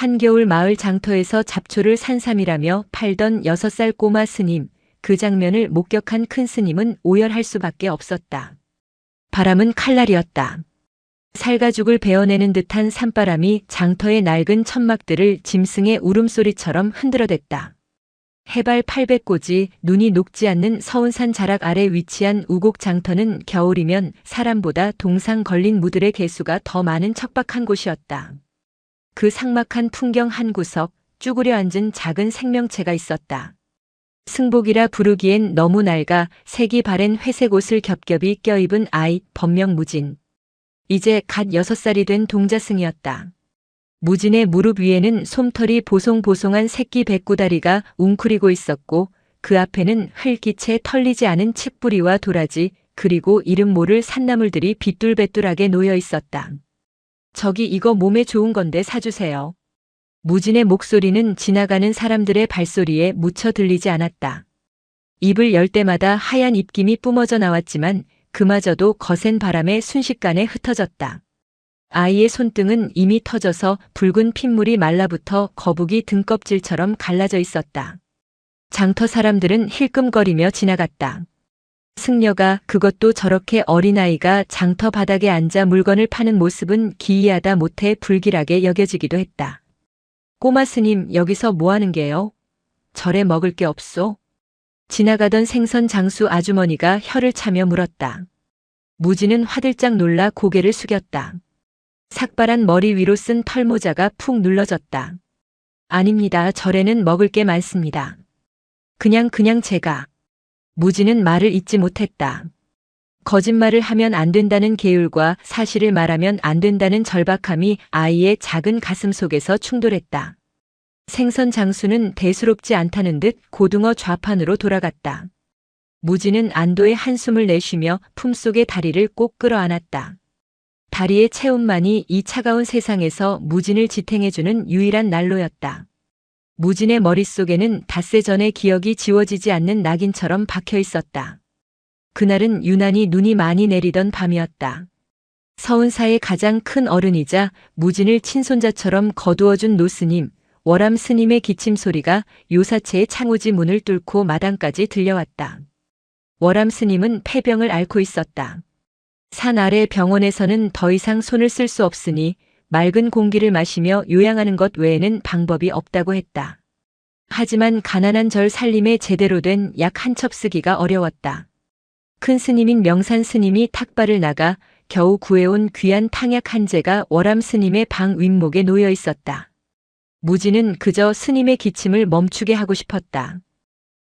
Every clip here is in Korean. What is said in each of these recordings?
한겨울 마을 장터에서 잡초를 산삼이라며 팔던 6살 꼬마 스님, 그 장면을 목격한 큰 스님은 오열할 수밖에 없었다. 바람은 칼날이었다. 살가죽을 베어내는 듯한 산바람이 장터의 낡은 천막들을 짐승의 울음소리처럼 흔들어댔다. 해발 800고지, 눈이 녹지 않는 서운산 자락 아래 위치한 우곡 장터는 겨울이면 사람보다 동상 걸린 무들의 개수가 더 많은 척박한 곳이었다. 그 삭막한 풍경 한 구석, 쭈그려 앉은 작은 생명체가 있었다. 승복이라 부르기엔 너무 낡아 색이 바랜 회색 옷을 겹겹이 껴입은 아이, 법명 무진. 이제 갓 6살이 된 동자승이었다. 무진의 무릎 위에는 솜털이 보송보송한 새끼 백구다리가 웅크리고 있었고 그 앞에는 흘기채 털리지 않은 칡뿌리와 도라지 그리고 이름 모를 산나물들이 빗둘배둘하게 놓여 있었다. 저기 이거 몸에 좋은 건데 사주세요. 무진의 목소리는 지나가는 사람들의 발소리에 묻혀 들리지 않았다. 입을 열 때마다 하얀 입김이 뿜어져 나왔지만 그마저도 거센 바람에 순식간에 흩어졌다. 아이의 손등은 이미 터져서 붉은 핏물이 말라붙어 거북이 등껍질처럼 갈라져 있었다. 장터 사람들은 힐끔거리며 지나갔다. 승려가 그것도 저렇게 어린아이가 장터 바닥에 앉아 물건을 파는 모습은 기이하다 못해 불길하게 여겨지기도 했다. 꼬마 스님 여기서 뭐 하는 게요? 절에 먹을 게 없소? 지나가던 생선 장수 아주머니가 혀를 차며 물었다. 무진은 화들짝 놀라 고개를 숙였다. 삭발한 머리 위로 쓴 털모자가 푹 눌러졌다. 아닙니다. 절에는 먹을 게 많습니다. 그냥 제가. 무진은 말을 잇지 못했다. 거짓말을 하면 안 된다는 계율과 사실을 말하면 안 된다는 절박함이 아이의 작은 가슴 속에서 충돌했다. 생선 장수는 대수롭지 않다는 듯 고등어 좌판으로 돌아갔다. 무진은 안도의 한숨을 내쉬며 품속의 다리를 꼭 끌어안았다. 다리의 체온만이 이 차가운 세상에서 무진을 지탱해주는 유일한 난로였다. 무진의 머릿속에는 닷새 전의 기억이 지워지지 않는 낙인처럼 박혀 있었다. 그날은 유난히 눈이 많이 내리던 밤이었다. 서운사의 가장 큰 어른이자 무진을 친손자처럼 거두어준 노스님, 월암 스님의 기침 소리가 요사체의 창호지 문을 뚫고 마당까지 들려왔다. 월암 스님은 폐병을 앓고 있었다. 산 아래 병원에서는 더 이상 손을 쓸 수 없으니 맑은 공기를 마시며 요양하는 것 외에는 방법이 없다고 했다. 하지만 가난한 절 살림에 제대로 된 약 한 첩 쓰기가 어려웠다. 큰 스님인 명산 스님이 탁발을 나가 겨우 구해온 귀한 탕약 한 재가 월암 스님의 방 윗목에 놓여 있었다. 무진은 그저 스님의 기침을 멈추게 하고 싶었다.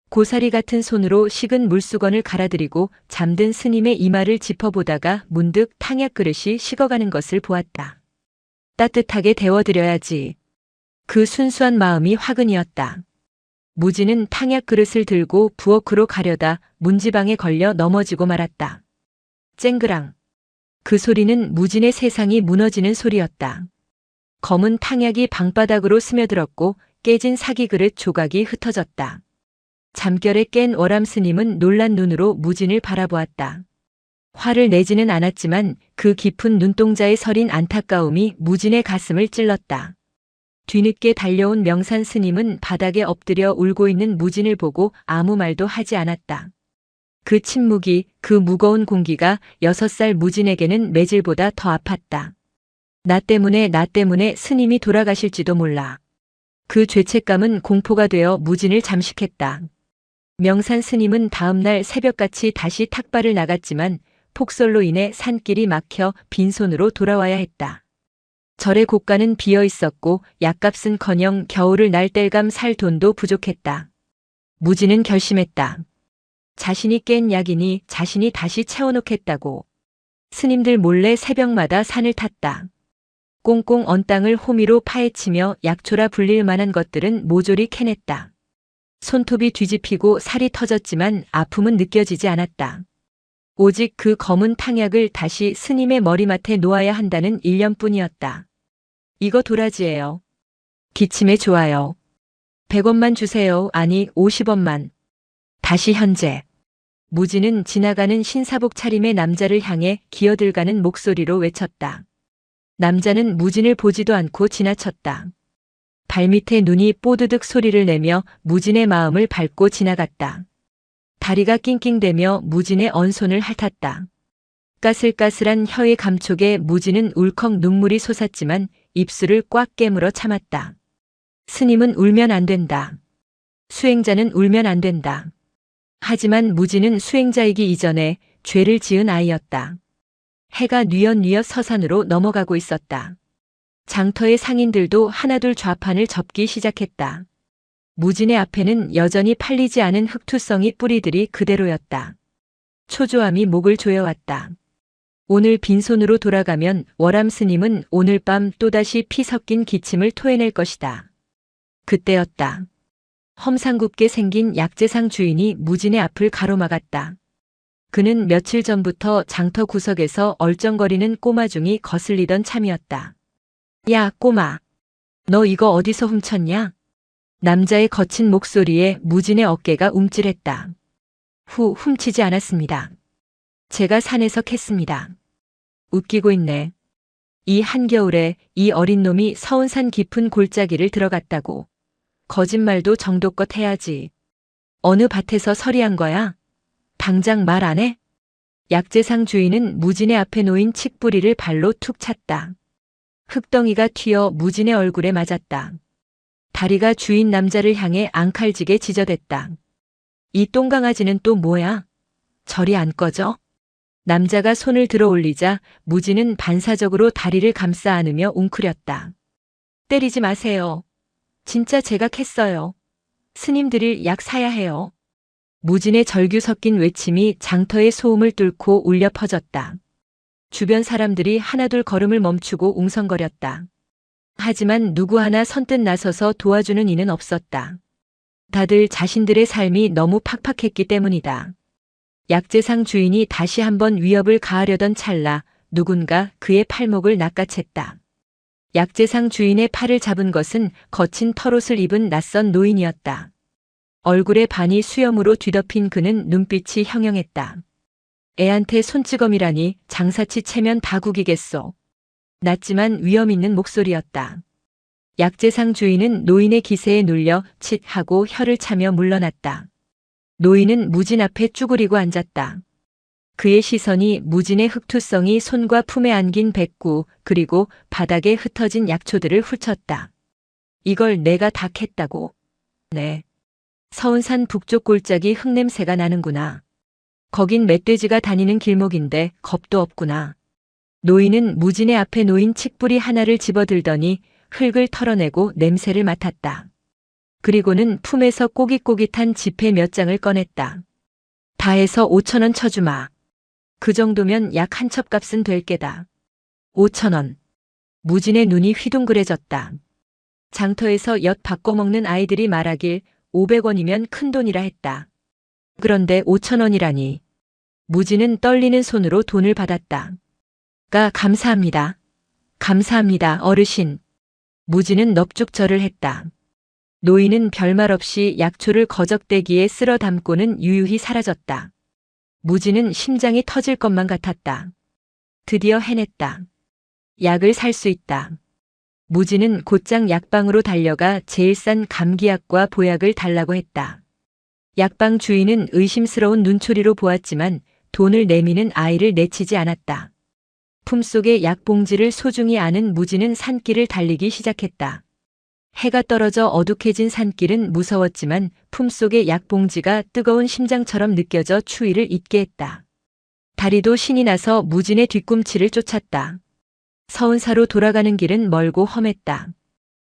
고사리 같은 손으로 식은 물수건을 갈아들이고 잠든 스님의 이마를 짚어보다가 문득 탕약 그릇이 식어가는 것을 보았다. 따뜻하게 데워드려야지. 그 순수한 마음이 화근이었다. 무진은 탕약 그릇을 들고 부엌으로 가려다 문지방에 걸려 넘어지고 말았다. 쨍그랑. 그 소리는 무진의 세상이 무너지는 소리였다. 검은 탕약이 방바닥으로 스며들었고 깨진 사기 그릇 조각이 흩어졌다. 잠결에 깬 월암 스님은 놀란 눈으로 무진을 바라보았다. 화를 내지는 않았지만 그 깊은 눈동자에 서린 안타까움이 무진의 가슴을 찔렀다. 뒤늦게 달려온 명산 스님은 바닥에 엎드려 울고 있는 무진을 보고 아무 말도 하지 않았다. 그 침묵이, 그 무거운 공기가 6살 무진에게는 매질보다 더 아팠다. 나 때문에 스님이 돌아가실지도 몰라. 그 죄책감은 공포가 되어 무진을 잠식했다. 명산 스님은 다음날 새벽같이 다시 탁발을 나갔지만 폭설로 인해 산길이 막혀 빈손으로 돌아와야 했다. 절의 곳간은 비어 있었고 약값은커녕 겨울을 날 땔감 살 돈도 부족했다. 무진은 결심했다. 자신이 깬 약이니 자신이 다시 채워놓겠다고. 스님들 몰래 새벽마다 산을 탔다. 꽁꽁 언 땅을 호미로 파헤치며 약초라 불릴 만한 것들은 모조리 캐냈다. 손톱이 뒤집히고 살이 터졌지만 아픔은 느껴지지 않았다. 오직 그 검은 탕약을 다시 스님의 머리맡에 놓아야 한다는 일념뿐이었다. 이거 도라지예요. 기침에 좋아요. 100원만 주세요. 아니 50원만. 다시 현재. 무진은 지나가는 신사복 차림의 남자를 향해 기어들가는 목소리로 외쳤다. 남자는 무진을 보지도 않고 지나쳤다. 발밑에 눈이 뽀드득 소리를 내며 무진의 마음을 밟고 지나갔다. 다리가 낑낑대며 무진의 언손을 핥았다. 까슬까슬한 혀의 감촉에 무진은 울컥 눈물이 솟았지만 입술을 꽉 깨물어 참았다. 스님은 울면 안 된다. 수행자는 울면 안 된다. 하지만 무진은 수행자이기 이전에 죄를 지은 아이였다. 해가 뉘엿뉘엿 서산으로 넘어가고 있었다. 장터의 상인들도 하나둘 좌판을 접기 시작했다. 무진의 앞에는 여전히 팔리지 않은 흑투성이 뿌리들이 그대로였다. 초조함이 목을 조여왔다. 오늘 빈손으로 돌아가면 월암 스님은 오늘 밤 또다시 피 섞인 기침을 토해낼 것이다. 그때였다. 험상궂게 생긴 약재상 주인이 무진의 앞을 가로막았다. 그는 며칠 전부터 장터 구석에서 얼쩡거리는 꼬마 중이 거슬리던 참이었다. 야, 꼬마. 너 이거 어디서 훔쳤냐? 남자의 거친 목소리에 무진의 어깨가 움찔했다. 훔치지 않았습니다. 제가 산에서 캤습니다. 웃기고 있네. 이 한겨울에 이 어린 놈이 서운산 깊은 골짜기를 들어갔다고. 거짓말도 정도껏 해야지. 어느 밭에서 서리한 거야? 당장 말 안 해? 약재상 주인은 무진의 앞에 놓인 칡뿌리를 발로 툭 찼다. 흙덩이가 튀어 무진의 얼굴에 맞았다. 다리가 주인 남자를 향해 앙칼지게 지저댔다. 이 똥강아지는 또 뭐야? 저리 안 꺼져? 남자가 손을 들어 올리자 무진은 반사적으로 다리를 감싸 안으며 웅크렸다. 때리지 마세요. 진짜 제가 캤어요. 스님 드릴 약 사야 해요. 무진의 절규 섞인 외침이 장터의 소음을 뚫고 울려 퍼졌다. 주변 사람들이 하나둘 걸음을 멈추고 웅성거렸다. 하지만 누구 하나 선뜻 나서서 도와주는 이는 없었다. 다들 자신들의 삶이 너무 팍팍했기 때문이다. 약재상 주인이 다시 한번 위협을 가하려던 찰나 누군가 그의 팔목을 낚아챘다. 약재상 주인의 팔을 잡은 것은 거친 털옷을 입은 낯선 노인이었다. 얼굴에 반이 수염으로 뒤덮인 그는 눈빛이 형형했다. 애한테 손찌검이라니 장사치 채면 다 구기겠소. 낮지만 위험 있는 목소리였다. 약재상 주인은 노인의 기세에 눌려 칫 하고 혀를 차며 물러났다. 노인은 무진 앞에 쭈그리고 앉았다. 그의 시선이 무진의 흑투성이 손과 품에 안긴 백구 그리고 바닥에 흩어진 약초들을 훑쳤다. 이걸 내가 다 캤다고? 네. 서운산 북쪽 골짜기 흙냄새가 나는구나. 거긴 멧돼지가 다니는 길목인데 겁도 없구나. 노인은 무진의 앞에 놓인 칡뿌리 하나를 집어들더니 흙을 털어내고 냄새를 맡았다. 그리고는 품에서 꼬깃꼬깃한 지폐 몇 장을 꺼냈다. 다 해서 5,000원 쳐주마. 그 정도면 약 한 첩값은 될 게다. 5,000원. 무진의 눈이 휘둥그레졌다. 장터에서 엿 바꿔먹는 아이들이 말하길 500원이면 큰돈이라 했다. 그런데 5,000원이라니. 무진은 떨리는 손으로 돈을 받았다. 감사합니다. 감사합니다, 어르신. 무진은 넙죽절을 했다. 노인은 별말 없이 약초를 거적대기에 쓸어 담고는 유유히 사라졌다. 무진은 심장이 터질 것만 같았다. 드디어 해냈다. 약을 살 수 있다. 무진은 곧장 약방으로 달려가 제일 싼 감기약과 보약을 달라고 했다. 약방 주인은 의심스러운 눈초리로 보았지만 돈을 내미는 아이를 내치지 않았다. 품속의 약봉지를 소중히 아는 무진은 산길을 달리기 시작했다. 해가 떨어져 어둑해진 산길은 무서웠지만 품속의 약봉지가 뜨거운 심장처럼 느껴져 추위를 잊게 했다. 다리도 신이 나서 무진의 뒤꿈치를 쫓았다. 서운사로 돌아가는 길은 멀고 험했다.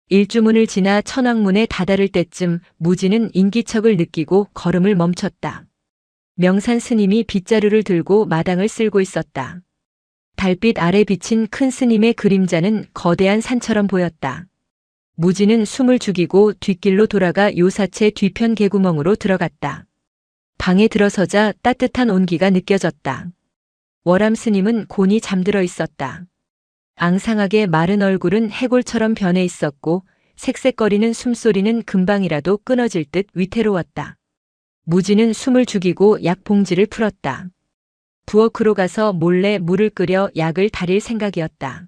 일주문을 지나 천왕문에 다다를 때쯤 무진은 인기척을 느끼고 걸음을 멈췄다. 명산 스님이 빗자루를 들고 마당을 쓸고 있었다. 달빛 아래 비친 큰 스님의 그림자는 거대한 산처럼 보였다. 무진은 숨을 죽이고 뒷길로 돌아가 요사채 뒤편 개구멍으로 들어갔다. 방에 들어서자 따뜻한 온기가 느껴졌다. 월암 스님은 곤히 잠들어 있었다. 앙상하게 마른 얼굴은 해골처럼 변해 있었고 색색거리는 숨소리는 금방이라도 끊어질 듯 위태로웠다. 무진은 숨을 죽이고 약봉지를 풀었다. 부엌으로 가서 몰래 물을 끓여 약을 다릴 생각이었다.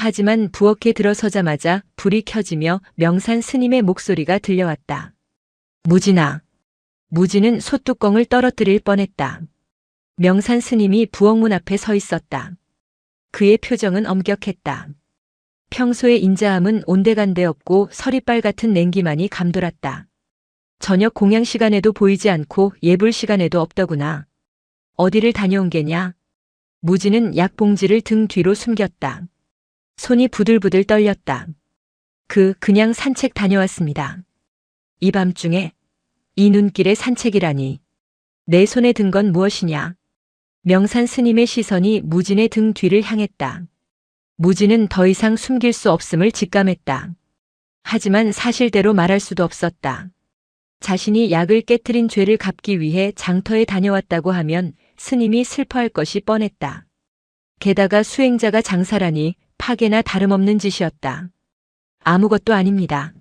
하지만 부엌에 들어서자마자 불이 켜지며 명산 스님의 목소리가 들려왔다. 무진아. 무진은 솥뚜껑을 떨어뜨릴 뻔했다. 명산 스님이 부엌 문 앞에 서 있었다. 그의 표정은 엄격했다. 평소의 인자함은 온데간데 없고 서리빨 같은 냉기만이 감돌았다. 저녁 공양 시간에도 보이지 않고 예불 시간에도 없더구나. 어디를 다녀온 게냐? 무진은 약봉지를 등 뒤로 숨겼다. 손이 부들부들 떨렸다. 그냥 산책 다녀왔습니다. 이 밤중에 이 눈길에 산책이라니. 내 손에 든 건 무엇이냐? 명산 스님의 시선이 무진의 등 뒤를 향했다. 무진은 더 이상 숨길 수 없음을 직감했다. 하지만 사실대로 말할 수도 없었다. 자신이 약을 깨트린 죄를 갚기 위해 장터에 다녀왔다고 하면 스님이 슬퍼할 것이 뻔했다. 게다가 수행자가 장사라니 파괴나 다름없는 짓이었다. 아무것도 아닙니다.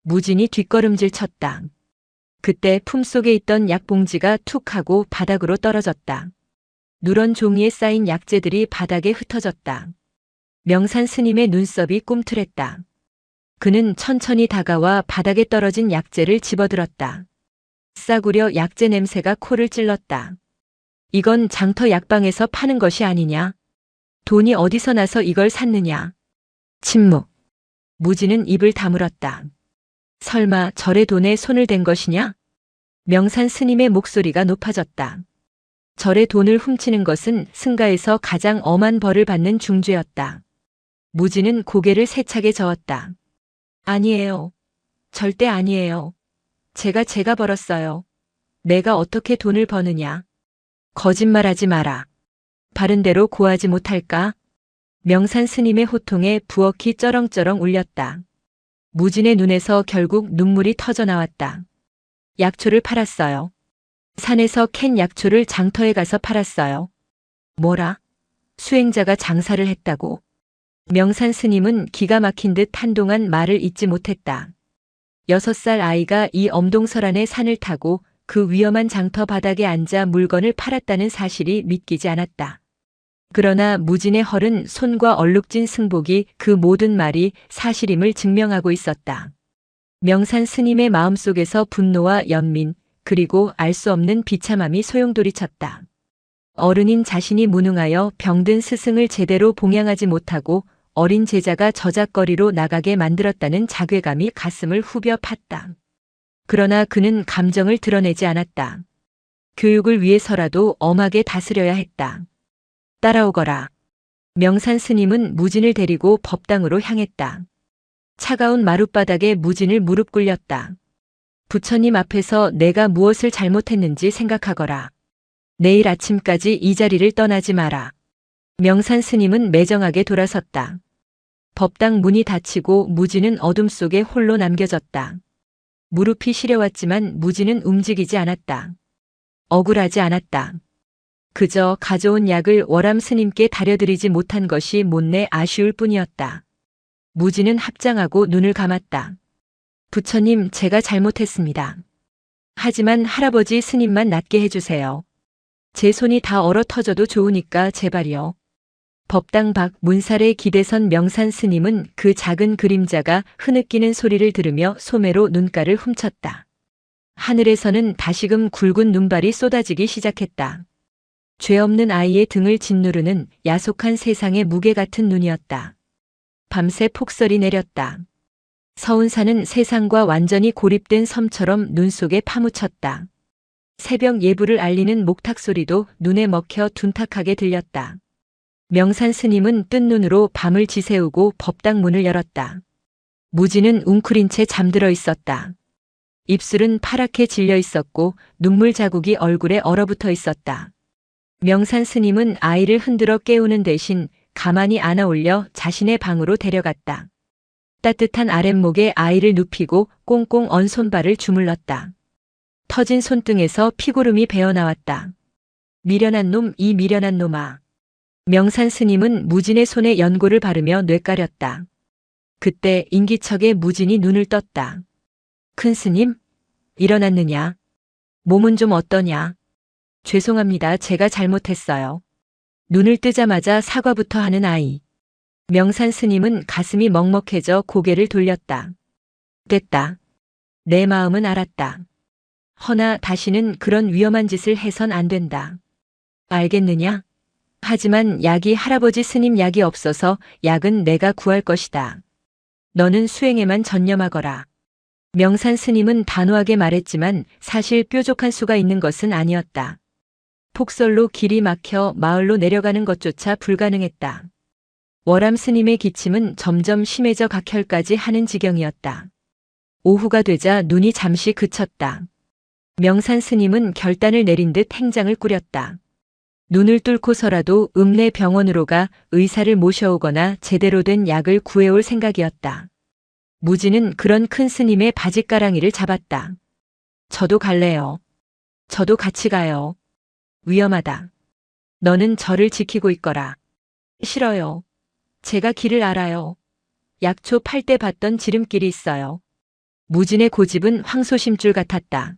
무진이 뒷걸음질 쳤다. 그때 품속에 있던 약봉지가 툭 하고 바닥으로 떨어졌다. 누런 종이에 쌓인 약재들이 바닥에 흩어졌다. 명산 스님의 눈썹이 꿈틀했다. 그는 천천히 다가와 바닥에 떨어진 약재를 집어들었다. 싸구려 약재 냄새가 코를 찔렀다. 이건 장터 약방에서 파는 것이 아니냐? 돈이 어디서 나서 이걸 샀느냐? 침묵. 무진은 입을 다물었다. 설마 절의 돈에 손을 댄 것이냐? 명산 스님의 목소리가 높아졌다. 절의 돈을 훔치는 것은 승가에서 가장 엄한 벌을 받는 중죄였다. 무진은 고개를 세차게 저었다. 아니에요. 절대 아니에요. 제가 벌었어요. 내가 어떻게 돈을 버느냐? 거짓말하지 마라. 바른대로 고하지 못할까? 명산 스님의 호통에 부엌이 쩌렁쩌렁 울렸다. 무진의 눈에서 결국 눈물이 터져 나왔다. 약초를 팔았어요. 산에서 캔 약초를 장터에 가서 팔았어요. 뭐라? 수행자가 장사를 했다고? 명산 스님은 기가 막힌 듯 한동안 말을 잇지 못했다. 6살 아이가 이 엄동설안의 산을 타고 그 위험한 장터 바닥에 앉아 물건을 팔았다는 사실이 믿기지 않았다. 그러나 무진의 헐은 손과 얼룩진 승복이 그 모든 말이 사실임을 증명하고 있었다. 명산 스님의 마음속에서 분노와 연민, 그리고 알 수 없는 비참함이 소용돌이쳤다. 어른인 자신이 무능하여 병든 스승을 제대로 봉양하지 못하고 어린 제자가 저작거리로 나가게 만들었다는 자괴감이 가슴을 후벼 팠다. 그러나 그는 감정을 드러내지 않았다. 교육을 위해서라도 엄하게 다스려야 했다. 따라오거라. 명산 스님은 무진을 데리고 법당으로 향했다. 차가운 마룻바닥에 무진을 무릎 꿇렸다. 부처님 앞에서 내가 무엇을 잘못했는지 생각하거라. 내일 아침까지 이 자리를 떠나지 마라. 명산 스님은 매정하게 돌아섰다. 법당 문이 닫히고 무진은 어둠 속에 홀로 남겨졌다. 무릎이 시려왔지만 무진은 움직이지 않았다. 억울하지 않았다. 그저 가져온 약을 월암 스님께 다려드리지 못한 것이 못내 아쉬울 뿐이었다. 무진은 합장하고 눈을 감았다. 부처님, 제가 잘못했습니다. 하지만 할아버지 스님만 낫게 해주세요. 제 손이 다 얼어 터져도 좋으니까 제발요. 법당 밖 문살에 기대선 명산 스님은 그 작은 그림자가 흐느끼는 소리를 들으며 소매로 눈가를 훔쳤다. 하늘에서는 다시금 굵은 눈발이 쏟아지기 시작했다. 죄 없는 아이의 등을 짓누르는 야속한 세상의 무게 같은 눈이었다. 밤새 폭설이 내렸다. 서운산은 세상과 완전히 고립된 섬처럼 눈 속에 파묻혔다. 새벽 예불을 알리는 목탁 소리도 눈에 먹혀 둔탁하게 들렸다. 명산 스님은 뜬 눈으로 밤을 지새우고 법당 문을 열었다. 무진은 웅크린 채 잠들어 있었다. 입술은 파랗게 질려 있었고 눈물 자국이 얼굴에 얼어붙어 있었다. 명산 스님은 아이를 흔들어 깨우는 대신 가만히 안아 올려 자신의 방으로 데려갔다. 따뜻한 아랫목에 아이를 눕히고 꽁꽁 언 손발을 주물렀다. 터진 손등에서 피고름이 배어나왔다. 미련한 놈, 이 미련한 놈아. 명산 스님은 무진의 손에 연고를 바르며 뇌까렸다. 그때 인기척에 무진이 눈을 떴다. 큰 스님? 일어났느냐? 몸은 좀 어떠냐? 죄송합니다. 제가 잘못했어요. 눈을 뜨자마자 사과부터 하는 아이. 명산 스님은 가슴이 먹먹해져 고개를 돌렸다. 됐다. 내 마음은 알았다. 허나 다시는 그런 위험한 짓을 해선 안 된다. 알겠느냐? 하지만 약이 할아버지 스님 약이 없어서 약은 내가 구할 것이다. 너는 수행에만 전념하거라. 명산 스님은 단호하게 말했지만 사실 뾰족한 수가 있는 것은 아니었다. 폭설로 길이 막혀 마을로 내려가는 것조차 불가능했다. 월암 스님의 기침은 점점 심해져 각혈까지 하는 지경이었다. 오후가 되자 눈이 잠시 그쳤다. 명산 스님은 결단을 내린 듯 행장을 꾸렸다. 눈을 뚫고서라도 읍내 병원으로 가 의사를 모셔오거나 제대로 된 약을 구해올 생각이었다. 무지는 그런 큰 스님의 바짓가랑이를 잡았다. 저도 갈래요. 저도 같이 가요. 위험하다. 너는 저를 지키고 있거라. 싫어요. 제가 길을 알아요. 약초 팔 때 봤던 지름길이 있어요. 무진의 고집은 황소심줄 같았다.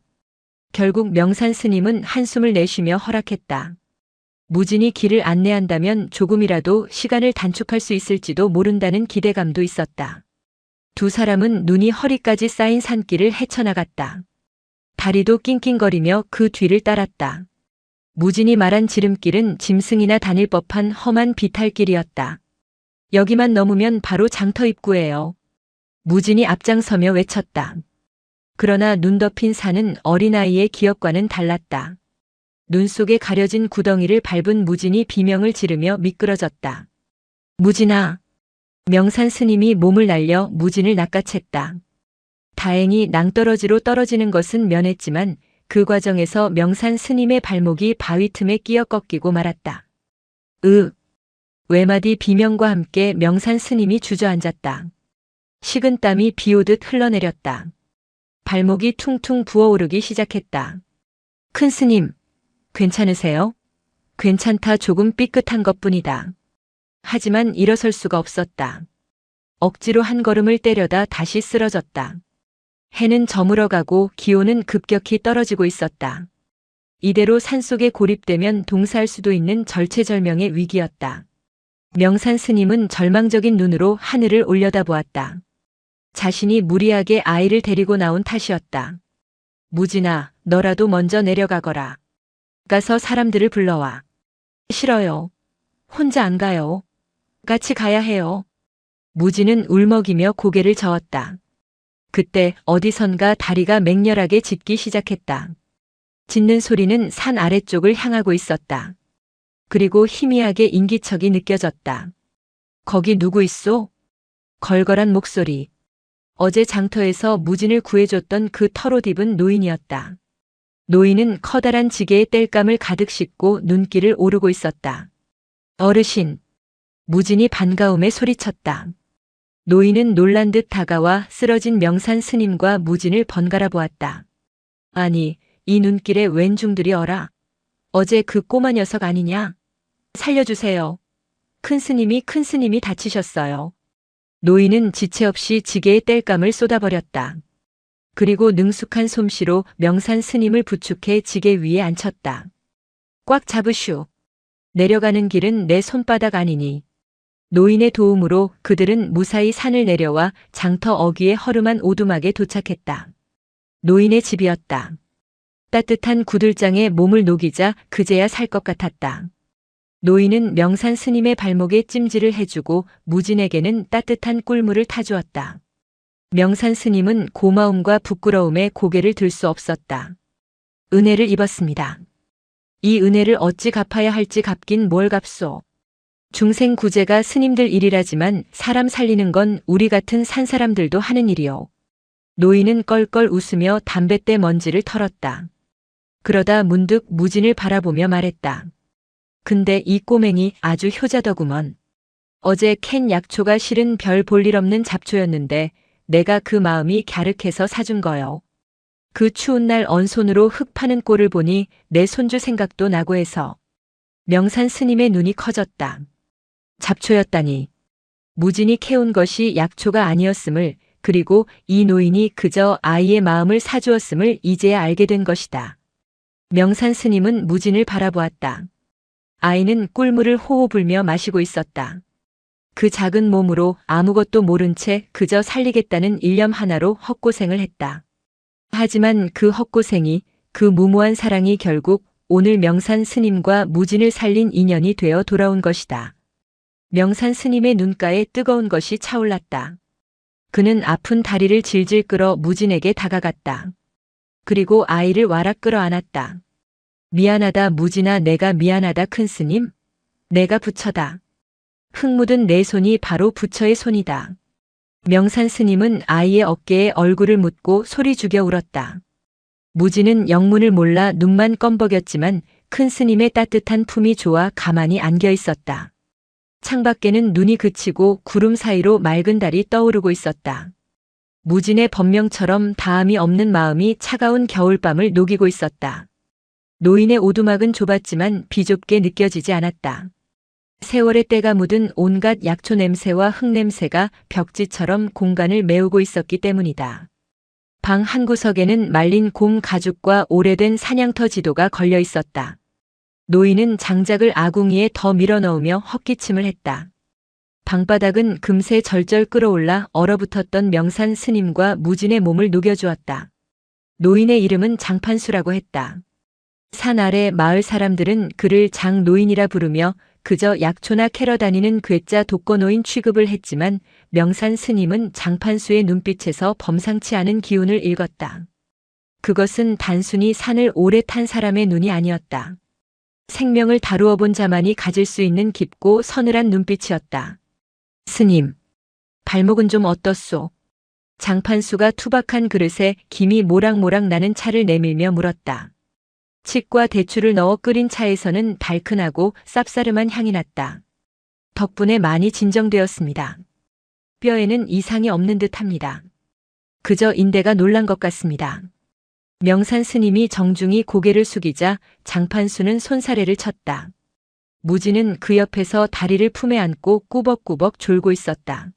결국 명산 스님은 한숨을 내쉬며 허락했다. 무진이 길을 안내한다면 조금이라도 시간을 단축할 수 있을지도 모른다는 기대감도 있었다. 두 사람은 눈이 허리까지 쌓인 산길을 헤쳐나갔다. 다리도 낑낑거리며 그 뒤를 따랐다. 무진이 말한 지름길은 짐승이나 다닐 법한 험한 비탈길이었다. 여기만 넘으면 바로 장터 입구예요. 무진이 앞장서며 외쳤다. 그러나 눈 덮인 산은 어린아이의 기억과는 달랐다. 눈 속에 가려진 구덩이를 밟은 무진이 비명을 지르며 미끄러졌다. 무진아. 명산 스님이 몸을 날려 무진을 낚아챘다. 다행히 낭떠러지로 떨어지는 것은 면했지만 그 과정에서 명산 스님의 발목이 바위 틈에 끼어 꺾이고 말았다. 외마디 비명과 함께 명산 스님이 주저앉았다. 식은 땀이 비오듯 흘러내렸다. 발목이 퉁퉁 부어오르기 시작했다. 큰 스님, 괜찮으세요? 괜찮다. 조금 삐끗한 것뿐이다. 하지만 일어설 수가 없었다. 억지로 한 걸음을 때려다 다시 쓰러졌다. 해는 저물어가고 기온은 급격히 떨어지고 있었다. 이대로 산속에 고립되면 동사할 수도 있는 절체절명의 위기였다. 명산 스님은 절망적인 눈으로 하늘을 올려다보았다. 자신이 무리하게 아이를 데리고 나온 탓이었다. 무진아, 너라도 먼저 내려가거라. 가서 사람들을 불러와. 싫어요. 혼자 안 가요. 같이 가야 해요. 무진은 울먹이며 고개를 저었다. 그때 어디선가 다리가 맹렬하게 짖기 시작했다. 짖는 소리는 산 아래쪽을 향하고 있었다. 그리고 희미하게 인기척이 느껴졌다. 거기 누구 있소? 걸걸한 목소리. 어제 장터에서 무진을 구해줬던 그 털옷 입은 노인이었다. 노인은 커다란 지게에 땔감을 가득 싣고 눈길을 오르고 있었다. 어르신. 무진이 반가움에 소리쳤다. 노인은 놀란 듯 다가와 쓰러진 명산 스님과 무진을 번갈아 보았다. 아니, 이 눈길에 웬 중들이 어라. 어제 그 꼬마 녀석 아니냐? 살려주세요. 큰 스님이 다치셨어요. 노인은 지체 없이 지게에 땔감을 쏟아버렸다. 그리고 능숙한 솜씨로 명산 스님을 부축해 지게 위에 앉혔다. 꽉 잡으슈. 내려가는 길은 내 손바닥 아니니. 노인의 도움으로 그들은 무사히 산을 내려와 장터 어귀의 허름한 오두막에 도착했다. 노인의 집이었다. 따뜻한 구들장에 몸을 녹이자 그제야 살 것 같았다. 노인은 명산 스님의 발목에 찜질을 해주고 무진에게는 따뜻한 꿀물을 타주었다. 명산 스님은 고마움과 부끄러움에 고개를 들 수 없었다. 은혜를 입었습니다. 이 은혜를 어찌 갚아야 할지 갚긴 뭘 갚소. 중생 구제가 스님들 일이라지만 사람 살리는 건 우리 같은 산사람들도 하는 일이요. 노인은 껄껄 웃으며 담뱃대 먼지를 털었다. 그러다 문득 무진을 바라보며 말했다. 근데 이 꼬맹이 아주 효자더구먼. 어제 캔 약초가 실은 별 볼 일 없는 잡초였는데 내가 그 마음이 갸륵해서 사준 거요. 그 추운 날 언손으로 흙 파는 꼴을 보니 내 손주 생각도 나고 해서. 명산 스님의 눈이 커졌다. 잡초였다니. 무진이 캐온 것이 약초가 아니었음을, 그리고 이 노인이 그저 아이의 마음을 사주었음을 이제야 알게 된 것이다. 명산 스님은 무진을 바라보았다. 아이는 꿀물을 호호 불며 마시고 있었다. 그 작은 몸으로 아무것도 모른 채 그저 살리겠다는 일념 하나로 헛고생을 했다. 하지만 그 헛고생이, 그 무모한 사랑이 결국 오늘 명산 스님과 무진을 살린 인연이 되어 돌아온 것이다. 명산 스님의 눈가에 뜨거운 것이 차올랐다. 그는 아픈 다리를 질질 끌어 무진에게 다가갔다. 그리고 아이를 와락 끌어안았다. 미안하다 무진아, 내가 미안하다 큰 스님. 내가 부처다. 흙 묻은 내 손이 바로 부처의 손이다. 명산 스님은 아이의 어깨에 얼굴을 묻고 소리 죽여 울었다. 무진은 영문을 몰라 눈만 껌벅였지만 큰 스님의 따뜻한 품이 좋아 가만히 안겨 있었다. 창밖에는 눈이 그치고 구름 사이로 맑은 달이 떠오르고 있었다. 무진의 번명처럼 다함이 없는 마음이 차가운 겨울밤을 녹이고 있었다. 노인의 오두막은 좁았지만 비좁게 느껴지지 않았다. 세월의 때가 묻은 온갖 약초 냄새와 흙 냄새가 벽지처럼 공간을 메우고 있었기 때문이다. 방 한구석에는 말린 곰 가죽과 오래된 사냥터 지도가 걸려 있었다. 노인은 장작을 아궁이에 더 밀어넣으며 헛기침을 했다. 방바닥은 금세 절절 끓어올라 얼어붙었던 명산 스님과 무진의 몸을 녹여주었다. 노인의 이름은 장판수라고 했다. 산 아래 마을 사람들은 그를 장노인이라 부르며 그저 약초나 캐러 다니는 괴짜 독거노인 취급을 했지만 명산 스님은 장판수의 눈빛에서 범상치 않은 기운을 읽었다. 그것은 단순히 산을 오래 탄 사람의 눈이 아니었다. 생명을 다루어 본 자만이 가질 수 있는 깊고 서늘한 눈빛이었다. 스님, 발목은 좀 어떻소? 장판수가 투박한 그릇에 김이 모락모락 나는 차를 내밀며 물었다. 칡과 대추를 넣어 끓인 차에서는 달큰하고 쌉싸름한 향이 났다. 덕분에 많이 진정되었습니다. 뼈에는 이상이 없는 듯합니다. 그저 인대가 놀란 것 같습니다. 명산 스님이 정중히 고개를 숙이자 장판수는 손사래를 쳤다. 무진은 그 옆에서 다리를 품에 안고 꾸벅꾸벅 졸고 있었다.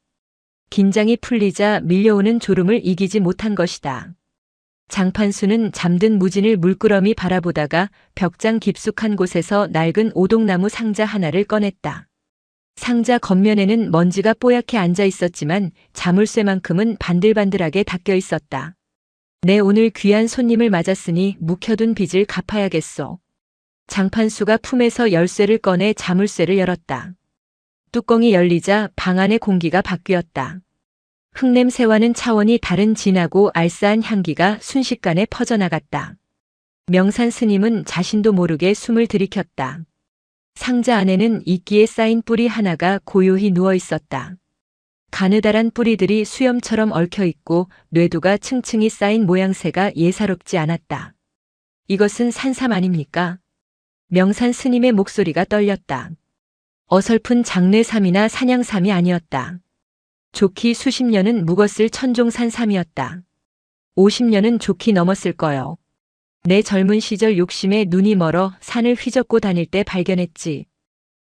긴장이 풀리자 밀려오는 졸음을 이기지 못한 것이다. 장판수는 잠든 무진을 물끄러미 바라보다가 벽장 깊숙한 곳에서 낡은 오동나무 상자 하나를 꺼냈다. 상자 겉면에는 먼지가 뽀얗게 앉아 있었지만 자물쇠만큼은 반들반들하게 닦여 있었다. 내 오늘 귀한 손님을 맞았으니 묵혀둔 빚을 갚아야겠소. 장판수가 품에서 열쇠를 꺼내 자물쇠를 열었다. 뚜껑이 열리자 방 안의 공기가 바뀌었다. 흙냄새와는 차원이 다른 진하고 알싸한 향기가 순식간에 퍼져나갔다. 명산 스님은 자신도 모르게 숨을 들이켰다. 상자 안에는 이끼에 쌓인 뿌리 하나가 고요히 누워 있었다. 가느다란 뿌리들이 수염처럼 얽혀 있고 뇌두가 층층이 쌓인 모양새가 예사롭지 않았다. 이것은 산삼 아닙니까? 명산 스님의 목소리가 떨렸다. 어설픈 장례삼이나 사냥삼이 아니었다. 좋기 수십 년은 묵었을 천종산 삼이었다. 50년은 좋기 넘었을 거요. 내 젊은 시절 욕심에 눈이 멀어 산을 휘젓고 다닐 때 발견했지.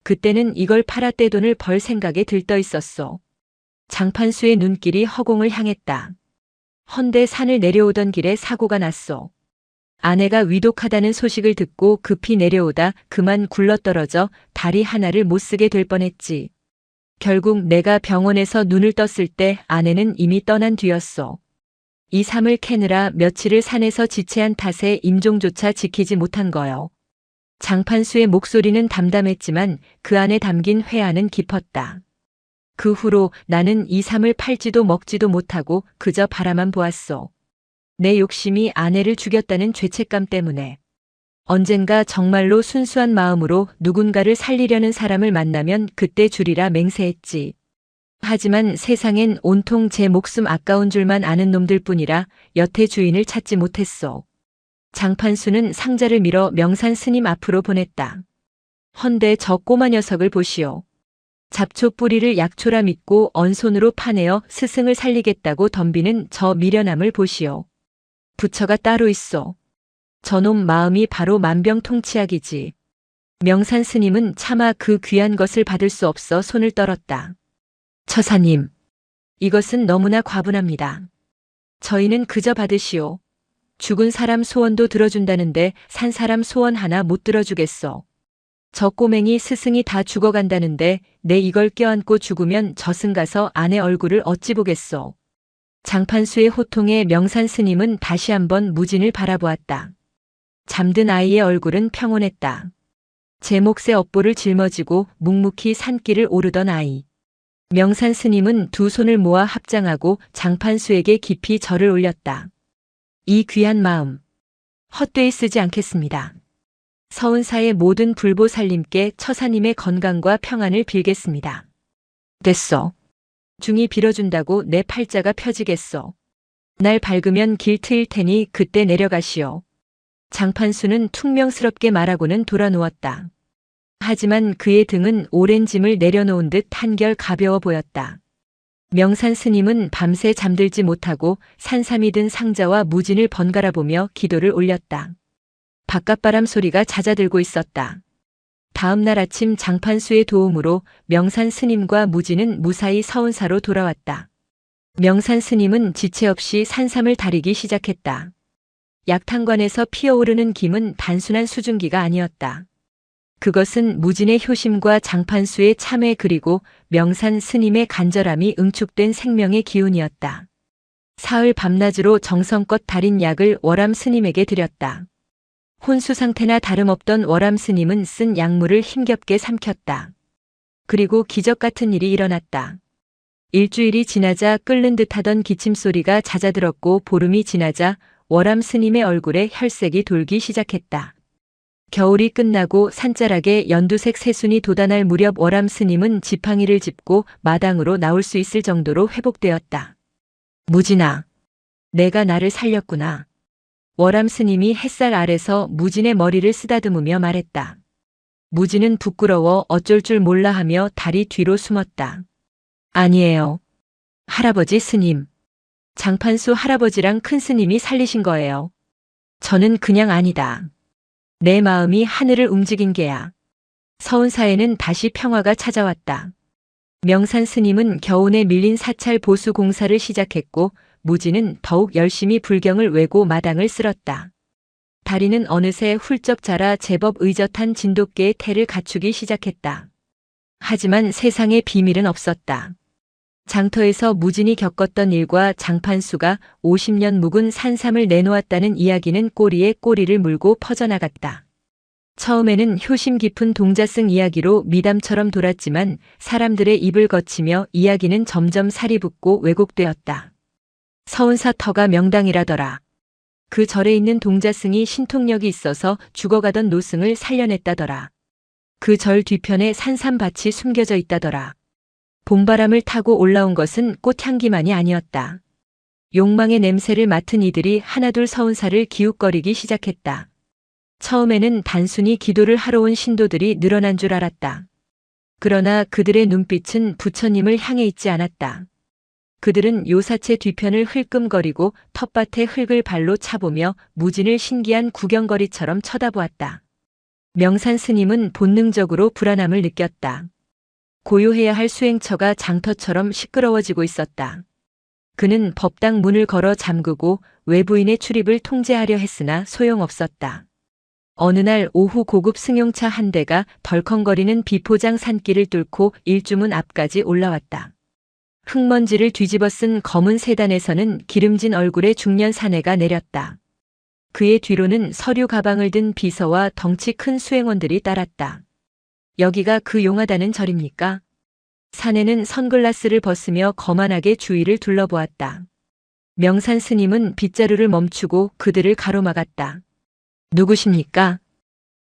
그때는 이걸 팔아 떼돈을 벌 생각에 들떠 있었소. 장판수의 눈길이 허공을 향했다. 헌데 산을 내려오던 길에 사고가 났소. 아내가 위독하다는 소식을 듣고 급히 내려오다 그만 굴러떨어져 다리 하나를 못 쓰게 될 뻔했지. 결국 내가 병원에서 눈을 떴을 때 아내는 이미 떠난 뒤였소. 이 삶을 캐느라 며칠을 산에서 지체한 탓에 임종조차 지키지 못한 거요. 장판수의 목소리는 담담했지만 그 안에 담긴 회한은 깊었다. 그 후로 나는 이 삶을 팔지도 먹지도 못하고 그저 바라만 보았소. 내 욕심이 아내를 죽였다는 죄책감 때문에. 언젠가 정말로 순수한 마음으로 누군가를 살리려는 사람을 만나면 그때 주리라 맹세했지. 하지만 세상엔 온통 제 목숨 아까운 줄만 아는 놈들 뿐이라 여태 주인을 찾지 못했소. 장판수는 상자를 밀어 명산 스님 앞으로 보냈다. 헌데 저 꼬마 녀석을 보시오. 잡초 뿌리를 약초라 믿고 언손으로 파내어 스승을 살리겠다고 덤비는 저 미련함을 보시오. 부처가 따로 있소. 저놈 마음이 바로 만병통치약이지. 명산 스님은 차마 그 귀한 것을 받을 수 없어 손을 떨었다. 처사님, 이것은 너무나 과분합니다. 저희는 그저 받으시오. 죽은 사람 소원도 들어준다는데 산 사람 소원 하나 못 들어주겠소. 저 꼬맹이 스승이 다 죽어간다는데 내 이걸 껴안고 죽으면 저승 가서 아내 얼굴을 어찌 보겠소. 장판수의 호통에 명산 스님은 다시 한번 무진을 바라보았다. 잠든 아이의 얼굴은 평온했다. 제 몫의 업보를 짊어지고 묵묵히 산길을 오르던 아이. 명산 스님은 두 손을 모아 합장하고 장판수에게 깊이 절을 올렸다. 이 귀한 마음 헛되이 쓰지 않겠습니다. 서은사의 모든 불보살님께 처사님의 건강과 평안을 빌겠습니다. 됐어. 중이 빌어준다고 내 팔자가 펴지겠어. 날 밝으면 길 트일 테니 그때 내려가시오. 장판수는 퉁명스럽게 말하고는 돌아누웠다. 하지만 그의 등은 오랜 짐을 내려놓은 듯 한결 가벼워 보였다. 명산 스님은 밤새 잠들지 못하고 산삼이 든 상자와 무진을 번갈아 보며 기도를 올렸다. 바깥바람 소리가 잦아들고 있었다. 다음 날 아침 장판수의 도움으로 명산 스님과 무진은 무사히 서운사로 돌아왔다. 명산 스님은 지체 없이 산삼을 다리기 시작했다. 약탕관에서 피어오르는 김은 단순한 수증기가 아니었다. 그것은 무진의 효심과 장판수의 참회 그리고 명산 스님의 간절함이 응축된 생명의 기운이었다. 사흘 밤낮으로 정성껏 달인 약을 월암 스님에게 드렸다. 혼수 상태나 다름없던 월암 스님은 쓴 약물을 힘겹게 삼켰다. 그리고 기적 같은 일이 일어났다. 일주일이 지나자 끓는 듯하던 기침 소리가 잦아들었고 보름이 지나자 월암 스님의 얼굴에 혈색이 돌기 시작했다. 겨울이 끝나고 산자락에 연두색 새순이 돋아날 무렵 월암 스님은 지팡이를 짚고 마당으로 나올 수 있을 정도로 회복되었다. 무진아, 내가 나를 살렸구나. 월암 스님이 햇살 아래서 무진의 머리를 쓰다듬으며 말했다. 무진은 부끄러워 어쩔 줄 몰라 하며 다리 뒤로 숨었다. 아니에요. 할아버지 스님. 장판수 할아버지랑 큰 스님이 살리신 거예요. 저는 그냥 아니다. 내 마음이 하늘을 움직인 게야. 서운사에는 다시 평화가 찾아왔다. 명산 스님은 겨우내 밀린 사찰 보수 공사를 시작했고 무진은 더욱 열심히 불경을 외고 마당을 쓸었다. 다리는 어느새 훌쩍 자라 제법 의젓한 진돗개의 태를 갖추기 시작했다. 하지만 세상에 비밀은 없었다. 장터에서 무진이 겪었던 일과 장판수가 50년 묵은 산삼을 내놓았다는 이야기는 꼬리에 꼬리를 물고 퍼져나갔다. 처음에는 효심 깊은 동자승 이야기로 미담처럼 돌았지만 사람들의 입을 거치며 이야기는 점점 살이 붙고 왜곡되었다. 서운사 터가 명당이라더라. 그 절에 있는 동자승이 신통력이 있어서 죽어가던 노승을 살려냈다더라. 그 절 뒤편에 산삼밭이 숨겨져 있다더라. 봄바람을 타고 올라온 것은 꽃향기만이 아니었다. 욕망의 냄새를 맡은 이들이 하나둘 서운사를 기웃거리기 시작했다. 처음에는 단순히 기도를 하러 온 신도들이 늘어난 줄 알았다. 그러나 그들의 눈빛은 부처님을 향해 있지 않았다. 그들은 요사체 뒤편을 흘끔거리고 텃밭에 흙을 발로 차보며 무진을 신기한 구경거리처럼 쳐다보았다. 명산 스님은 본능적으로 불안함을 느꼈다. 고요해야 할 수행처가 장터처럼 시끄러워지고 있었다. 그는 법당 문을 걸어 잠그고 외부인의 출입을 통제하려 했으나 소용없었다. 어느 날 오후 고급 승용차 한 대가 덜컹거리는 비포장 산길을 뚫고 일주문 앞까지 올라왔다. 흙먼지를 뒤집어 쓴 검은 세단에서는 기름진 얼굴의 중년 사내가 내렸다. 그의 뒤로는 서류 가방을 든 비서와 덩치 큰 수행원들이 따랐다. 여기가 그 용하다는 절입니까? 사내는 선글라스를 벗으며 거만하게 주위를 둘러보았다. 명산 스님은 빗자루를 멈추고 그들을 가로막았다. 누구십니까?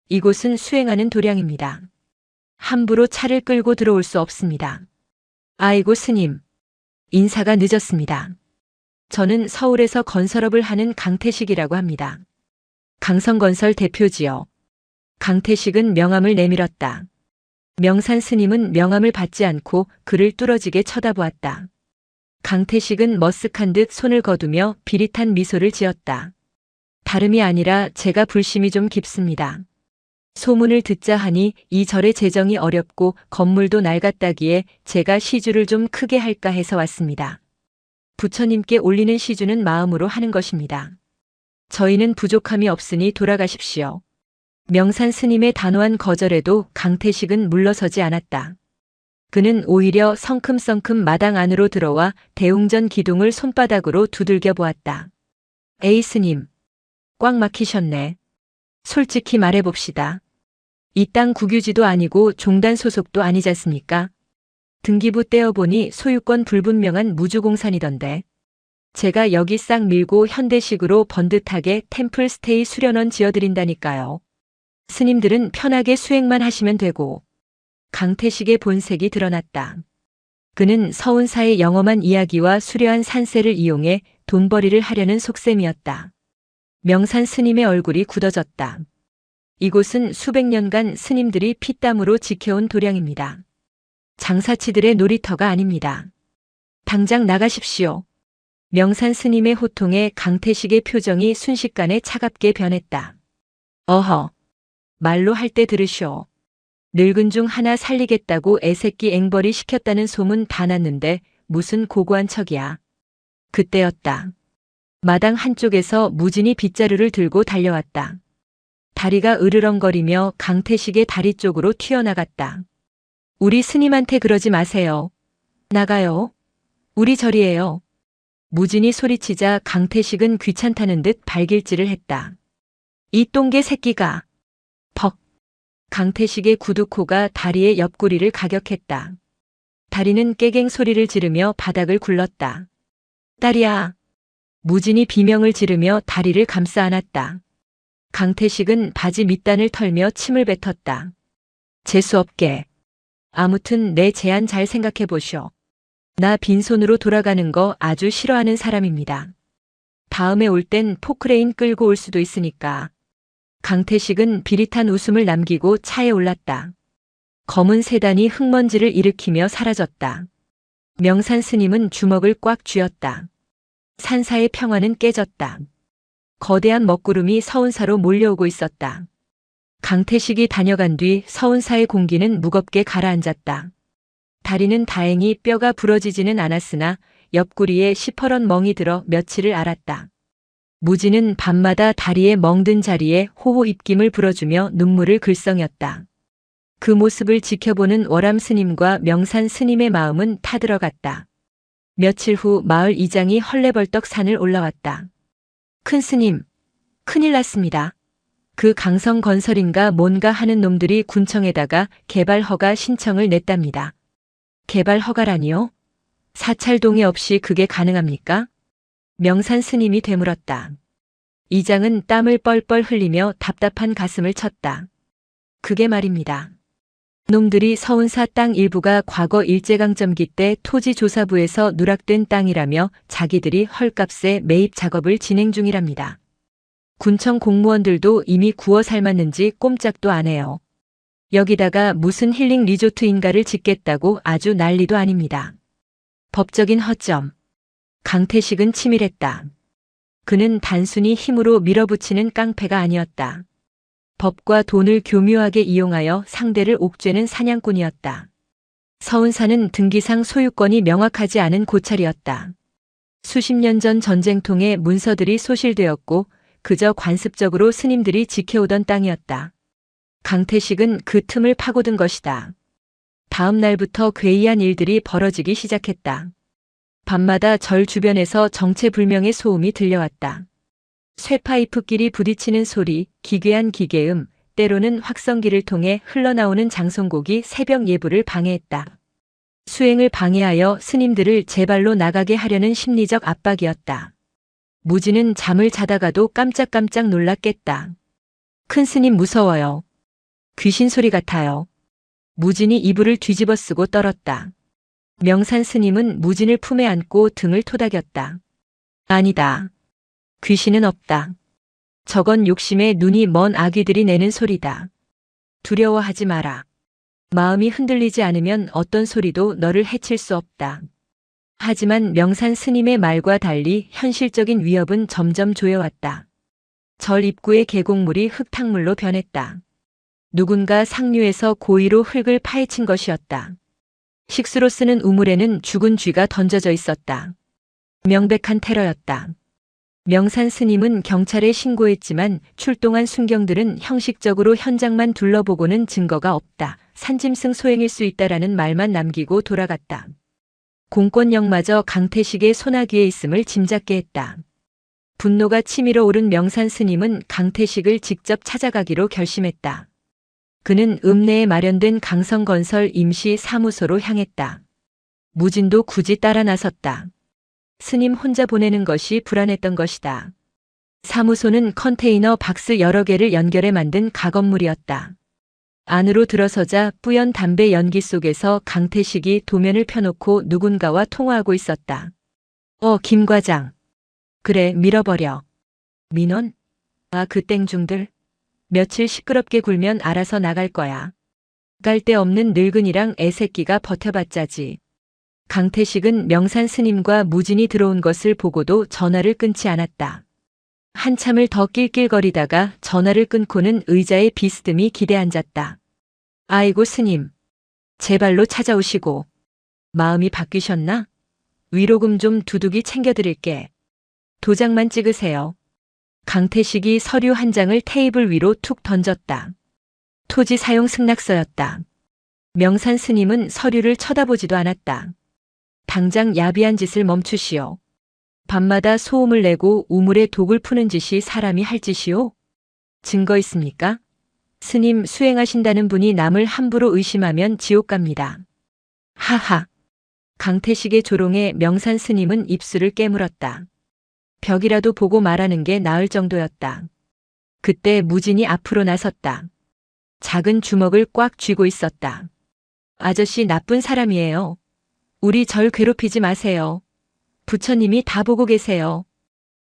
이곳은 수행하는 도량입니다. 함부로 차를 끌고 들어올 수 없습니다. 아이고 스님. 인사가 늦었습니다. 저는 서울에서 건설업을 하는 강태식이라고 합니다. 강성건설 대표지요. 강태식은 명함을 내밀었다. 명산 스님은 명함을 받지 않고 그를 뚫어지게 쳐다보았다. 강태식은 머쓱한 듯 손을 거두며 비릿한 미소를 지었다. 다름이 아니라 제가 불심이 좀 깊습니다. 소문을 듣자 하니 이 절의 재정이 어렵고 건물도 낡았다기에 제가 시주를 좀 크게 할까 해서 왔습니다. 부처님께 올리는 시주는 마음으로 하는 것입니다. 저희는 부족함이 없으니 돌아가십시오. 명산 스님의 단호한 거절에도 강태식은 물러서지 않았다. 그는 오히려 성큼성큼 마당 안으로 들어와 대웅전 기둥을 손바닥으로 두들겨 보았다. 에이 스님, 꽉 막히셨네. 솔직히 말해봅시다. 이 땅 국유지도 아니고 종단 소속도 아니지 않습니까? 등기부 떼어보니 소유권 불분명한 무주공산이던데. 제가 여기 싹 밀고 현대식으로 번듯하게 템플스테이 수련원 지어드린다니까요. 스님들은 편하게 수행만 하시면 되고. 강태식의 본색이 드러났다. 그는 서운사의 영험한 이야기와 수려한 산세를 이용해 돈벌이를 하려는 속셈이었다. 명산 스님의 얼굴이 굳어졌다. 이곳은 수백 년간 스님들이 피땀으로 지켜온 도량입니다. 장사치들의 놀이터가 아닙니다. 당장 나가십시오. 명산 스님의 호통에 강태식의 표정이 순식간에 차갑게 변했다. 어허, 말로 할 때 들으시오. 늙은 중 하나 살리겠다고 애새끼 앵벌이 시켰다는 소문 다 났는데 무슨 고고한 척이야. 그때였다. 마당 한쪽에서 무진이 빗자루를 들고 달려왔다. 다리가 으르렁거리며 강태식의 다리 쪽으로 튀어나갔다. 우리 스님한테 그러지 마세요. 나가요. 우리 절이에요. 무진이 소리치자 강태식은 귀찮다는 듯 발길질을 했다. 이 똥개 새끼가. 벅. 강태식의 구두코가 다리의 옆구리를 가격했다. 다리는 깨갱 소리를 지르며 바닥을 굴렀다. 딸이야. 무진이 비명을 지르며 다리를 감싸 안았다. 강태식은 바지 밑단을 털며 침을 뱉었다. 재수없게. 아무튼 내 제안 잘 생각해 보쇼. 나 빈손으로 돌아가는 거 아주 싫어하는 사람입니다. 다음에 올 땐 포크레인 끌고 올 수도 있으니까. 강태식은 비릿한 웃음을 남기고 차에 올랐다. 검은 세단이 흙먼지를 일으키며 사라졌다. 명산 스님은 주먹을 꽉 쥐었다. 산사의 평화는 깨졌다. 거대한 먹구름이 서운사로 몰려오고 있었다. 강태식이 다녀간 뒤 서운사의 공기는 무겁게 가라앉았다. 다리는 다행히 뼈가 부러지지는 않았으나 옆구리에 시퍼런 멍이 들어 며칠을 앓았다. 무진은 밤마다 다리에 멍든 자리에 호호 입김을 불어주며 눈물을 글썽였다. 그 모습을 지켜보는 월암 스님과 명산 스님의 마음은 타들어갔다. 며칠 후 마을 이장이 헐레벌떡 산을 올라왔다. 큰 스님, 큰일 났습니다. 그 강성건설인가 뭔가 하는 놈들이 군청에다가 개발 허가 신청을 냈답니다. 개발 허가라니요? 사찰 동의 없이 그게 가능합니까? 명산 스님이 되물었다. 이장은 땀을 뻘뻘 흘리며 답답한 가슴을 쳤다. 그게 말입니다. 놈들이 서운사 땅 일부가 과거 일제강점기 때 토지조사부에서 누락된 땅이라며 자기들이 헐값에 매입 작업을 진행 중이랍니다. 군청 공무원들도 이미 구워 삶았는지 꼼짝도 안 해요. 여기다가 무슨 힐링 리조트인가를 짓겠다고 아주 난리도 아닙니다. 법적인 허점. 강태식은 치밀했다. 그는 단순히 힘으로 밀어붙이는 깡패가 아니었다. 법과 돈을 교묘하게 이용하여 상대를 옥죄는 사냥꾼이었다. 서운사는 등기상 소유권이 명확하지 않은 고찰이었다. 수십 년 전 전쟁통에 문서들이 소실되었고 그저 관습적으로 스님들이 지켜오던 땅이었다. 강태식은 그 틈을 파고든 것이다. 다음 날부터 괴이한 일들이 벌어지기 시작했다. 밤마다 절 주변에서 정체불명의 소음이 들려왔다. 쇠파이프끼리 부딪히는 소리, 기괴한 기계음, 때로는 확성기를 통해 흘러나오는 장송곡이 새벽 예불을 방해했다. 수행을 방해하여 스님들을 제발로 나가게 하려는 심리적 압박이었다. 무지는 잠을 자다가도 깜짝깜짝 놀라 깼다. 큰 스님 무서워요. 귀신 소리 같아요. 무진이 이불을 뒤집어 쓰고 떨었다. 명산 스님은 무진을 품에 안고 등을 토닥였다. 아니다. 귀신은 없다. 저건 욕심에 눈이 먼 아기들이 내는 소리다. 두려워하지 마라. 마음이 흔들리지 않으면 어떤 소리도 너를 해칠 수 없다. 하지만 명산 스님의 말과 달리 현실적인 위협은 점점 조여왔다. 절 입구의 계곡물이 흙탕물로 변했다. 누군가 상류에서 고의로 흙을 파헤친 것이었다. 식수로 쓰는 우물에는 죽은 쥐가 던져져 있었다. 명백한 테러였다. 명산 스님은 경찰에 신고했지만 출동한 순경들은 형식적으로 현장만 둘러보고는 증거가 없다. 산짐승 소행일 수 있다라는 말만 남기고 돌아갔다. 공권력마저 강태식의 손아귀에 있음을 짐작게 했다. 분노가 치밀어 오른 명산 스님은 강태식을 직접 찾아가기로 결심했다. 그는 읍내에 마련된 강성건설 임시 사무소로 향했다. 무진도 굳이 따라 나섰다. 스님 혼자 보내는 것이 불안했던 것이다. 사무소는 컨테이너 박스 여러 개를 연결해 만든 가건물이었다. 안으로 들어서자 뿌연 담배 연기 속에서 강태식이 도면을 펴놓고 누군가와 통화하고 있었다. 김 과장. 그래, 밀어버려. 민원? 그 땡중들. 며칠 시끄럽게 굴면 알아서 나갈 거야. 깔데 없는 늙은이랑 애새끼가 버텨봤자지. 강태식은 명산 스님과 무진이 들어온 것을 보고도 전화를 끊지 않았다. 한참을 더 낄낄거리다가 전화를 끊고는 의자에 비스듬히 기대앉았다. 아이고 스님. 제발로 찾아오시고. 마음이 바뀌셨나? 위로금 좀 두둑이 챙겨드릴게. 도장만 찍으세요. 강태식이 서류 한 장을 테이블 위로 툭 던졌다. 토지 사용 승낙서였다. 명산 스님은 서류를 쳐다보지도 않았다. 당장 야비한 짓을 멈추시오. 밤마다 소음을 내고 우물에 독을 푸는 짓이 사람이 할 짓이오? 증거 있습니까? 스님 수행하신다는 분이 남을 함부로 의심하면 지옥 갑니다. 하하. 강태식의 조롱에 명산 스님은 입술을 깨물었다. 벽이라도 보고 말하는 게 나을 정도였다. 그때 무진이 앞으로 나섰다. 작은 주먹을 꽉 쥐고 있었다. 아저씨 나쁜 사람이에요. 우리 절 괴롭히지 마세요. 부처님이 다 보고 계세요.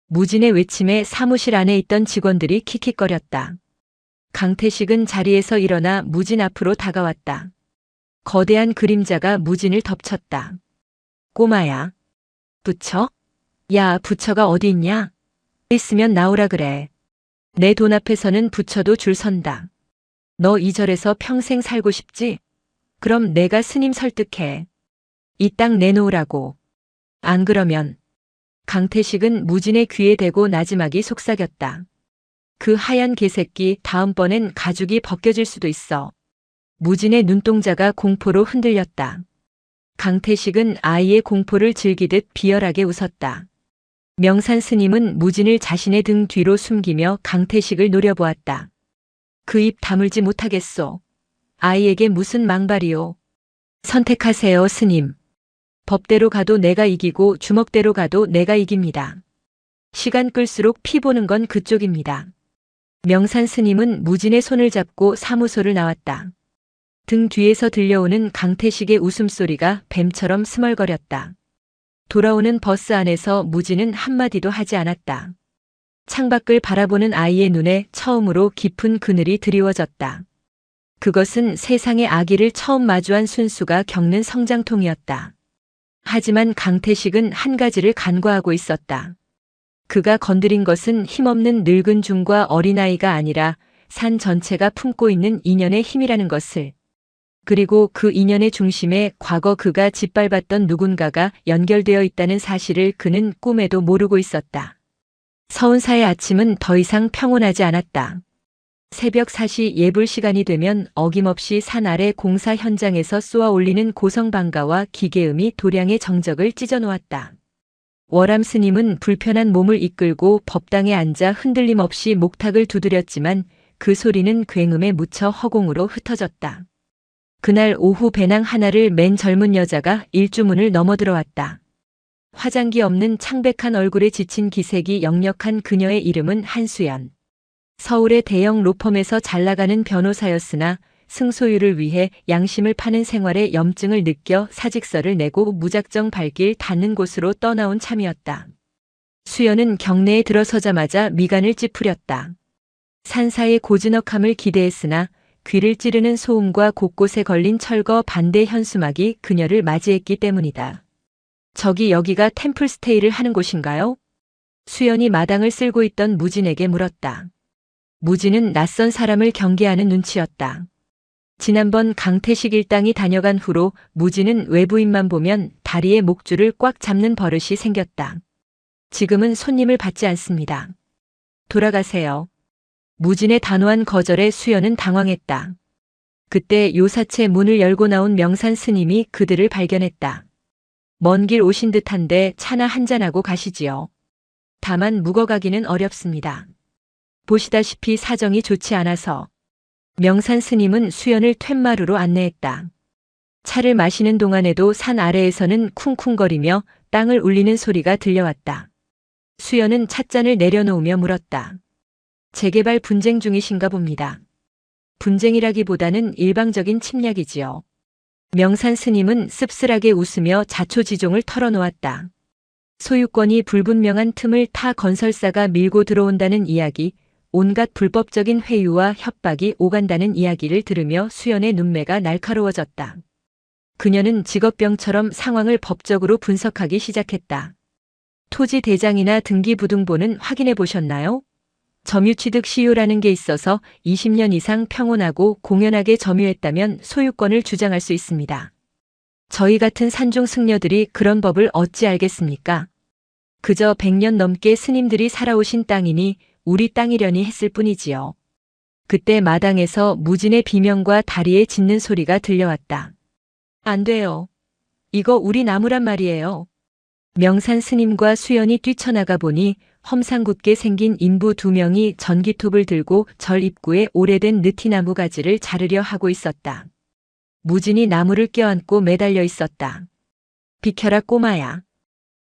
무진의 외침에 사무실 안에 있던 직원들이 킥킥거렸다. 강태식은 자리에서 일어나 무진 앞으로 다가왔다. 거대한 그림자가 무진을 덮쳤다. 꼬마야. 부처? 야, 부처가 어디 있냐? 있으면 나오라 그래. 내 돈 앞에서는 부처도 줄 선다. 너 이 절에서 평생 살고 싶지? 그럼 내가 스님 설득해. 이 땅 내놓으라고. 안 그러면. 강태식은 무진의 귀에 대고 나지막이 속삭였다. 그 하얀 개새끼 다음번엔 가죽이 벗겨질 수도 있어. 무진의 눈동자가 공포로 흔들렸다. 강태식은 아이의 공포를 즐기듯 비열하게 웃었다. 명산 스님은 무진을 자신의 등 뒤로 숨기며 강태식을 노려보았다. 그 입 다물지 못하겠소. 아이에게 무슨 망발이오. 선택하세요, 스님. 법대로 가도 내가 이기고 주먹대로 가도 내가 이깁니다. 시간 끌수록 피 보는 건 그쪽입니다. 명산 스님은 무진의 손을 잡고 사무소를 나왔다. 등 뒤에서 들려오는 강태식의 웃음소리가 뱀처럼 스멀거렸다. 돌아오는 버스 안에서 무진은 한마디도 하지 않았다. 창밖을 바라보는 아이의 눈에 처음으로 깊은 그늘이 드리워졌다. 그것은 세상의 아기를 처음 마주한 순수가 겪는 성장통이었다. 하지만 강태식은 한 가지를 간과하고 있었다. 그가 건드린 것은 힘없는 늙은 중과 어린아이가 아니라 산 전체가 품고 있는 인연의 힘이라는 것을. 그리고 그 인연의 중심에 과거 그가 짓밟았던 누군가가 연결되어 있다는 사실을 그는 꿈에도 모르고 있었다. 서운사의 아침은 더 이상 평온하지 않았다. 새벽 4시 예불 시간이 되면 어김없이 산 아래 공사 현장에서 쏘아 올리는 고성방가와 기계음이 도량의 정적을 찢어놓았다. 월암 스님은 불편한 몸을 이끌고 법당에 앉아 흔들림 없이 목탁을 두드렸지만 그 소리는 굉음에 묻혀 허공으로 흩어졌다. 그날 오후 배낭 하나를 맨 젊은 여자가 일주문을 넘어들어왔다. 화장기 없는 창백한 얼굴에 지친 기색이 역력한 그녀의 이름은 한수연. 서울의 대형 로펌에서 잘나가는 변호사였으나 승소유를 위해 양심을 파는 생활에 염증을 느껴 사직서를 내고 무작정 발길 닿는 곳으로 떠나온 참이었다. 수연은 경내에 들어서자마자 미간을 찌푸렸다. 산사의 고즈넉함을 기대했으나 귀를 찌르는 소음과 곳곳에 걸린 철거 반대 현수막이 그녀를 맞이했기 때문이다. 저기 여기가 템플스테이를 하는 곳인가요? 수연이 마당을 쓸고 있던 무진에게 물었다. 무진은 낯선 사람을 경계하는 눈치였다. 지난번 강태식 일당이 다녀간 후로 무진은 외부인만 보면 다리에 목줄을 꽉 잡는 버릇이 생겼다. 지금은 손님을 받지 않습니다. 돌아가세요. 무진의 단호한 거절에 수연은 당황했다. 그때 요사채 문을 열고 나온 명산 스님이 그들을 발견했다. 먼 길 오신 듯한데 차나 한잔하고 가시지요. 다만 묵어가기는 어렵습니다. 보시다시피 사정이 좋지 않아서. 명산 스님은 수연을 툇마루로 안내했다. 차를 마시는 동안에도 산 아래에서는 쿵쿵거리며 땅을 울리는 소리가 들려왔다. 수연은 찻잔을 내려놓으며 물었다. 재개발 분쟁 중이신가 봅니다. 분쟁이라기보다는 일방적인 침략이지요. 명산 스님은 씁쓸하게 웃으며 자초지종을 털어놓았다. 소유권이 불분명한 틈을 타 건설사가 밀고 들어온다는 이야기, 온갖 불법적인 회유와 협박이 오간다는 이야기를 들으며 수연의 눈매가 날카로워졌다. 그녀는 직업병처럼 상황을 법적으로 분석하기 시작했다. 토지 대장이나 등기부등본은 확인해 보셨나요? 점유취득 시효라는 게 있어서 20년 이상 평온하고 공연하게 점유했다면 소유권을 주장할 수 있습니다. 저희 같은 산중 승려들이 그런 법을 어찌 알겠습니까? 그저 100년 넘게 스님들이 살아오신 땅이니 우리 땅이려니 했을 뿐이지요. 그때 마당에서 무진의 비명과 다리에 짖는 소리가 들려왔다. 안 돼요. 이거 우리 나무란 말이에요. 명산 스님과 수연이 뛰쳐나가 보니 험상궂게 생긴 인부 2명이 전기톱을 들고 절 입구에 오래된 느티나무 가지를 자르려 하고 있었다. 무진이 나무를 껴안고 매달려 있었다. 비켜라 꼬마야.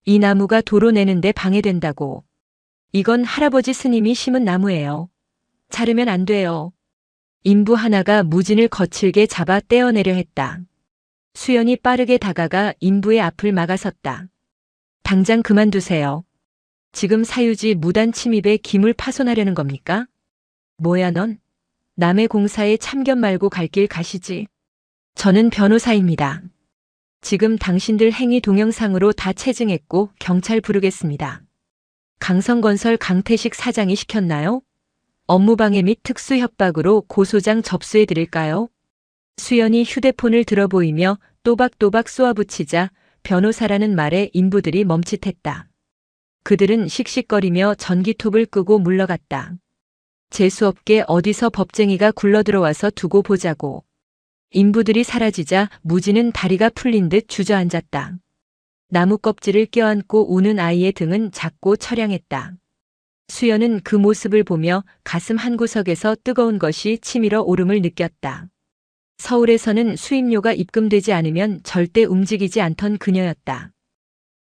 이 나무가 도로 내는데 방해된다고. 이건 할아버지 스님이 심은 나무예요. 자르면 안 돼요. 인부 하나가 무진을 거칠게 잡아 떼어내려 했다. 수연이 빠르게 다가가 인부의 앞을 막아섰다. 당장 그만두세요. 지금 사유지 무단 침입에 기물 파손하려는 겁니까? 뭐야 넌? 남의 공사에 참견 말고 갈 길 가시지. 저는 변호사입니다. 지금 당신들 행위 동영상으로 다 체증했고 경찰 부르겠습니다. 강성건설 강태식 사장이 시켰나요? 업무방해 및 특수협박으로 고소장 접수해 드릴까요? 수연이 휴대폰을 들어 보이며 또박또박 쏘아붙이자 변호사라는 말에 인부들이 멈칫했다. 그들은 씩씩거리며 전기톱을 끄고 물러갔다. 재수없게 어디서 법쟁이가 굴러들어와서 두고 보자고. 인부들이 사라지자 무진은 다리가 풀린 듯 주저앉았다. 나무 껍질을 껴안고 우는 아이의 등은 작고 처량했다. 수연은 그 모습을 보며 가슴 한구석에서 뜨거운 것이 치밀어 오름을 느꼈다. 서울에서는 수임료가 입금되지 않으면 절대 움직이지 않던 그녀였다.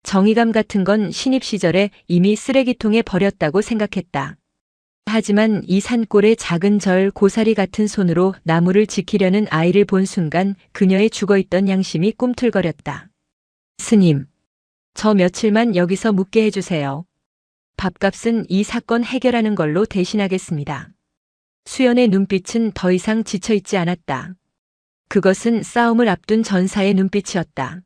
정의감 같은 건 신입 시절에 이미 쓰레기통에 버렸다고 생각했다. 하지만 이 산골의 작은 절 고사리 같은 손으로 나무를 지키려는 아이를 본 순간 그녀의 죽어있던 양심이 꿈틀거렸다. 스님, 저 며칠만 여기서 묵게 해주세요. 밥값은 이 사건 해결하는 걸로 대신하겠습니다. 수연의 눈빛은 더 이상 지쳐있지 않았다. 그것은 싸움을 앞둔 전사의 눈빛이었다.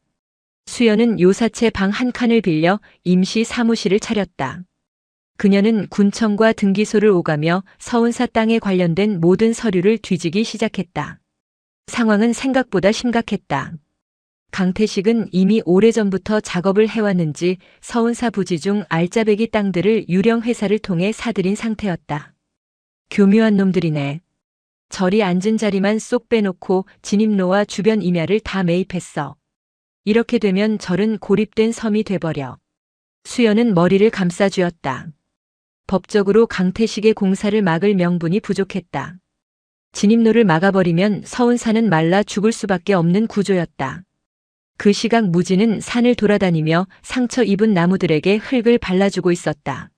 수연은 요사채 방 한 칸을 빌려 임시 사무실을 차렸다. 그녀는 군청과 등기소를 오가며 서운사 땅에 관련된 모든 서류를 뒤지기 시작했다. 상황은 생각보다 심각했다. 강태식은 이미 오래전부터 작업을 해왔는지 서운사 부지 중 알짜배기 땅들을 유령 회사를 통해 사들인 상태였다. 교묘한 놈들이네. 저리 앉은 자리만 쏙 빼놓고 진입로와 주변 임야를 다 매입했어. 이렇게 되면 절은 고립된 섬이 돼버려. 수연은 머리를 감싸쥐었다. 법적으로 강태식의 공사를 막을 명분이 부족했다. 진입로를 막아버리면 서운사는 말라 죽을 수밖에 없는 구조였다. 그 시각 무진은 산을 돌아다니며 상처 입은 나무들에게 흙을 발라주고 있었다.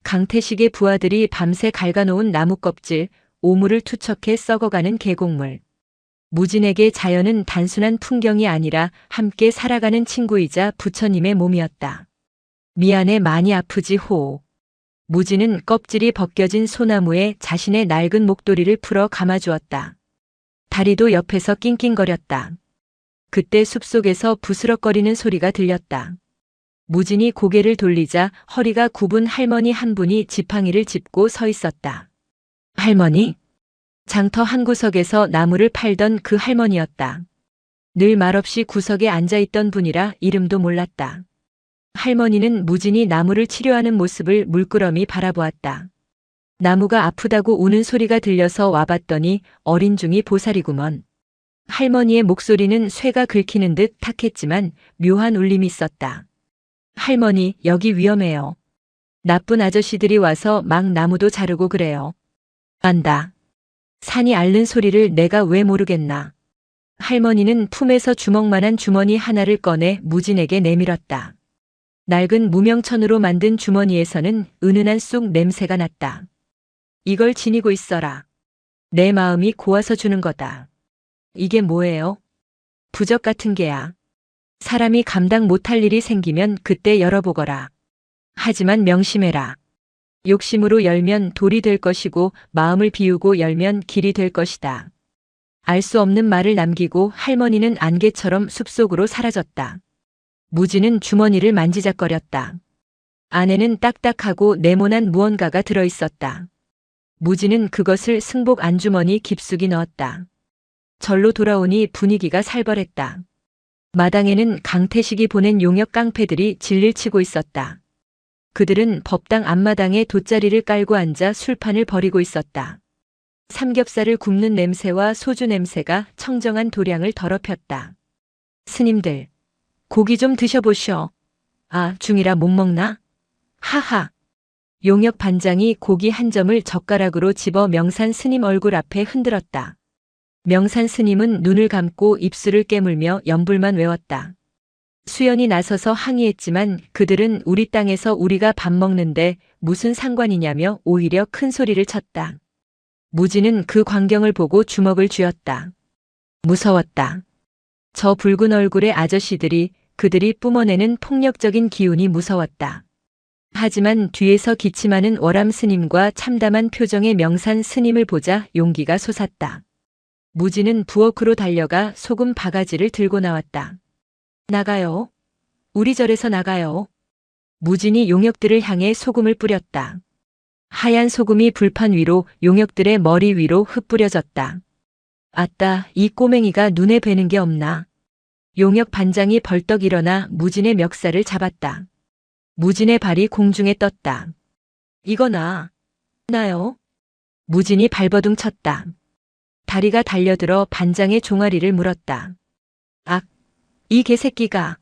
강태식의 부하들이 밤새 갉아놓은 나무 껍질, 오물을 투척해 썩어가는 계곡물. 무진에게 자연은 단순한 풍경이 아니라 함께 살아가는 친구이자 부처님의 몸이었다. 미안해 많이 아프지 호. 무진은 껍질이 벗겨진 소나무에 자신의 낡은 목도리를 풀어 감아주었다. 다리도 옆에서 낑낑거렸다. 그때 숲속에서 부스럭거리는 소리가 들렸다. 무진이 고개를 돌리자 허리가 굽은 할머니 한 분이 지팡이를 짚고 서 있었다. 할머니? 장터 한 구석에서 나무를 팔던 그 할머니였다. 늘 말없이 구석에 앉아있던 분이라 이름도 몰랐다. 할머니는 무진이 나무를 치료하는 모습을 물끄러미 바라보았다. 나무가 아프다고 우는 소리가 들려서 와봤더니 어린 중이 보살이구먼. 할머니의 목소리는 쇠가 긁히는 듯 탁했지만 묘한 울림이 있었다. 할머니, 여기 위험해요. 나쁜 아저씨들이 와서 막 나무도 자르고 그래요. 안다. 산이 앓는 소리를 내가 왜 모르겠나. 할머니는 품에서 주먹만한 주머니 하나를 꺼내 무진에게 내밀었다. 낡은 무명천으로 만든 주머니에서는 은은한 쑥 냄새가 났다. 이걸 지니고 있어라. 내 마음이 고와서 주는 거다. 이게 뭐예요? 부적 같은 게야. 사람이 감당 못할 일이 생기면 그때 열어보거라. 하지만 명심해라. 욕심으로 열면 돌이 될 것이고 마음을 비우고 열면 길이 될 것이다. 알 수 없는 말을 남기고 할머니는 안개처럼 숲속으로 사라졌다. 무진은 주머니를 만지작거렸다. 안에는 딱딱하고 네모난 무언가가 들어있었다. 무진은 그것을 승복 안주머니 깊숙이 넣었다. 절로 돌아오니 분위기가 살벌했다. 마당에는 강태식이 보낸 용역 깡패들이 진릴치고 있었다. 그들은 법당 앞마당에 돗자리를 깔고 앉아 술판을 벌이고 있었다. 삼겹살을 굽는 냄새와 소주 냄새가 청정한 도량을 더럽혔다. 스님들, 고기 좀 드셔보시오. 아, 중이라 못 먹나? 하하. 용역 반장이 고기 한 점을 젓가락으로 집어 명산 스님 얼굴 앞에 흔들었다. 명산 스님은 눈을 감고 입술을 깨물며 연불만 외웠다. 수연이 나서서 항의했지만 그들은 우리 땅에서 우리가 밥 먹는데 무슨 상관이냐며 오히려 큰 소리를 쳤다. 무진은 그 광경을 보고 주먹을 쥐었다. 무서웠다. 저 붉은 얼굴의 아저씨들이 그들이 뿜어내는 폭력적인 기운이 무서웠다. 하지만 뒤에서 기침하는 월암 스님과 참담한 표정의 명산 스님을 보자 용기가 솟았다. 무진은 부엌으로 달려가 소금 바가지를 들고 나왔다. 나가요. 우리 절에서 나가요. 무진이 용역들을 향해 소금을 뿌렸다. 하얀 소금이 불판 위로 용역들의 머리 위로 흩뿌려졌다. 아따, 이 꼬맹이가 눈에 뵈는 게 없나. 용역 반장이 벌떡 일어나 무진의 멱살을 잡았다. 무진의 발이 공중에 떴다. 이거 나요? 무진이 발버둥 쳤다. 다리가 달려들어 반장의 종아리를 물었다. 악, 이 개새끼가.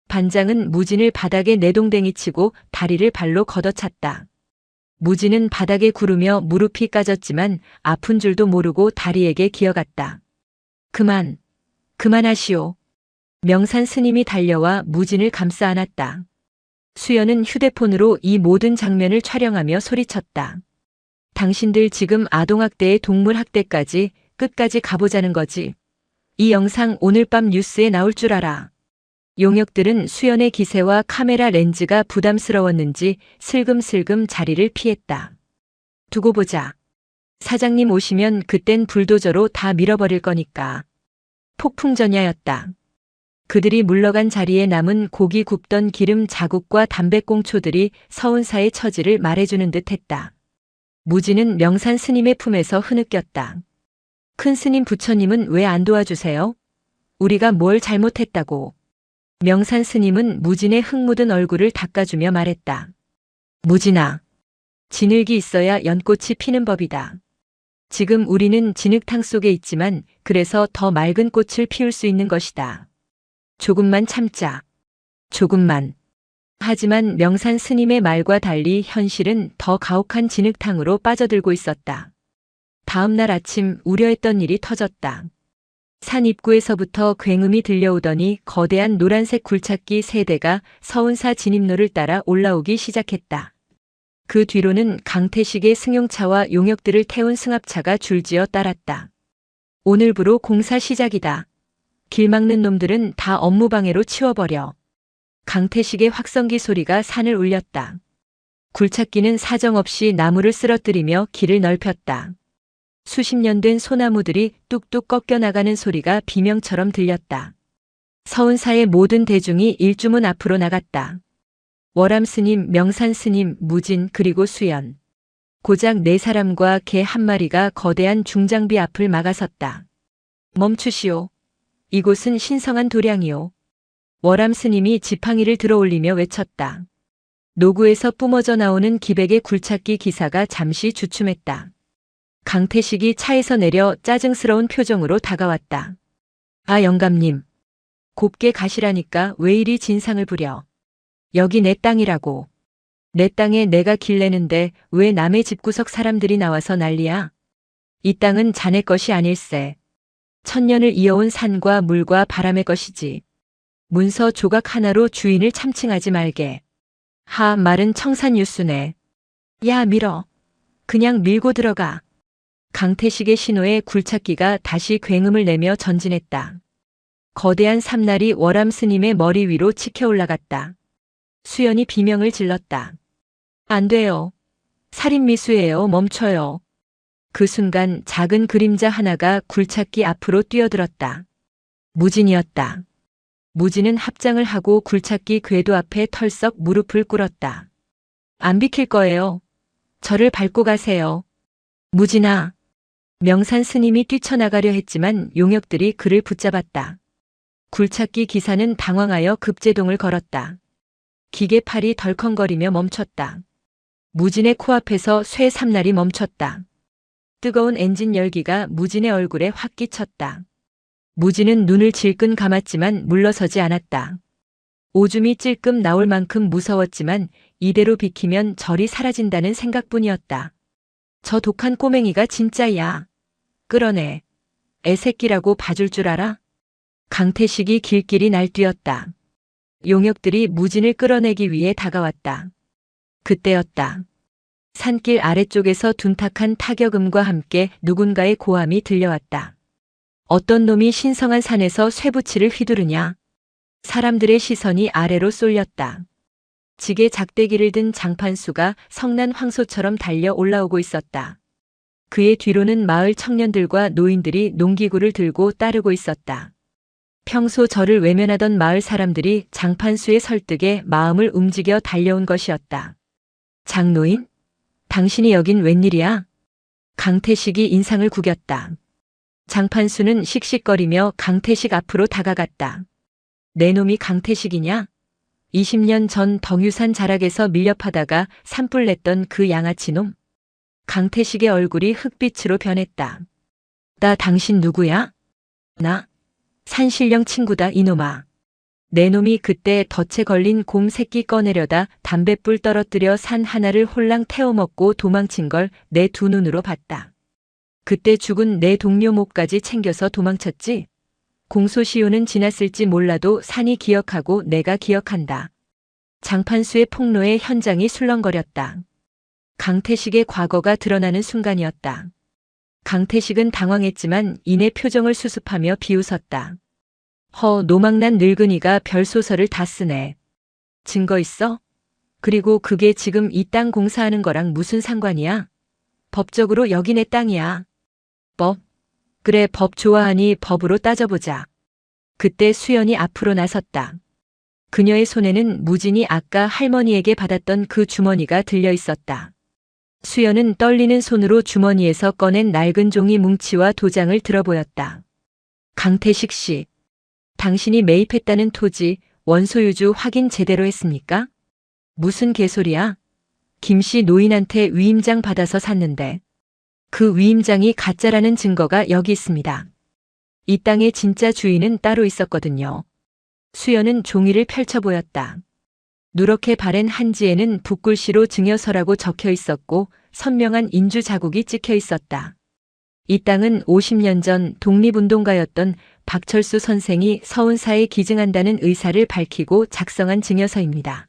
반장은 무진을 바닥에 내동댕이 치고 다리를 발로 걷어찼다. 무진은 바닥에 구르며 무릎이 까졌지만 아픈 줄도 모르고 다리에게 기어갔다. 그만하시오. 명산 스님이 달려와 무진을 감싸 안았다. 수연은 휴대폰으로 이 모든 장면을 촬영하며 소리쳤다. 당신들 지금 아동학대에 동물학대까지 끝까지 가보자는 거지. 이 영상 오늘 밤 뉴스에 나올 줄 알아. 용역들은 수연의 기세와 카메라 렌즈가 부담스러웠는지 슬금슬금 자리를 피했다. 두고 보자. 사장님 오시면 그땐 불도저로 다 밀어버릴 거니까. 폭풍전야였다. 그들이 물러간 자리에 남은 고기 굽던 기름 자국과 담배꽁초들이 서운사의 처지를 말해주는 듯 했다. 무진은 명산 스님의 품에서 흐느꼈다. 큰 스님 부처님은 왜 안 도와주세요? 우리가 뭘 잘못했다고. 명산 스님은 무진의 흙 묻은 얼굴을 닦아주며 말했다. 무진아, 진흙이 있어야 연꽃이 피는 법이다. 지금 우리는 진흙탕 속에 있지만 그래서 더 맑은 꽃을 피울 수 있는 것이다. 조금만 참자. 조금만. 하지만 명산 스님의 말과 달리 현실은 더 가혹한 진흙탕으로 빠져들고 있었다. 다음 날 아침 우려했던 일이 터졌다. 산 입구에서부터 굉음이 들려오더니 거대한 노란색 굴착기 3대가 서운사 진입로를 따라 올라오기 시작했다. 그 뒤로는 강태식의 승용차와 용역들을 태운 승합차가 줄지어 따랐다. 오늘부로 공사 시작이다. 길 막는 놈들은 다 업무방해로 치워버려. 강태식의 확성기 소리가 산을 울렸다. 굴착기는 사정없이 나무를 쓰러뜨리며 길을 넓혔다. 수십 년 된 소나무들이 뚝뚝 꺾여나가는 소리가 비명처럼 들렸다. 서운사의 모든 대중이 일주문 앞으로 나갔다. 월암 스님, 명산 스님, 무진 그리고 수연. 고작 4사람과 개 1마리가 거대한 중장비 앞을 막아섰다. 멈추시오. 이곳은 신성한 도량이오. 월암 스님이 지팡이를 들어올리며 외쳤다. 노구에서 뿜어져 나오는 기백의 굴착기 기사가 잠시 주춤했다. 강태식이 차에서 내려 짜증스러운 표정으로 다가왔다. 아, 영감님. 곱게 가시라니까 왜 이리 진상을 부려. 여기 내 땅이라고. 내 땅에 내가 길 내는데 왜 남의 집구석 사람들이 나와서 난리야. 이 땅은 자네 것이 아닐세. 천년을 이어온 산과 물과 바람의 것이지. 문서 조각 하나로 주인을 참칭하지 말게. 하, 말은 청산유수네. 야, 밀어. 그냥 밀고 들어가. 강태식의 신호에 굴착기가 다시 굉음을 내며 전진했다. 거대한 삼날이 월암 스님의 머리 위로 치켜 올라갔다. 수연이 비명을 질렀다. 안 돼요. 살인미수예요. 멈춰요. 그 순간 작은 그림자 하나가 굴착기 앞으로 뛰어들었다. 무진이었다. 무진은 합장을 하고 굴착기 궤도 앞에 털썩 무릎을 꿇었다. 안 비킬 거예요. 저를 밟고 가세요. 무진아. 명산 스님이 뛰쳐나가려 했지만 용역들이 그를 붙잡았다. 굴착기 기사는 당황하여 급제동을 걸었다. 기계팔이 덜컹거리며 멈췄다. 무진의 코앞에서 쇠 삼날이 멈췄다. 뜨거운 엔진 열기가 무진의 얼굴에 확 끼쳤다. 무진은 눈을 질끈 감았지만 물러서지 않았다. 오줌이 찔끔 나올 만큼 무서웠지만 이대로 비키면 절이 사라진다는 생각뿐이었다. 저 독한 꼬맹이가 진짜야. 끌어내. 애새끼라고 봐줄 줄 알아? 강태식이 길길이 날뛰었다. 용역들이 무진을 끌어내기 위해 다가왔다. 그때였다. 산길 아래쪽에서 둔탁한 타격음과 함께 누군가의 고함이 들려왔다. 어떤 놈이 신성한 산에서 쇠붙이를 휘두르냐. 사람들의 시선이 아래로 쏠렸다. 지게 작대기를 든 장판수가 성난 황소처럼 달려 올라오고 있었다. 그의 뒤로는 마을 청년들과 노인들이 농기구를 들고 따르고 있었다. 평소 저를 외면하던 마을 사람들이 장판수의 설득에 마음을 움직여 달려온 것이었다. 장노인? 당신이 여긴 웬일이야? 강태식이 인상을 구겼다. 장판수는 씩씩거리며 강태식 앞으로 다가갔다. 내 놈이 강태식이냐? 20년 전 덕유산 자락에서 밀렵하다가 산불 냈던 그 양아치놈? 강태식의 얼굴이 흑빛으로 변했다. 나 당신 누구야? 나? 산신령 친구다 이놈아. 내 놈이 그때 덫에 걸린 곰 새끼 꺼내려다 담뱃불 떨어뜨려 산 하나를 홀랑 태워먹고 도망친 걸 내 두 눈으로 봤다. 그때 죽은 내 동료 목까지 챙겨서 도망쳤지. 공소시효는 지났을지 몰라도 산이 기억하고 내가 기억한다. 장판수의 폭로에 현장이 술렁거렸다. 강태식의 과거가 드러나는 순간이었다. 강태식은 당황했지만 이내 표정을 수습하며 비웃었다. 허, 노망난 늙은이가 별소설을 다 쓰네. 증거 있어? 그리고 그게 지금 이 땅 공사하는 거랑 무슨 상관이야? 법적으로 여기 내 땅이야. 법? 그래, 법 좋아하니 법으로 따져보자. 그때 수연이 앞으로 나섰다. 그녀의 손에는 무진이 아까 할머니에게 받았던 그 주머니가 들려 있었다. 수연은 떨리는 손으로 주머니에서 꺼낸 낡은 종이 뭉치와 도장을 들어보였다. 강태식 씨, 당신이 매입했다는 토지 원소유주 확인 제대로 했습니까? 무슨 개소리야? 김씨 노인한테 위임장 받아서 샀는데. 그 위임장이 가짜라는 증거가 여기 있습니다. 이 땅의 진짜 주인은 따로 있었거든요. 수연은 종이를 펼쳐 보였다. 누렇게 바랜 한지에는 붓글씨로 증여서라고 적혀 있었고 선명한 인주 자국이 찍혀 있었다. 이 땅은 50년 전 독립운동가였던 박철수 선생이 서운사에 기증한다는 의사를 밝히고 작성한 증여서입니다.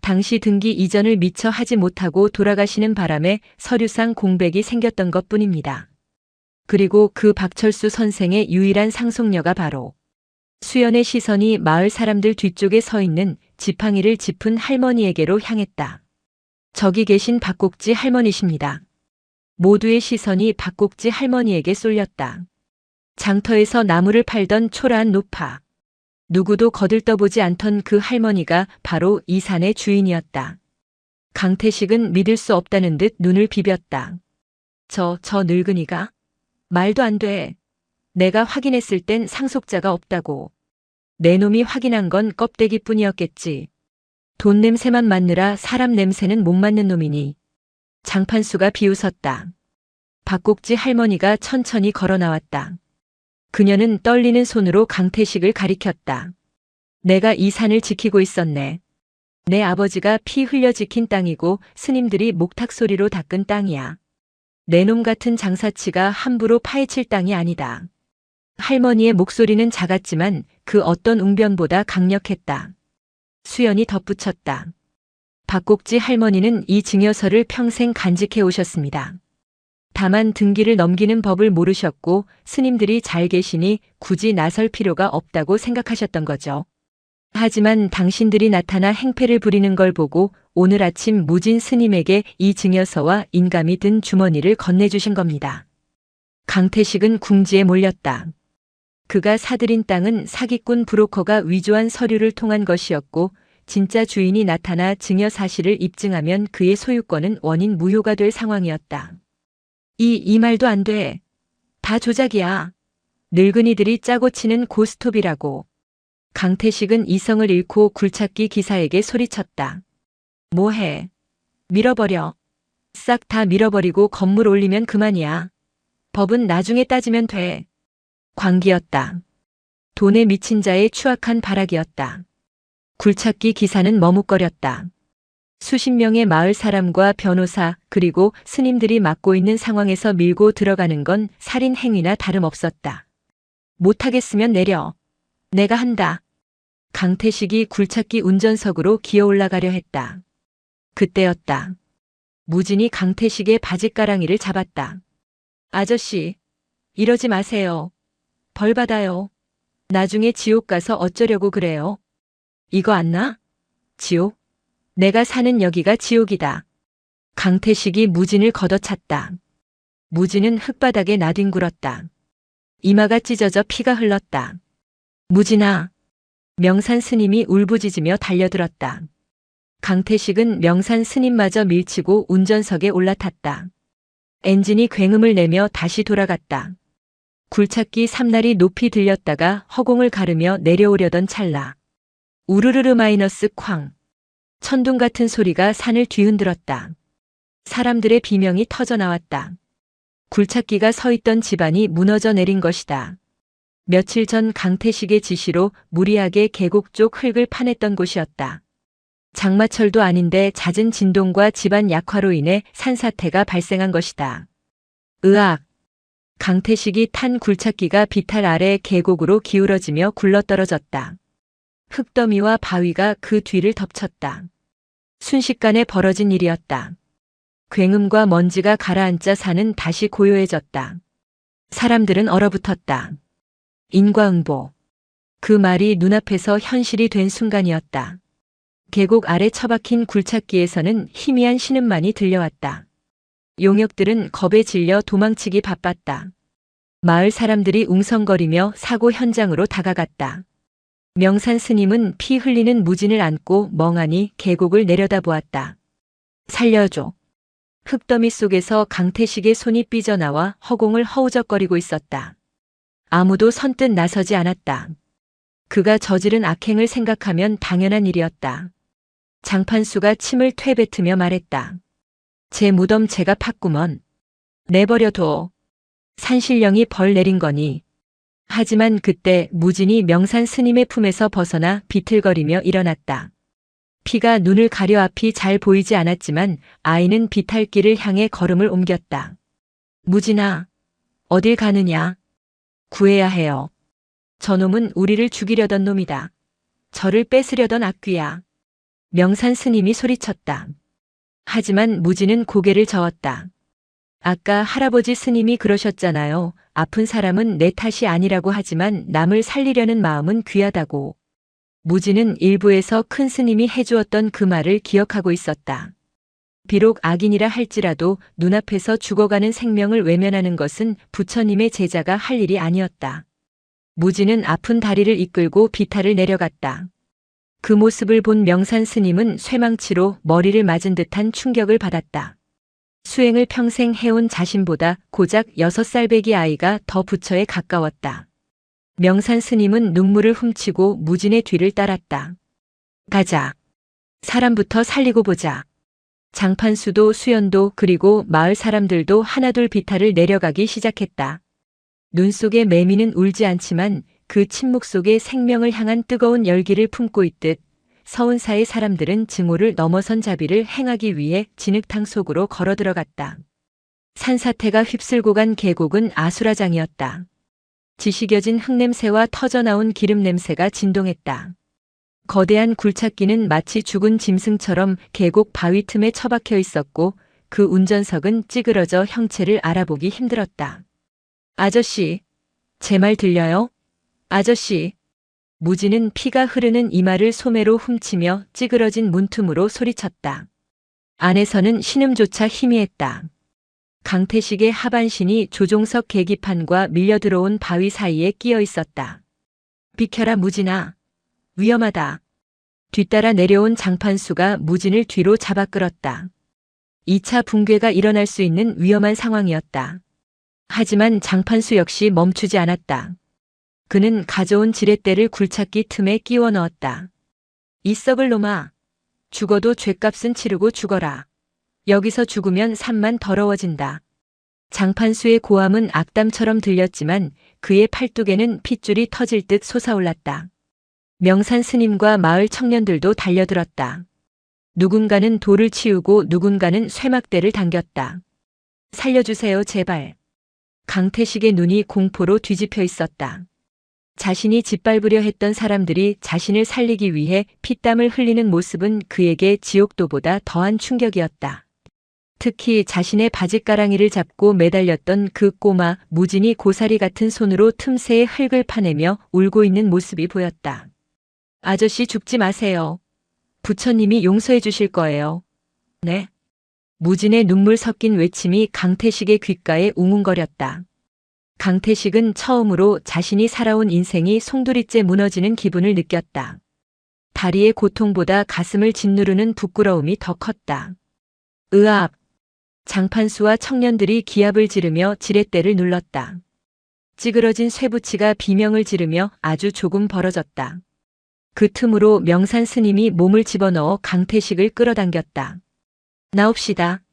당시 등기 이전을 미처 하지 못하고 돌아가시는 바람에 서류상 공백이 생겼던 것뿐입니다. 그리고 그 박철수 선생의 유일한 상속녀가 바로 수연의 시선이 마을 사람들 뒤쪽에 서 있는 지팡이를 짚은 할머니에게로 향했다. 저기 계신 박곡지 할머니십니다. 모두의 시선이 박곡지 할머니에게 쏠렸다. 장터에서 나무를 팔던 초라한 노파. 누구도 거들떠보지 않던 그 할머니가 바로 이 산의 주인이었다. 강태식은 믿을 수 없다는 듯 눈을 비볐다. 저 늙은이가? 말도 안 돼. 내가 확인했을 땐 상속자가 없다고. 내 놈이 확인한 건 껍데기뿐이었겠지. 돈 냄새만 맡느라 사람 냄새는 못 맡는 놈이니. 장판수가 비웃었다. 박곡지 할머니가 천천히 걸어 나왔다. 그녀는 떨리는 손으로 강태식을 가리켰다. 내가 이 산을 지키고 있었네. 내 아버지가 피 흘려 지킨 땅이고 스님들이 목탁 소리로 닦은 땅이야. 내 놈 같은 장사치가 함부로 파헤칠 땅이 아니다. 할머니의 목소리는 작았지만 그 어떤 웅변보다 강력했다. 수연이 덧붙였다. 박곡지 할머니는 이 증여서를 평생 간직해 오셨습니다. 다만 등기를 넘기는 법을 모르셨고 스님들이 잘 계시니 굳이 나설 필요가 없다고 생각하셨던 거죠. 하지만 당신들이 나타나 행패를 부리는 걸 보고 오늘 아침 무진 스님에게 이 증여서와 인감이 든 주머니를 건네주신 겁니다. 강태식은 궁지에 몰렸다. 그가 사들인 땅은 사기꾼 브로커가 위조한 서류를 통한 것이었고 진짜 주인이 나타나 증여 사실을 입증하면 그의 소유권은 원인 무효가 될 상황이었다. 이 말도 안 돼. 다 조작이야. 늙은이들이 짜고 치는 고스톱이라고. 강태식은 이성을 잃고 굴착기 기사에게 소리쳤다. 뭐해? 밀어버려. 싹 다 밀어버리고 건물 올리면 그만이야. 법은 나중에 따지면 돼. 광기였다. 돈에 미친 자의 추악한 발악이었다. 굴착기 기사는 머뭇거렸다. 수십 명의 마을 사람과 변호사 그리고 스님들이 맡고 있는 상황에서 밀고 들어가는 건 살인 행위나 다름없었다. 못하겠으면 내려. 내가 한다. 강태식이 굴착기 운전석으로 기어 올라가려 했다. 그때였다. 무진이 강태식의 바짓가랑이를 잡았다. 아저씨, 이러지 마세요. 벌 받아요. 나중에 지옥 가서 어쩌려고 그래요? 이거 안 나? 지옥? 내가 사는 여기가 지옥이다. 강태식이 무진을 걷어찼다. 무진은 흙바닥에 나뒹굴었다. 이마가 찢어져 피가 흘렀다. 무진아. 명산 스님이 울부짖으며 달려들었다. 강태식은 명산 스님마저 밀치고 운전석에 올라탔다. 엔진이 굉음을 내며 다시 돌아갔다. 굴착기 삼날이 높이 들렸다가 허공을 가르며 내려오려던 찰나. 우르르르 마이너스 쾅. 천둥 같은 소리가 산을 뒤흔들었다. 사람들의 비명이 터져나왔다. 굴착기가 서 있던 집안이 무너져 내린 것이다. 며칠 전 강태식의 지시로 무리하게 계곡 쪽 흙을 파냈던 곳이었다. 장마철도 아닌데 잦은 진동과 집안 약화로 인해 산사태가 발생한 것이다. 으악! 강태식이 탄 굴착기가 비탈 아래 계곡으로 기울어지며 굴러떨어졌다. 흙더미와 바위가 그 뒤를 덮쳤다. 순식간에 벌어진 일이었다. 굉음과 먼지가 가라앉자 산은 다시 고요해졌다. 사람들은 얼어붙었다. 인과응보. 그 말이 눈앞에서 현실이 된 순간이었다. 계곡 아래 처박힌 굴착기에서는 희미한 신음만이 들려왔다. 용역들은 겁에 질려 도망치기 바빴다. 마을 사람들이 웅성거리며 사고 현장으로 다가갔다. 명산 스님은 피 흘리는 무진을 안고 멍하니 계곡을 내려다보았다. 살려줘. 흙더미 속에서 강태식의 손이 삐져나와 허공을 허우적거리고 있었다. 아무도 선뜻 나서지 않았다. 그가 저지른 악행을 생각하면 당연한 일이었다. 장판수가 침을 퇴뱉으며 말했다. 제 무덤 제가 팠구먼. 내버려둬. 산신령이 벌 내린 거니. 하지만 그때 무진이 명산 스님의 품에서 벗어나 비틀거리며 일어났다. 피가 눈을 가려 앞이 잘 보이지 않았지만 아이는 비탈길을 향해 걸음을 옮겼다. 무진아, 어딜 가느냐? 구해야 해요. 저놈은 우리를 죽이려던 놈이다. 저를 뺏으려던 악귀야. 명산 스님이 소리쳤다. 하지만 무진은 고개를 저었다. 아까 할아버지 스님이 그러셨잖아요. 아픈 사람은 내 탓이 아니라고 하지만 남을 살리려는 마음은 귀하다고. 무진은 일부에서 큰 스님이 해주었던 그 말을 기억하고 있었다. 비록 악인이라 할지라도 눈앞에서 죽어가는 생명을 외면하는 것은 부처님의 제자가 할 일이 아니었다. 무진은 아픈 다리를 이끌고 비탈을 내려갔다. 그 모습을 본 명산 스님은 쇠망치로 머리를 맞은 듯한 충격을 받았다. 수행을 평생 해온 자신보다 고작 6살 배기 아이가 더 부처에 가까웠다. 명산 스님은 눈물을 훔치고 무진의 뒤를 따랐다. 가자. 사람부터 살리고 보자. 장판수도 수연도 그리고 마을 사람들도 하나둘 비탈을 내려가기 시작했다. 눈 속의 매미는 울지 않지만 그 침묵 속에 생명을 향한 뜨거운 열기를 품고 있듯 서운사의 사람들은 증오를 넘어선 자비를 행하기 위해 진흙탕 속으로 걸어 들어갔다. 산사태가 휩쓸고 간 계곡은 아수라장이었다. 지식여진 흙냄새와 터져나온 기름냄새가 진동했다. 거대한 굴착기는 마치 죽은 짐승처럼 계곡 바위 틈에 처박혀 있었고 그 운전석은 찌그러져 형체를 알아보기 힘들었다. 아저씨, 제 말 들려요? 아저씨. 무진은 피가 흐르는 이마를 소매로 훔치며 찌그러진 문틈으로 소리쳤다. 안에서는 신음조차 희미했다. 강태식의 하반신이 조종석 계기판과 밀려들어온 바위 사이에 끼어 있었다. 비켜라 무진아. 위험하다. 뒤따라 내려온 장판수가 무진을 뒤로 잡아 끌었다. 2차 붕괴가 일어날 수 있는 위험한 상황이었다. 하지만 장판수 역시 멈추지 않았다. 그는 가져온 지렛대를 굴착기 틈에 끼워 넣었다. 이 썩을 놈아. 죽어도 죗값은 치르고 죽어라. 여기서 죽으면 산만 더러워진다. 장판수의 고함은 악담처럼 들렸지만 그의 팔뚝에는 핏줄이 터질 듯 솟아올랐다. 명산 스님과 마을 청년들도 달려들었다. 누군가는 돌을 치우고 누군가는 쇠막대를 당겼다. 살려주세요 제발. 강태식의 눈이 공포로 뒤집혀 있었다. 자신이 짓밟으려 했던 사람들이 자신을 살리기 위해 피땀을 흘리는 모습은 그에게 지옥도보다 더한 충격이었다. 특히 자신의 바짓가랑이를 잡고 매달렸던 그 꼬마 무진이 고사리 같은 손으로 틈새에 흙을 파내며 울고 있는 모습이 보였다. 아저씨 죽지 마세요. 부처님이 용서해 주실 거예요. 네. 무진의 눈물 섞인 외침이 강태식의 귓가에 웅웅거렸다. 강태식은 처음으로 자신이 살아온 인생이 송두리째 무너지는 기분을 느꼈다. 다리의 고통보다 가슴을 짓누르는 부끄러움이 더 컸다. 으악! 장판수와 청년들이 기합을 지르며 지렛대를 눌렀다. 찌그러진 쇠붙이가 비명을 지르며 아주 조금 벌어졌다. 그 틈으로 명산 스님이 몸을 집어넣어 강태식을 끌어당겼다. 나옵시다.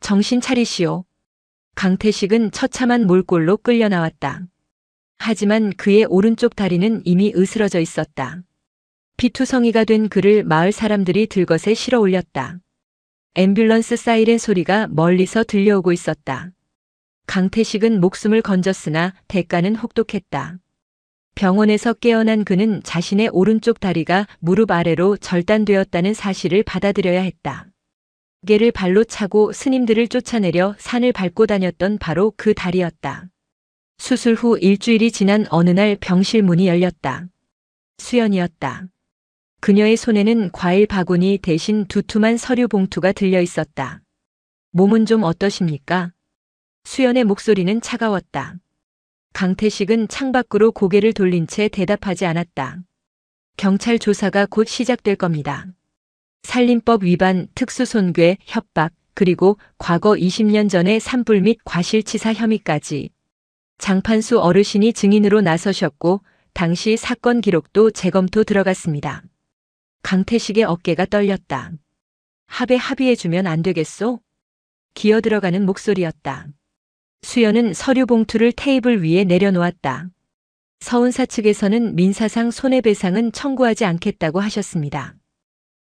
정신 차리시오. 강태식은 처참한 몰골로 끌려 나왔다. 하지만 그의 오른쪽 다리는 이미 으스러져 있었다. 피투성이가 된 그를 마을 사람들이 들것에 실어 올렸다. 앰뷸런스 사이렌 소리가 멀리서 들려오고 있었다. 강태식은 목숨을 건졌으나 대가는 혹독했다. 병원에서 깨어난 그는 자신의 오른쪽 다리가 무릎 아래로 절단되었다는 사실을 받아들여야 했다. 개를 발로 차고 스님들을 쫓아내려 산을 밟고 다녔던 바로 그 다리였다. 수술 후 일주일이 지난 어느 날 병실 문이 열렸다. 수연이었다. 그녀의 손에는 과일 바구니 대신 두툼한 서류 봉투가 들려 있었다. 몸은 좀 어떠십니까? 수연의 목소리는 차가웠다. 강태식은 창밖으로 고개를 돌린 채 대답하지 않았다. 경찰 조사가 곧 시작될 겁니다. 살림법 위반, 특수손괴, 협박, 그리고 과거 20년 전의 산불 및 과실치사 혐의까지. 장판수 어르신이 증인으로 나서셨고 당시 사건 기록도 재검토 들어갔습니다. 강태식의 어깨가 떨렸다. 합에 합의해주면 안 되겠소? 기어 들어가는 목소리였다. 수연은 서류 봉투를 테이블 위에 내려놓았다. 서운사 측에서는 민사상 손해배상은 청구하지 않겠다고 하셨습니다.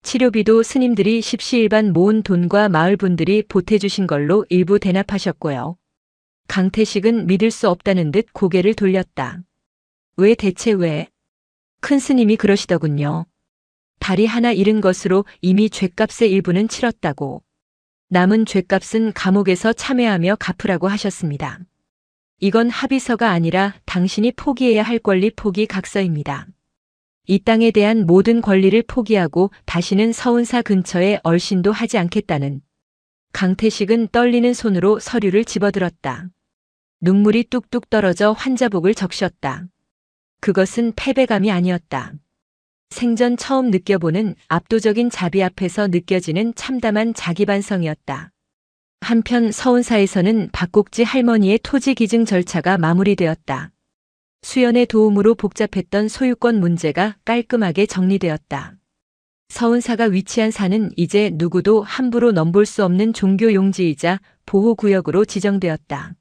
치료비도 스님들이 십시일반 모은 돈과 마을 분들이 보태주신 걸로 일부 대납하셨고요. 강태식은 믿을 수 없다는 듯 고개를 돌렸다. 왜 대체 왜? 큰 스님이 그러시더군요. 다리 하나 잃은 것으로 이미 죗값의 일부는 치렀다고. 남은 죗값은 감옥에서 참회하며 갚으라고 하셨습니다. 이건 합의서가 아니라 당신이 포기해야 할 권리 포기 각서입니다. 이 땅에 대한 모든 권리를 포기하고 다시는 서운사 근처에 얼씬도 하지 않겠다는. 강태식은 떨리는 손으로 서류를 집어들었다. 눈물이 뚝뚝 떨어져 환자복을 적셨다. 그것은 패배감이 아니었다. 생전 처음 느껴보는 압도적인 자비 앞에서 느껴지는 참담한 자기반성이었다. 한편 서운사에서는 박곡지 할머니의 토지 기증 절차가 마무리되었다. 수연의 도움으로 복잡했던 소유권 문제가 깔끔하게 정리되었다. 서운사가 위치한 산은 이제 누구도 함부로 넘볼 수 없는 종교 용지이자 보호구역으로 지정되었다.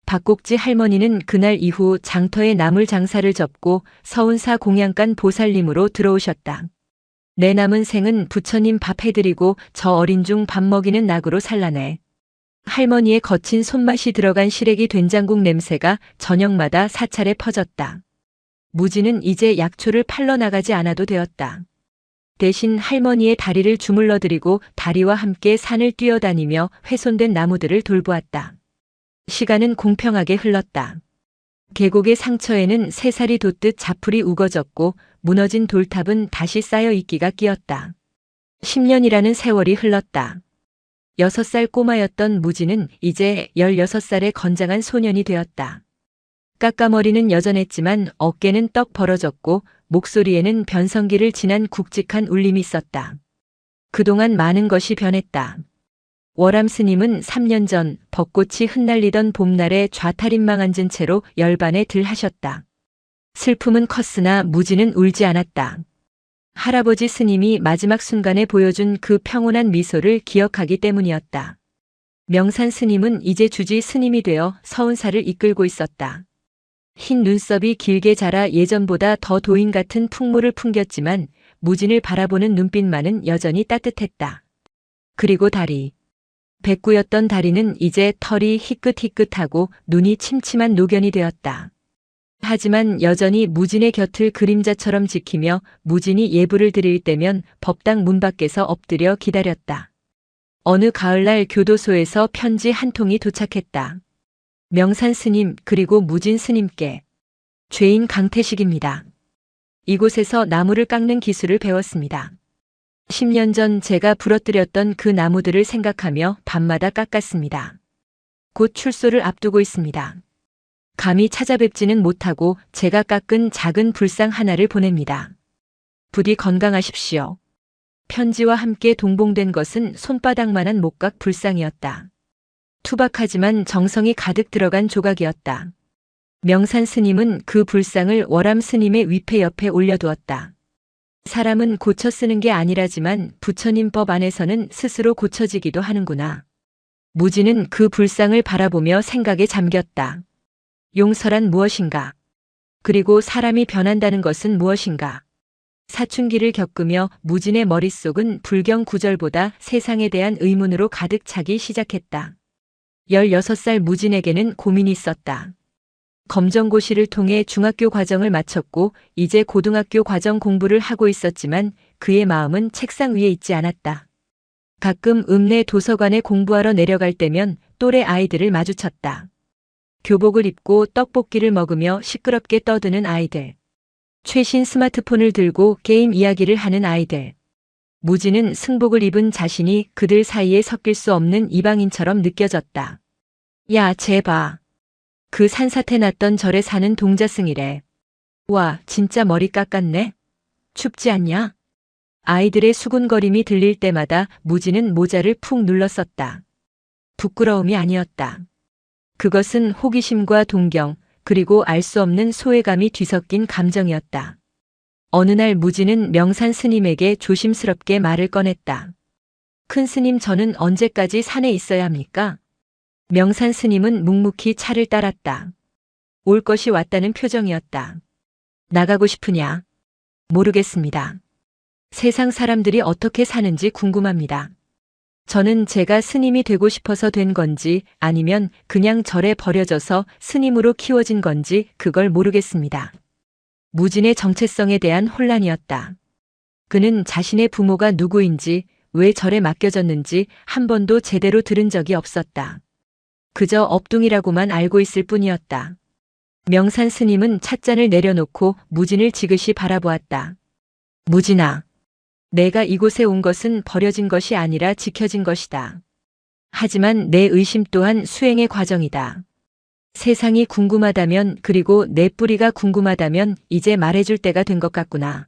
박곡지 할머니는 그날 이후 장터에 나물 장사를 접고 서운사 공양간 보살님으로 들어오셨다. 내 남은 생은 부처님 밥 해드리고 저 어린 중 밥 먹이는 낙으로 살라네. 할머니의 거친 손맛이 들어간 시래기 된장국 냄새가 저녁마다 사찰에 퍼졌다. 무지는 이제 약초를 팔러 나가지 않아도 되었다. 대신 할머니의 다리를 주물러드리고 다리와 함께 산을 뛰어다니며 훼손된 나무들을 돌보았다. 시간은 공평하게 흘렀다. 계곡의 상처에는 새살이 돋듯 자풀이 우거졌고 무너진 돌탑은 다시 쌓여 있기가 끼었다. 10년이라는 세월이 흘렀다. 6살 꼬마였던 무지는 이제 16살의 건장한 소년이 되었다. 까까머리는 여전했지만 어깨는 떡 벌어졌고 목소리에는 변성기를 지난 굵직한 울림이 있었다. 그동안 많은 것이 변했다. 월암 스님은 3년 전 벚꽃이 흩날리던 봄날에 좌탈인망 앉은 채로 열반에 들하셨다. 슬픔은 컸으나 무지는 울지 않았다. 할아버지 스님이 마지막 순간에 보여준 그 평온한 미소를 기억하기 때문이었다. 명산 스님은 이제 주지 스님이 되어 서운사를 이끌고 있었다. 흰 눈썹이 길게 자라 예전보다 더 도인 같은 풍모를 풍겼지만 무진을 바라보는 눈빛만은 여전히 따뜻했다. 그리고 다리. 백구였던 다리는 이제 털이 희끗희끗하고 눈이 침침한 노견이 되었다. 하지만 여전히 무진의 곁을 그림자처럼 지키며 무진이 예불을 드릴 때면 법당 문 밖에서 엎드려 기다렸다. 어느 가을날 교도소에서 편지 한 통이 도착했다. 명산 스님 그리고 무진 스님께. 죄인 강태식입니다. 이곳에서 나무를 깎는 기술을 배웠습니다. 10년 전 제가 부러뜨렸던 그 나무들을 생각하며 밤마다 깎았습니다. 곧 출소를 앞두고 있습니다. 감히 찾아뵙지는 못하고 제가 깎은 작은 불상 하나를 보냅니다. 부디 건강하십시오. 편지와 함께 동봉된 것은 손바닥만한 목각 불상이었다. 투박하지만 정성이 가득 들어간 조각이었다. 명산 스님은 그 불상을 월암 스님의 위패 옆에 올려두었다. 사람은 고쳐 쓰는 게 아니라지만 부처님법 안에서는 스스로 고쳐지기도 하는구나. 무지는 그 불상을 바라보며 생각에 잠겼다. 용서란 무엇인가? 그리고 사람이 변한다는 것은 무엇인가? 사춘기를 겪으며 무진의 머릿속은 불경 구절보다 세상에 대한 의문으로 가득 차기 시작했다. 16살 무진에게는 고민이 있었다. 검정고시를 통해 중학교 과정을 마쳤고 이제 고등학교 과정 공부를 하고 있었지만 그의 마음은 책상 위에 있지 않았다. 가끔 읍내 도서관에 공부하러 내려갈 때면 또래 아이들을 마주쳤다. 교복을 입고 떡볶이를 먹으며 시끄럽게 떠드는 아이들. 최신 스마트폰을 들고 게임 이야기를 하는 아이들. 무지는 승복을 입은 자신이 그들 사이에 섞일 수 없는 이방인처럼 느껴졌다. 야, 쟤 봐. 그 산사태 났던 절에 사는 동자승이래. 와, 진짜 머리 깎았네? 춥지 않냐? 아이들의 수군거림이 들릴 때마다 무지는 모자를 푹 눌렀었다. 부끄러움이 아니었다. 그것은 호기심과 동경, 그리고 알 수 없는 소외감이 뒤섞인 감정이었다. 어느 날 무지는 명산 스님에게 조심스럽게 말을 꺼냈다. 큰 스님, 저는 언제까지 산에 있어야 합니까? 명산 스님은 묵묵히 차를 따랐다. 올 것이 왔다는 표정이었다. 나가고 싶으냐? 모르겠습니다. 세상 사람들이 어떻게 사는지 궁금합니다. 저는 제가 스님이 되고 싶어서 된 건지 아니면 그냥 절에 버려져서 스님으로 키워진 건지 그걸 모르겠습니다. 무진의 정체성에 대한 혼란이었다. 그는 자신의 부모가 누구인지, 왜 절에 맡겨졌는지 한 번도 제대로 들은 적이 없었다. 그저 업둥이라고만 알고 있을 뿐이었다. 명산 스님은 찻잔을 내려놓고 무진을 지그시 바라보았다. 무진아, 내가 이곳에 온 것은 버려진 것이 아니라 지켜진 것이다. 하지만 내 의심 또한 수행의 과정이다. 세상이 궁금하다면, 그리고 내 뿌리가 궁금하다면 이제 말해줄 때가 된 것 같구나.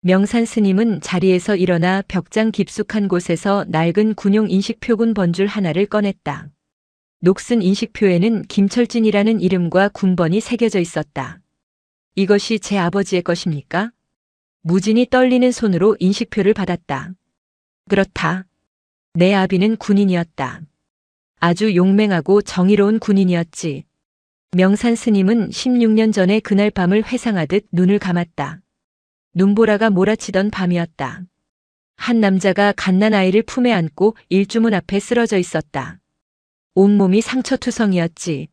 명산 스님은 자리에서 일어나 벽장 깊숙한 곳에서 낡은 군용 인식표군 번줄 하나를 꺼냈다. 녹슨 인식표에는 김철진이라는 이름과 군번이 새겨져 있었다. 이것이 제 아버지의 것입니까? 무진이 떨리는 손으로 인식표를 받았다. 그렇다. 내 아비는 군인이었다. 아주 용맹하고 정의로운 군인이었지. 명산 스님은 16년 전에 그날 밤을 회상하듯 눈을 감았다. 눈보라가 몰아치던 밤이었다. 한 남자가 갓난 아이를 품에 안고 일주문 앞에 쓰러져 있었다. 온몸이 상처투성이었지.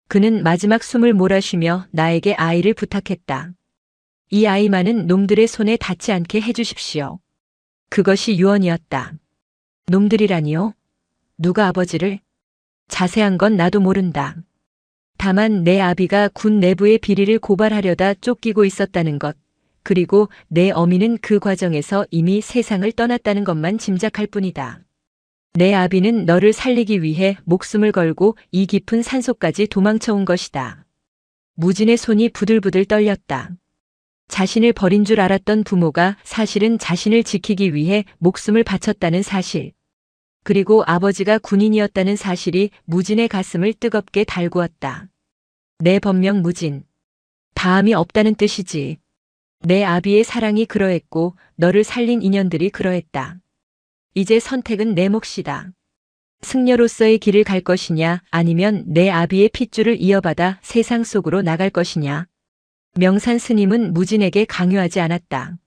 그는 마지막 숨을 몰아쉬며 나에게 아이를 부탁했다. 이 아이만은 놈들의 손에 닿지 않게 해주십시오. 그것이 유언이었다. 놈들이라니요? 누가 아버지를? 자세한 건 나도 모른다. 다만 내 아비가 군 내부의 비리를 고발하려다 쫓기고 있었다는 것, 그리고 내 어미는 그 과정에서 이미 세상을 떠났다는 것만 짐작할 뿐이다. 내 아비는 너를 살리기 위해 목숨을 걸고 이 깊은 산속까지 도망쳐 온 것이다. 무진의 손이 부들부들 떨렸다. 자신을 버린 줄 알았던 부모가 사실은 자신을 지키기 위해 목숨을 바쳤다는 사실. 그리고 아버지가 군인이었다는 사실이 무진의 가슴을 뜨겁게 달구었다. 내 본명 무진. 다음이 없다는 뜻이지. 내 아비의 사랑이 그러했고 너를 살린 인연들이 그러했다. 이제 선택은 내 몫이다. 승려로서의 길을 갈 것이냐 아니면 내 아비의 핏줄을 이어받아 세상 속으로 나갈 것이냐. 명산 스님은 무진에게 강요하지 않았다.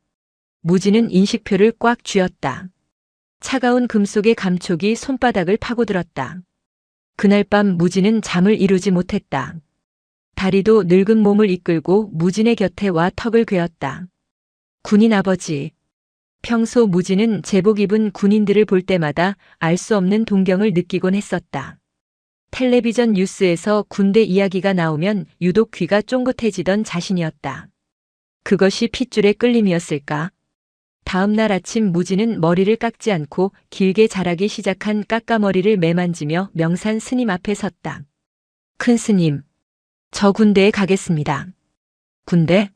무진은 인식표를 꽉 쥐었다. 차가운 금속의 감촉이 손바닥을 파고들었다. 그날 밤 무진은 잠을 이루지 못했다. 다리도 늙은 몸을 이끌고 무진의 곁에 와 턱을 괴었다. 군인 아버지. 평소 무진은 제복 입은 군인들을 볼 때마다 알 수 없는 동경을 느끼곤 했었다. 텔레비전 뉴스에서 군대 이야기가 나오면 유독 귀가 쫑긋해지던 자신이었다. 그것이 핏줄의 끌림이었을까? 다음 날 아침 무진은 머리를 깎지 않고 길게 자라기 시작한 깎아머리를 매만지며 명산 스님 앞에 섰다. 큰 스님, 저 군대에 가겠습니다. 군대?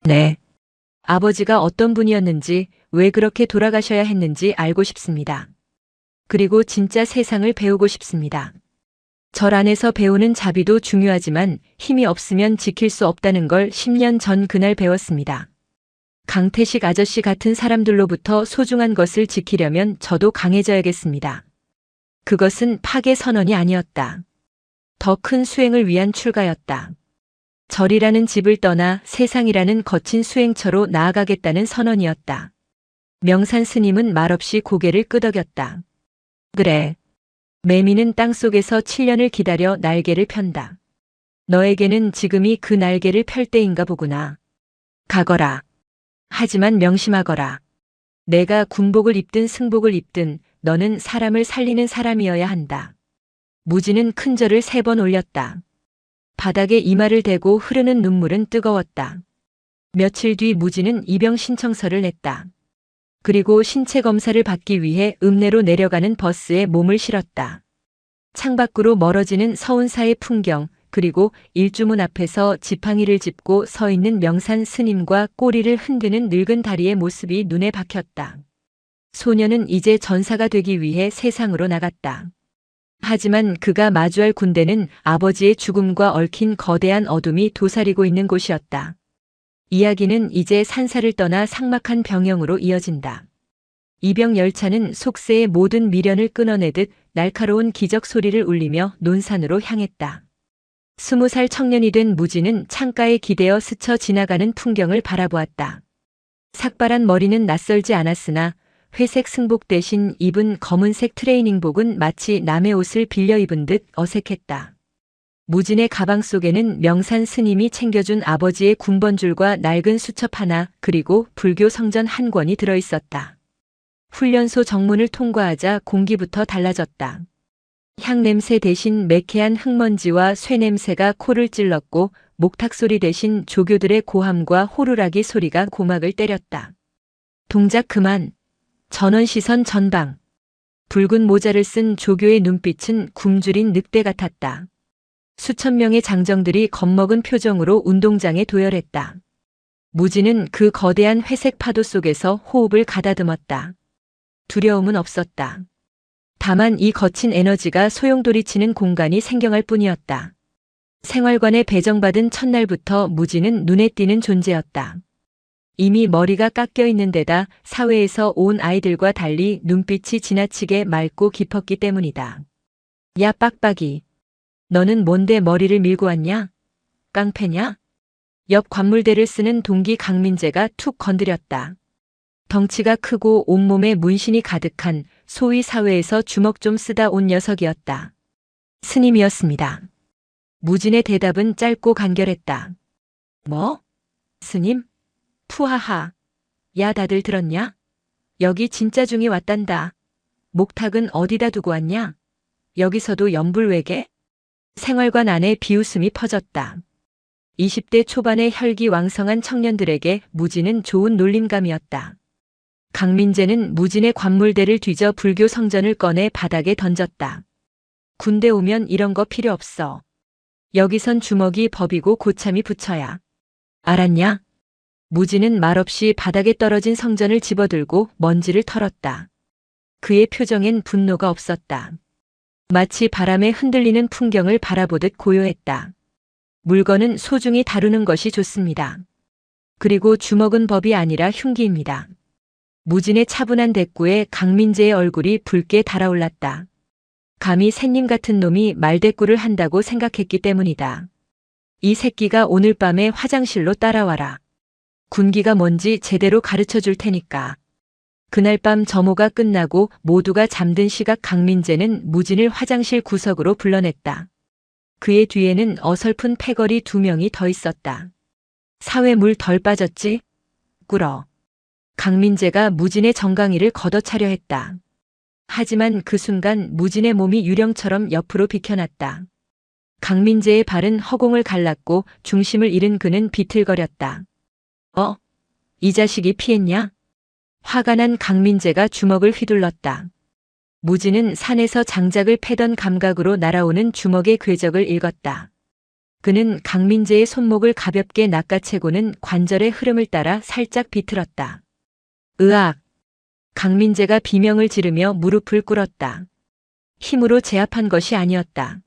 네. 아버지가 어떤 분이었는지, 왜 그렇게 돌아가셔야 했는지 알고 싶습니다. 그리고 진짜 세상을 배우고 싶습니다. 절 안에서 배우는 자비도 중요하지만 힘이 없으면 지킬 수 없다는 걸 10년 전 그날 배웠습니다. 강태식 아저씨 같은 사람들로부터 소중한 것을 지키려면 저도 강해져야겠습니다. 그것은 파괴 선언이 아니었다. 더 큰 수행을 위한 출가였다. 절이라는 집을 떠나 세상이라는 거친 수행처로 나아가겠다는 선언이었다. 명산 스님은 말없이 고개를 끄덕였다. 그래. 매미는 땅속에서 7년을 기다려 날개를 편다. 너에게는 지금이 그 날개를 펼 때인가 보구나. 가거라. 하지만 명심하거라. 내가 군복을 입든 승복을 입든 너는 사람을 살리는 사람이어야 한다. 무진은 큰 절을 3번 올렸다. 바닥에 이마를 대고 흐르는 눈물은 뜨거웠다. 며칠 뒤 무진은 입영 신청서를 냈다. 그리고 신체 검사를 받기 위해 읍내로 내려가는 버스에 몸을 실었다. 창밖으로 멀어지는 서운사의 풍경, 그리고 일주문 앞에서 지팡이를 짚고 서 있는 명산 스님과 꼬리를 흔드는 늙은 다리의 모습이 눈에 박혔다. 소녀는 이제 전사가 되기 위해 세상으로 나갔다. 하지만 그가 마주할 군대는 아버지의 죽음과 얽힌 거대한 어둠이 도사리고 있는 곳이었다. 이야기는 이제 산사를 떠나 삭막한 병영으로 이어진다. 이병 열차는 속세의 모든 미련을 끊어내듯 날카로운 기적 소리를 울리며 논산으로 향했다. 20살 청년이 된 무진은 창가에 기대어 스쳐 지나가는 풍경을 바라보았다. 삭발한 머리는 낯설지 않았으나 회색 승복 대신 입은 검은색 트레이닝복은 마치 남의 옷을 빌려 입은 듯 어색했다. 무진의 가방 속에는 명산 스님이 챙겨준 아버지의 군번줄과 낡은 수첩 하나, 그리고 불교 성전 한 권이 들어있었다. 훈련소 정문을 통과하자 공기부터 달라졌다. 향 냄새 대신 매캐한 흙먼지와 쇠 냄새가 코를 찔렀고 목탁 소리 대신 조교들의 고함과 호루라기 소리가 고막을 때렸다. 동작 그만. 전원 시선 전방. 붉은 모자를 쓴 조교의 눈빛은 굶주린 늑대 같았다. 수천 명의 장정들이 겁먹은 표정으로 운동장에 도열했다. 무진은 그 거대한 회색 파도 속에서 호흡을 가다듬었다. 두려움은 없었다. 다만 이 거친 에너지가 소용돌이치는 공간이 생경할 뿐이었다. 생활관에 배정받은 첫날부터 무진은 눈에 띄는 존재였다. 이미 머리가 깎여 있는 데다 사회에서 온 아이들과 달리 눈빛이 지나치게 맑고 깊었기 때문이다. 야 빡빡이. 너는 뭔데 머리를 밀고 왔냐? 깡패냐? 옆 관물대를 쓰는 동기 강민재가 툭 건드렸다. 덩치가 크고 온몸에 문신이 가득한 소위 사회에서 주먹 좀 쓰다 온 녀석이었다. 스님이었습니다. 무진의 대답은 짧고 간결했다. 뭐? 스님? 푸하하. 야 다들 들었냐? 여기 진짜 중이 왔단다. 목탁은 어디다 두고 왔냐? 여기서도 연불외계? 생활관 안에 비웃음이 퍼졌다. 20대 초반의 혈기왕성한 청년들에게 무진은 좋은 놀림감이었다. 강민재는 무진의 관물대를 뒤져 불교 성전을 꺼내 바닥에 던졌다. 군대 오면 이런 거 필요 없어. 여기선 주먹이 법이고 고참이 부처야. 알았냐? 무진은 말없이 바닥에 떨어진 성전을 집어들고 먼지를 털었다. 그의 표정엔 분노가 없었다. 마치 바람에 흔들리는 풍경을 바라보듯 고요했다. 물건은 소중히 다루는 것이 좋습니다. 그리고 주먹은 법이 아니라 흉기입니다. 무진의 차분한 대꾸에 강민재의 얼굴이 붉게 달아올랐다. 감히 샌님 같은 놈이 말대꾸를 한다고 생각했기 때문이다. 이 새끼가 오늘 밤에 화장실로 따라와라. 군기가 뭔지 제대로 가르쳐 줄 테니까. 그날 밤 점호가 끝나고 모두가 잠든 시각 강민재는 무진을 화장실 구석으로 불러냈다. 그의 뒤에는 어설픈 패거리 2명이 더 있었다. 사회 물 덜 빠졌지? 꿇어. 강민재가 무진의 정강이를 걷어차려 했다. 하지만 그 순간 무진의 몸이 유령처럼 옆으로 비켜났다. 강민재의 발은 허공을 갈랐고 중심을 잃은 그는 비틀거렸다. 이 자식이 피했냐? 화가 난 강민재가 주먹을 휘둘렀다. 무진은 산에서 장작을 패던 감각으로 날아오는 주먹의 궤적을 읽었다. 그는 강민재의 손목을 가볍게 낚아채고는 관절의 흐름을 따라 살짝 비틀었다. 으악! 강민재가 비명을 지르며 무릎을 꿇었다. 힘으로 제압한 것이 아니었다.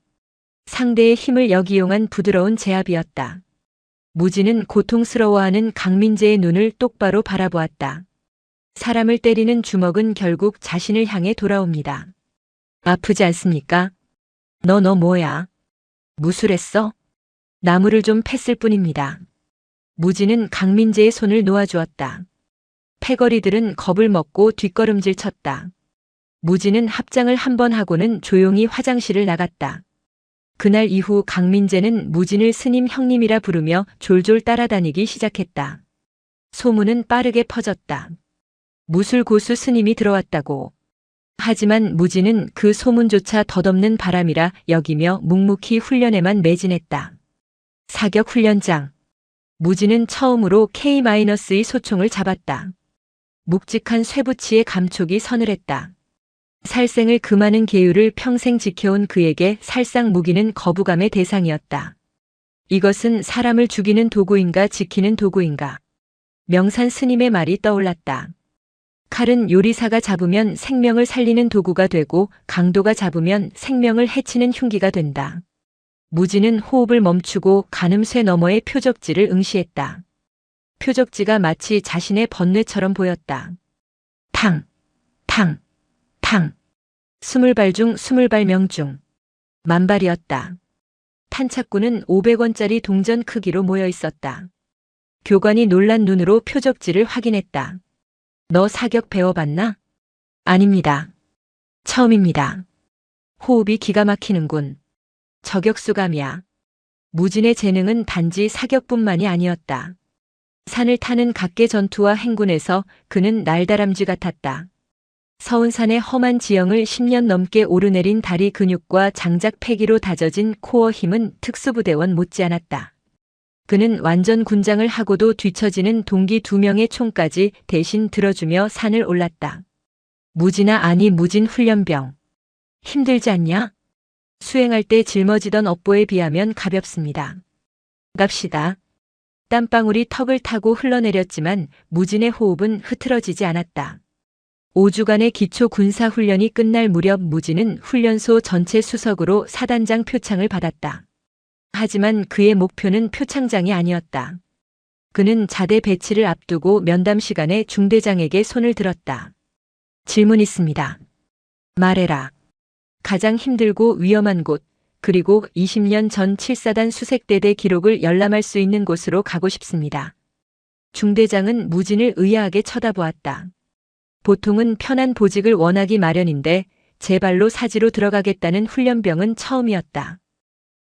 상대의 힘을 역이용한 부드러운 제압이었다. 무진은 고통스러워하는 강민재의 눈을 똑바로 바라보았다. 사람을 때리는 주먹은 결국 자신을 향해 돌아옵니다. 아프지 않습니까? 너 뭐야? 무술했어? 나무를 좀 팼을 뿐입니다. 무진은 강민재의 손을 놓아주었다. 패거리들은 겁을 먹고 뒷걸음질 쳤다. 무진은 합장을 한 번 하고는 조용히 화장실을 나갔다. 그날 이후 강민재는 무진을 스님 형님이라 부르며 졸졸 따라다니기 시작했다. 소문은 빠르게 퍼졌다. 무술고수 스님이 들어왔다고. 하지만 무진은 그 소문조차 덧없는 바람이라 여기며 묵묵히 훈련에만 매진했다. 사격 훈련장. 무진은 처음으로 K-의 소총을 잡았다. 묵직한 쇠붙이의 감촉이 서늘했다. 살생을 금하는 계율을 평생 지켜온 그에게 살상 무기는 거부감의 대상이었다. 이것은 사람을 죽이는 도구인가 지키는 도구인가. 명산 스님의 말이 떠올랐다. 칼은 요리사가 잡으면 생명을 살리는 도구가 되고 강도가 잡으면 생명을 해치는 흉기가 된다. 무진은 호흡을 멈추고 가늠쇠 너머의 표적지를 응시했다. 표적지가 마치 자신의 번뇌처럼 보였다. 탕, 탕, 탕. 20발 중 20발 명중. 만발이었다. 탄착구는 500원짜리 동전 크기로 모여 있었다. 교관이 놀란 눈으로 표적지를 확인했다. 너 사격 배워봤나? 아닙니다. 처음입니다. 호흡이 기가 막히는군. 저격수감이야. 무진의 재능은 단지 사격뿐만이 아니었다. 산을 타는 각계 전투와 행군에서 그는 날다람쥐 같았다. 서운산의 험한 지형을 10년 넘게 오르내린 다리 근육과 장작 패기로 다져진 코어 힘은 특수부대원 못지않았다. 그는 완전 군장을 하고도 뒤처지는 동기 2명의 총까지 대신 들어주며 산을 올랐다. 무진아 아니 무진 훈련병. 힘들지 않냐? 수행할 때 짊어지던 업보에 비하면 가볍습니다. 갑시다. 땀방울이 턱을 타고 흘러내렸지만 무진의 호흡은 흐트러지지 않았다. 5주간의 기초 군사훈련이 끝날 무렵 무진은 훈련소 전체 수석으로 사단장 표창을 받았다. 하지만 그의 목표는 표창장이 아니었다. 그는 자대 배치를 앞두고 면담 시간에 중대장에게 손을 들었다. 질문 있습니다. 말해라. 가장 힘들고 위험한 곳, 그리고 20년 전 7사단 수색대대 기록을 열람할 수 있는 곳으로 가고 싶습니다. 중대장은 무진을 의아하게 쳐다보았다. 보통은 편한 보직을 원하기 마련인데 제 발로 사지로 들어가겠다는 훈련병은 처음이었다.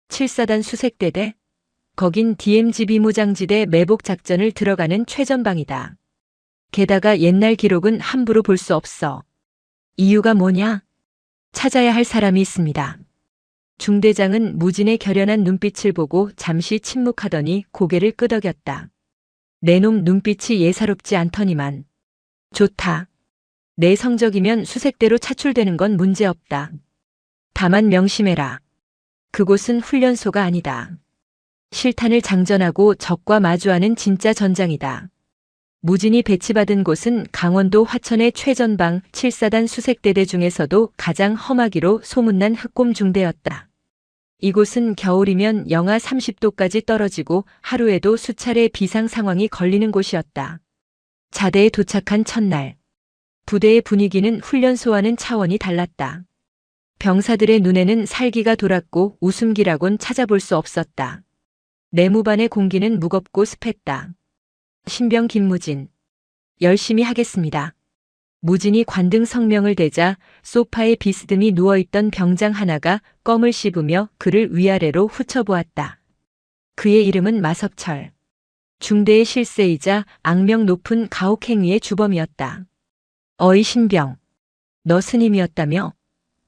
7사단 수색대대? 거긴 DMZ 비무장지대 매복 작전을 들어가는 최전방이다. 게다가 옛날 기록은 함부로 볼 수 없어. 이유가 뭐냐? 찾아야 할 사람이 있습니다. 중대장은 무진의 결연한 눈빛을 보고 잠시 침묵하더니 고개를 끄덕였다. 내 놈 눈빛이 예사롭지 않더니만. 좋다. 내 성적이면 수색대로 차출되는 건 문제없다. 다만 명심해라. 그곳은 훈련소가 아니다. 실탄을 장전하고 적과 마주하는 진짜 전장이다. 무진이 배치받은 곳은 강원도 화천의 최전방 7사단 수색대대 중에서도 가장 험하기로 소문난 흑곰중대였다. 이곳은 겨울이면 영하 30도까지 떨어지고 하루에도 수차례 비상 상황이 걸리는 곳이었다. 자대에 도착한 첫날, 부대의 분위기는 훈련소와는 차원이 달랐다. 병사들의 눈에는 살기가 돌았고 웃음기라곤 찾아볼 수 없었다. 내무반의 공기는 무겁고 습했다. 신병 김무진. 열심히 하겠습니다. 무진이 관등 성명을 대자 소파에 비스듬히 누워있던 병장 하나가 껌을 씹으며 그를 위아래로 훑어보았다. 그의 이름은 마석철. 중대의 실세이자 악명 높은 가혹행위의 주범이었다. 어이 신병. 너 스님이었다며?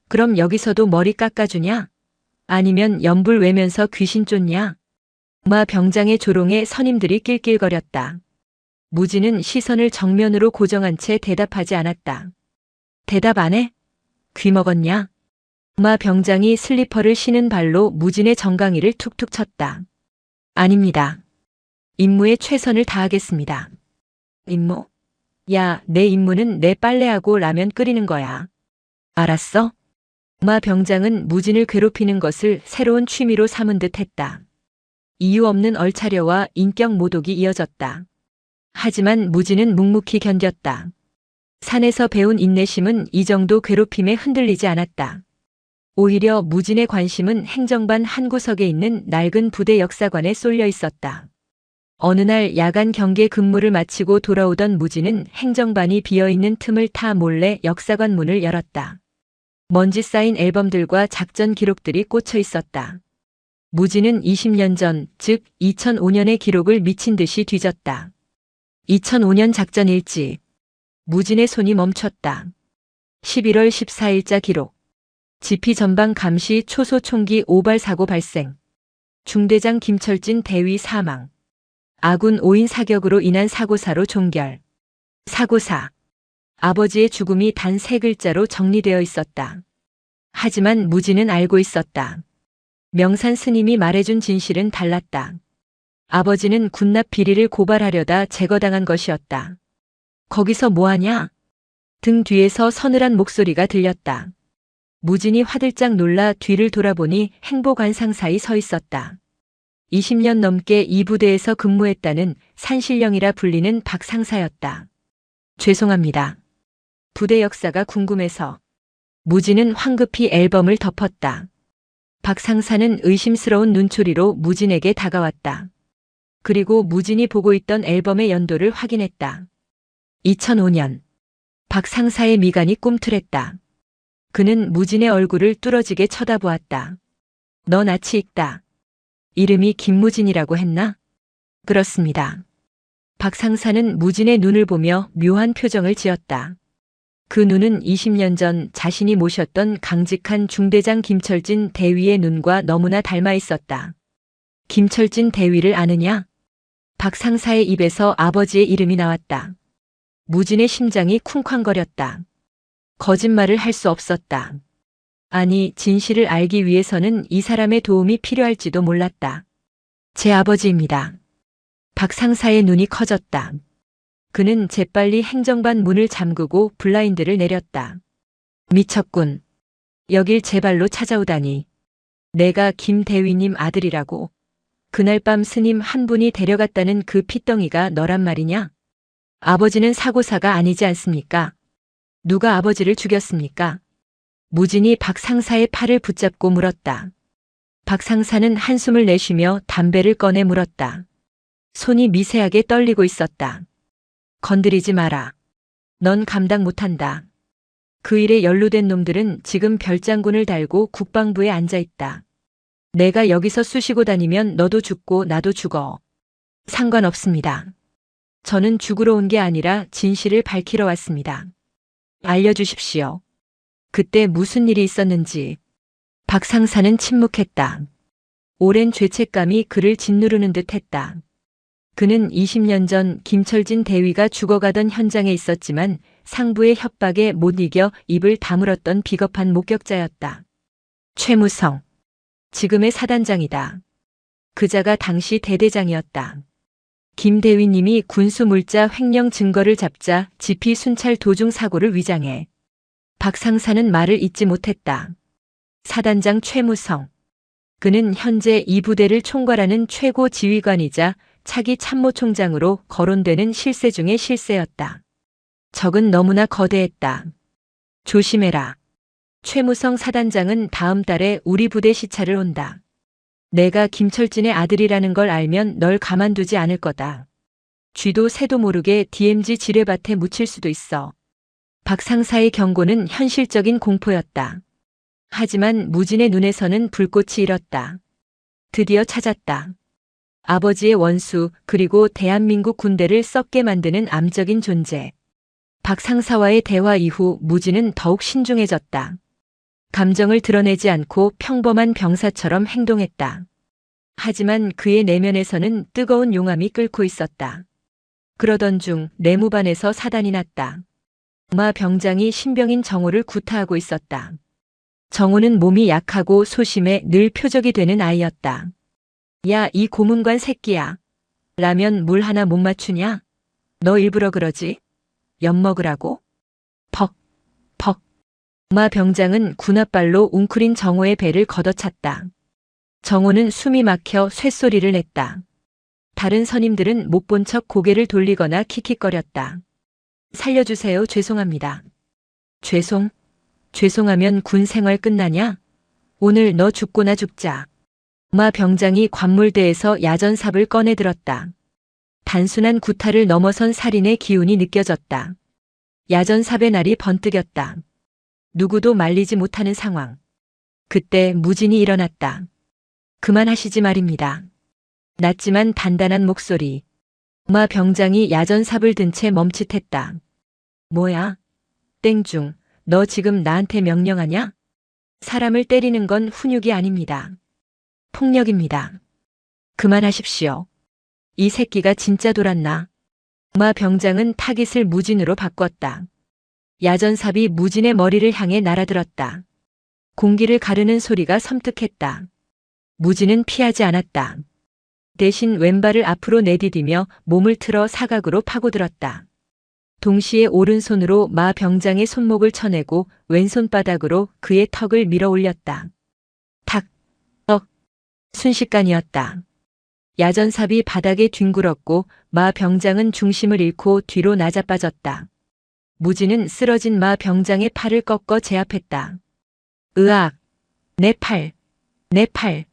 그럼 여기서도 머리 깎아주냐? 아니면 연불 외면서 귀신 쫓냐? 마 병장의 조롱에 선임들이 낄낄거렸다. 무진은 시선을 정면으로 고정한 채 대답하지 않았다. 대답 안 해? 귀 먹었냐? 마 병장이 슬리퍼를 신은 발로 무진의 정강이를 툭툭 쳤다. 아닙니다. 임무에 최선을 다하겠습니다. 임무? 야, 내 임무는 내 빨래하고 라면 끓이는 거야. 알았어? 마 병장은 무진을 괴롭히는 것을 새로운 취미로 삼은 듯 했다. 이유 없는 얼차려와 인격 모독이 이어졌다. 하지만 무진은 묵묵히 견뎠다. 산에서 배운 인내심은 이 정도 괴롭힘에 흔들리지 않았다. 오히려 무진의 관심은 행정반 한 구석에 있는 낡은 부대 역사관에 쏠려 있었다. 어느 날 야간 경계 근무를 마치고 돌아오던 무진은 행정반이 비어있는 틈을 타 몰래 역사관 문을 열었다. 먼지 쌓인 앨범들과 작전 기록들이 꽂혀 있었다. 무진은 20년 전, 즉 2005년의 기록을 미친 듯이 뒤졌다. 2005년 작전 일지. 무진의 손이 멈췄다. 11월 14일자 기록. 지피 전방 감시 초소 총기 오발 사고 발생. 중대장 김철진 대위 사망. 아군 5인 사격으로 인한 사고사로 종결. 사고사. 아버지의 죽음이 단 3글자로 정리되어 있었다. 하지만 무진은 알고 있었다. 명산 스님이 말해준 진실은 달랐다. 아버지는 군납 비리를 고발하려다 제거당한 것이었다. 거기서 뭐하냐? 등 뒤에서 서늘한 목소리가 들렸다. 무진이 화들짝 놀라 뒤를 돌아보니 행보관 상사이 서 있었다. 20년 넘게 이 부대에서 근무했다는 산신령이라 불리는 박 상사였다. 죄송합니다. 부대 역사가 궁금해서. 무진은 황급히 앨범을 덮었다. 박 상사는 의심스러운 눈초리로 무진에게 다가왔다. 그리고 무진이 보고 있던 앨범의 연도를 확인했다. 2005년. 박 상사의 미간이 꿈틀했다. 그는 무진의 얼굴을 뚫어지게 쳐다보았다. 너 낯이 익다. 이름이 김무진이라고 했나? 그렇습니다. 박 상사는 무진의 눈을 보며 묘한 표정을 지었다. 그 눈은 20년 전 자신이 모셨던 강직한 중대장 김철진 대위의 눈과 너무나 닮아 있었다. 김철진 대위를 아느냐? 박 상사의 입에서 아버지의 이름이 나왔다. 무진의 심장이 쿵쾅거렸다. 거짓말을 할 수 없었다. 아니, 진실을 알기 위해서는 이 사람의 도움이 필요할지도 몰랐다. 제 아버지입니다. 박 상사의 눈이 커졌다. 그는 재빨리 행정반 문을 잠그고 블라인드를 내렸다. 미쳤군. 여길 제 발로 찾아오다니. 내가 김대위님 아들이라고. 그날 밤 스님 한 분이 데려갔다는 그 핏덩이가 너란 말이냐? 아버지는 사고사가 아니지 않습니까? 누가 아버지를 죽였습니까? 무진이 박 상사의 팔을 붙잡고 물었다. 박 상사는 한숨을 내쉬며 담배를 꺼내 물었다. 손이 미세하게 떨리고 있었다. 건드리지 마라. 넌 감당 못한다. 그 일에 연루된 놈들은 지금 별장군을 달고 국방부에 앉아 있다. 내가 여기서 쑤시고 다니면 너도 죽고 나도 죽어. 상관없습니다. 저는 죽으러 온 게 아니라 진실을 밝히러 왔습니다. 알려주십시오. 그때 무슨 일이 있었는지. 박 상사는 침묵했다. 오랜 죄책감이 그를 짓누르는 듯 했다. 그는 20년 전 김철진 대위가 죽어가던 현장에 있었지만 상부의 협박에 못 이겨 입을 다물었던 비겁한 목격자였다. 최무성. 지금의 사단장이다. 그자가 당시 대대장이었다. 김 대위님이 군수물자 횡령 증거를 잡자 지피 순찰 도중 사고를 위장해. 박 상사는 말을 잇지 못했다. 사단장 최무성. 그는 현재 이 부대를 총괄하는 최고 지휘관이자 차기 참모총장으로 거론되는 실세 중의 실세였다. 적은 너무나 거대했다. 조심해라. 최무성 사단장은 다음 달에 우리 부대 시찰을 온다. 내가 김철진의 아들이라는 걸 알면 널 가만두지 않을 거다. 쥐도 새도 모르게 DMZ 지뢰밭에 묻힐 수도 있어. 박 상사의 경고는 현실적인 공포였다. 하지만 무진의 눈에서는 불꽃이 일었다. 드디어 찾았다. 아버지의 원수 그리고 대한민국 군대를 썩게 만드는 암적인 존재. 박 상사와의 대화 이후 무진은 더욱 신중해졌다. 감정을 드러내지 않고 평범한 병사처럼 행동했다. 하지만 그의 내면에서는 뜨거운 용암이 끓고 있었다. 그러던 중 내무반에서 사단이 났다. 마 병장이 신병인 정호를 구타하고 있었다. 정호는 몸이 약하고 소심해 늘 표적이 되는 아이였다. 야, 이 고문관 새끼야. 라면 물 하나 못 맞추냐? 너 일부러 그러지? 엿 먹으라고? 퍽, 퍽. 마 병장은 군홧발로 웅크린 정호의 배를 걷어찼다. 정호는 숨이 막혀 쇳소리를 냈다. 다른 선임들은 못 본 척 고개를 돌리거나 킥킥거렸다. 살려주세요. 죄송합니다. 죄송하면 군 생활 끝나냐? 오늘 너 죽고나 죽자. 마 병장이 관물대에서 야전삽을 꺼내 들었다. 단순한 구타를 넘어선 살인의 기운이 느껴졌다. 야전삽의 날이 번뜩였다. 누구도 말리지 못하는 상황. 그때 무진이 일어났다. 그만하시지 말입니다. 낮지만 단단한 목소리. 마 병장이 야전삽을 든 채 멈칫했다. 뭐야? 땡중, 너 지금 나한테 명령하냐? 사람을 때리는 건 훈육이 아닙니다. 폭력입니다. 그만하십시오. 이 새끼가 진짜 돌았나? 마 병장은 타깃을 무진으로 바꿨다. 야전삽이 무진의 머리를 향해 날아들었다. 공기를 가르는 소리가 섬뜩했다. 무진은 피하지 않았다. 대신 왼발을 앞으로 내디디며 몸을 틀어 사각으로 파고들었다. 동시에 오른손으로 마 병장의 손목을 쳐내고 왼손바닥으로 그의 턱을 밀어 올렸다. 탁, 억. 순식간이었다. 야전삽이 바닥에 뒹굴었고 마 병장은 중심을 잃고 뒤로 낮아빠졌다. 무진은 쓰러진 마 병장의 팔을 꺾어 제압했다. 으악! 내 팔! 내 팔!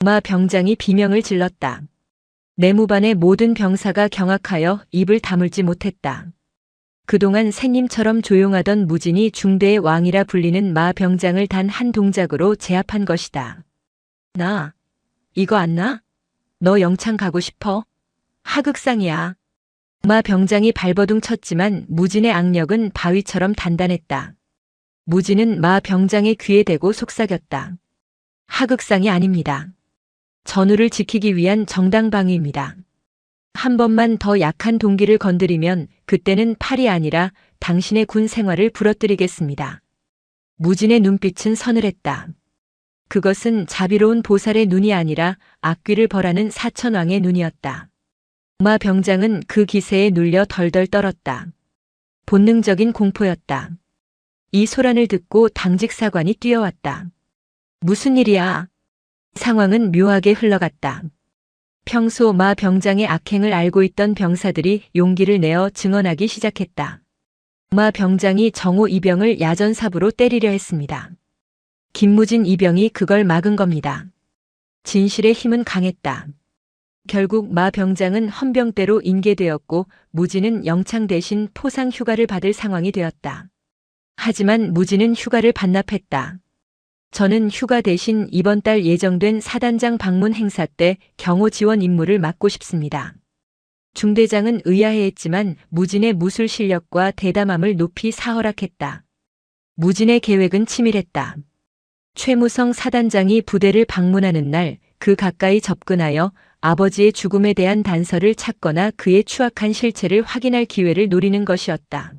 마 병장이 비명을 질렀다. 내무반의 모든 병사가 경악하여 입을 다물지 못했다. 그동안 새님처럼 조용하던 무진이 중대의 왕이라 불리는 마 병장을 단 한 동작으로 제압한 것이다. 나, 이거 안 나? 너 영창 가고 싶어? 하극상이야. 마 병장이 발버둥 쳤지만 무진의 악력은 바위처럼 단단했다. 무진은 마 병장의 귀에 대고 속삭였다. 하극상이 아닙니다. 전우를 지키기 위한 정당방위입니다. 한 번만 더 약한 동기를 건드리면 그때는 팔이 아니라 당신의 군 생활을 부러뜨리겠습니다. 무진의 눈빛은 서늘했다. 그것은 자비로운 보살의 눈이 아니라 악귀를 벌하는 사천왕의 눈이었다. 마 병장은 그 기세에 눌려 덜덜 떨었다. 본능적인 공포였다. 이 소란을 듣고 당직 사관이 뛰어왔다. 무슨 일이야? 상황은 묘하게 흘러갔다. 평소 마 병장의 악행을 알고 있던 병사들이 용기를 내어 증언하기 시작했다. 마 병장이 정호 이병을 야전삽으로 때리려 했습니다. 김무진 이병이 그걸 막은 겁니다. 진실의 힘은 강했다. 결국 마 병장은 헌병대로 인계되었고 무진은 영창 대신 포상 휴가를 받을 상황이 되었다. 하지만 무진은 휴가를 반납했다. 저는 휴가 대신 이번 달 예정된 사단장 방문 행사 때 경호 지원 임무를 맡고 싶습니다. 중대장은 의아해했지만 무진의 무술 실력과 대담함을 높이 사허락했다. 무진의 계획은 치밀했다. 최무성 사단장이 부대를 방문하는 날 그 가까이 접근하여 아버지의 죽음에 대한 단서를 찾거나 그의 추악한 실체를 확인할 기회를 노리는 것이었다.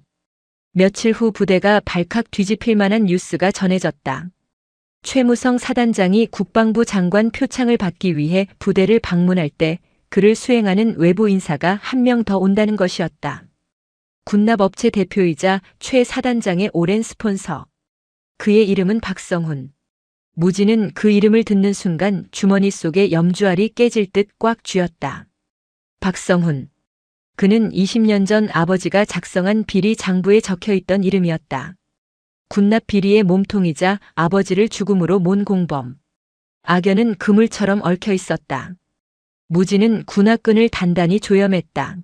며칠 후 부대가 발칵 뒤집힐 만한 뉴스가 전해졌다. 최무성 사단장이 국방부 장관 표창을 받기 위해 부대를 방문할 때 그를 수행하는 외부 인사가 한 명 더 온다는 것이었다. 군납업체 대표이자 최 사단장의 오랜 스폰서. 그의 이름은 박성훈. 무진은 그 이름을 듣는 순간 주머니 속에 염주알이 깨질 듯 꽉 쥐었다. 박성훈. 그는 20년 전 아버지가 작성한 비리 장부에 적혀있던 이름이었다. 군납 비리의 몸통이자 아버지를 죽음으로 몬 공범. 악연은 그물처럼 얽혀 있었다. 무진은 군화끈을 단단히 조여맸다.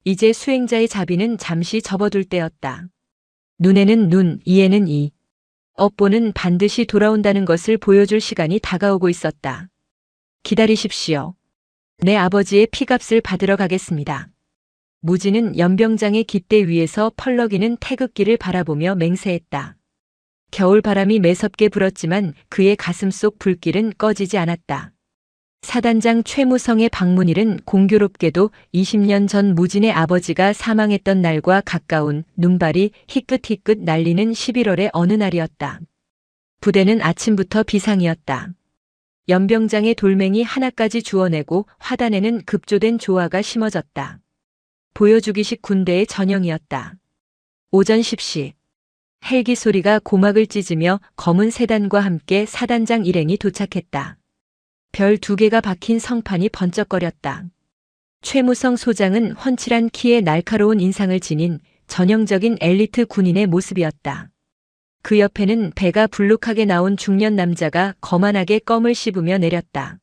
이제 수행자의 자비는 잠시 접어둘 때였다. 눈에는 눈, 이에는 이. 업보는 반드시 돌아온다는 것을 보여줄 시간이 다가오고 있었다. 기다리십시오. 내 아버지의 피값을 받으러 가겠습니다. 무진은 연병장의 깃대 위에서 펄럭이는 태극기를 바라보며 맹세했다. 겨울바람이 매섭게 불었지만 그의 가슴 속 불길은 꺼지지 않았다. 사단장 최무성의 방문일은 공교롭게도 20년 전 무진의 아버지가 사망했던 날과 가까운 눈발이 희끗희끗 날리는 11월의 어느 날이었다. 부대는 아침부터 비상이었다. 연병장의 돌멩이 하나까지 주워내고 화단에는 급조된 조화가 심어졌다. 보여주기식 군대의 전형이었다. 오전 10시. 헬기 소리가 고막을 찢으며 검은 세단과 함께 사단장 일행이 도착했다. 별 2개가 박힌 성판이 번쩍거렸다. 최무성 소장은 훤칠한 키에 날카로운 인상을 지닌 전형적인 엘리트 군인의 모습이었다. 그 옆에는 배가 불룩하게 나온 중년 남자가 거만하게 껌을 씹으며 내렸다.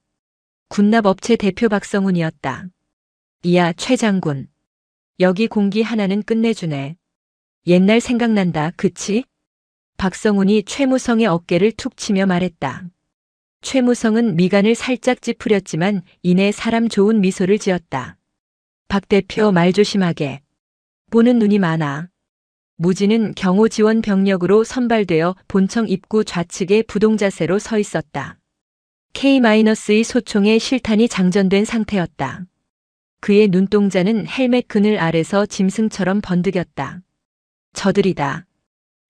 군납업체 대표 박성훈이었다. 이야 최 장군. 여기 공기 하나는 끝내주네. 옛날 생각난다, 그치? 박성훈이 최무성의 어깨를 툭 치며 말했다. 최무성은 미간을 살짝 찌푸렸지만 이내 사람 좋은 미소를 지었다. 박 대표 말 조심하게. 보는 눈이 많아. 무진은 경호 지원 병력으로 선발되어 본청 입구 좌측에 부동자세로 서 있었다. K-2 소총의 실탄이 장전된 상태였다. 그의 눈동자는 헬멧 그늘 아래서 짐승처럼 번득였다. 저들이다.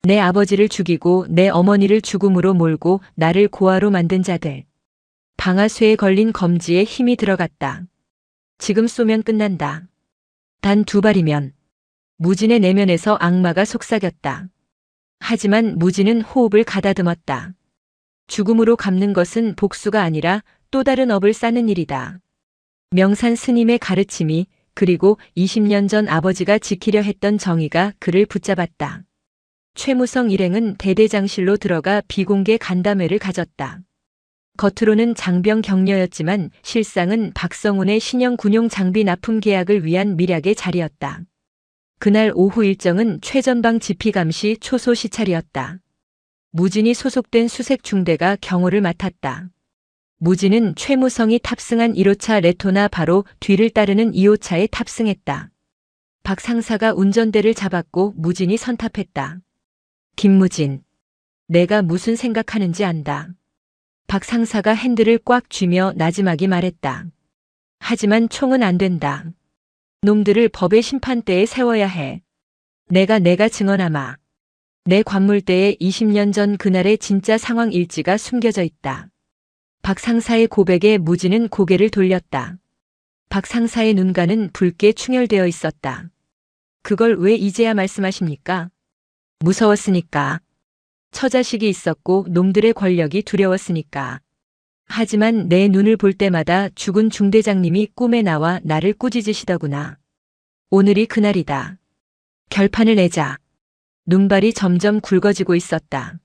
내 아버지를 죽이고 내 어머니를 죽음으로 몰고 나를 고아로 만든 자들. 방아쇠에 걸린 검지에 힘이 들어갔다. 지금 쏘면 끝난다. 단 2발이면. 무진의 내면에서 악마가 속삭였다. 하지만 무진은 호흡을 가다듬었다. 죽음으로 갚는 것은 복수가 아니라 또 다른 업을 쌓는 일이다. 명산 스님의 가르침이 그리고 20년 전 아버지가 지키려 했던 정의가 그를 붙잡았다. 최무성 일행은 대대장실로 들어가 비공개 간담회를 가졌다. 겉으로는 장병 격려였지만 실상은 박성훈의 신형 군용 장비 납품 계약을 위한 밀약의 자리였다. 그날 오후 일정은 최전방 지피감시 초소 시찰이었다. 무진이 소속된 수색 중대가 경호를 맡았다. 무진은 최무성이 탑승한 1호차 레토나 바로 뒤를 따르는 2호차에 탑승했다. 박 상사가 운전대를 잡았고 무진이 선탑했다. 김무진, 내가 무슨 생각하는지 안다. 박 상사가 핸들을 꽉 쥐며 나지막이 말했다. 하지만 총은 안 된다. 놈들을 법의 심판대에 세워야 해. 내가 증언하마. 내 관물대에 20년 전 그날의 진짜 상황 일지가 숨겨져 있다. 박 상사의 고백에 무진은 고개를 돌렸다. 박 상사의 눈가는 붉게 충혈되어 있었다. 그걸 왜 이제야 말씀하십니까? 무서웠으니까. 처자식이 있었고 놈들의 권력이 두려웠으니까. 하지만 내 눈을 볼 때마다 죽은 중대장님이 꿈에 나와 나를 꾸짖으시더구나. 오늘이 그날이다. 결판을 내자. 눈발이 점점 굵어지고 있었다.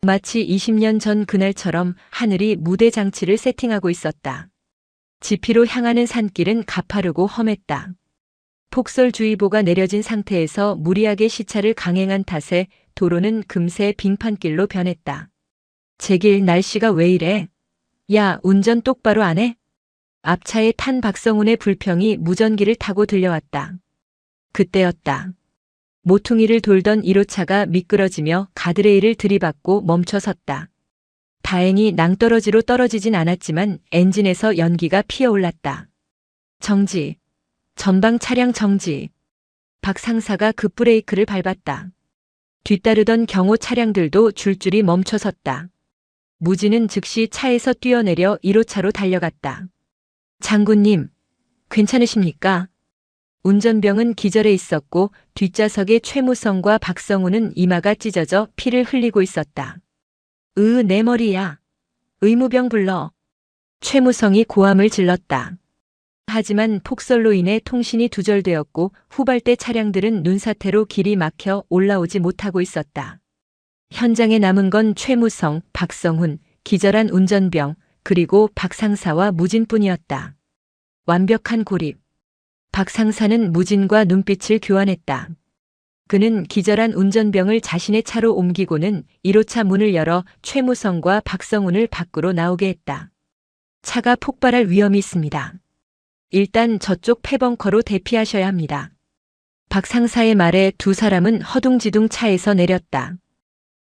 마치 20년 전 그날처럼 하늘이 무대 장치를 세팅하고 있었다. 지피로 향하는 산길은 가파르고 험했다. 폭설주의보가 내려진 상태에서 무리하게 시차를 강행한 탓에 도로는 금세 빙판길로 변했다. 제길 날씨가 왜 이래? 야, 운전 똑바로 안 해? 앞차에 탄 박성훈의 불평이 무전기를 타고 들려왔다. 그때였다. 모퉁이를 돌던 1호차가 미끄러지며 가드레일을 들이받고 멈춰 섰다. 다행히 낭떠러지로 떨어지진 않았지만 엔진에서 연기가 피어올랐다. 정지. 전방 차량 정지. 박 상사가 급브레이크를 밟았다. 뒤따르던 경호 차량들도 줄줄이 멈춰 섰다. 무진은 즉시 차에서 뛰어내려 1호차로 달려갔다. 장군님, 괜찮으십니까? 운전병은 기절해 있었고 뒷좌석의 최무성과 박성우는 이마가 찢어져 피를 흘리고 있었다. 내 머리야. 의무병 불러. 최무성이 고함을 질렀다. 하지만 폭설로 인해 통신이 두절되었고 후발대 차량들은 눈사태로 길이 막혀 올라오지 못하고 있었다. 현장에 남은 건 최무성, 박성훈, 기절한 운전병, 그리고 박 상사와 무진뿐이었다. 완벽한 고립. 박 상사는 무진과 눈빛을 교환했다. 그는 기절한 운전병을 자신의 차로 옮기고는 1호차 문을 열어 최무성과 박성훈을 밖으로 나오게 했다. 차가 폭발할 위험이 있습니다. 일단 저쪽 폐벙커로 대피하셔야 합니다. 박 상사의 말에 두 사람은 허둥지둥 차에서 내렸다.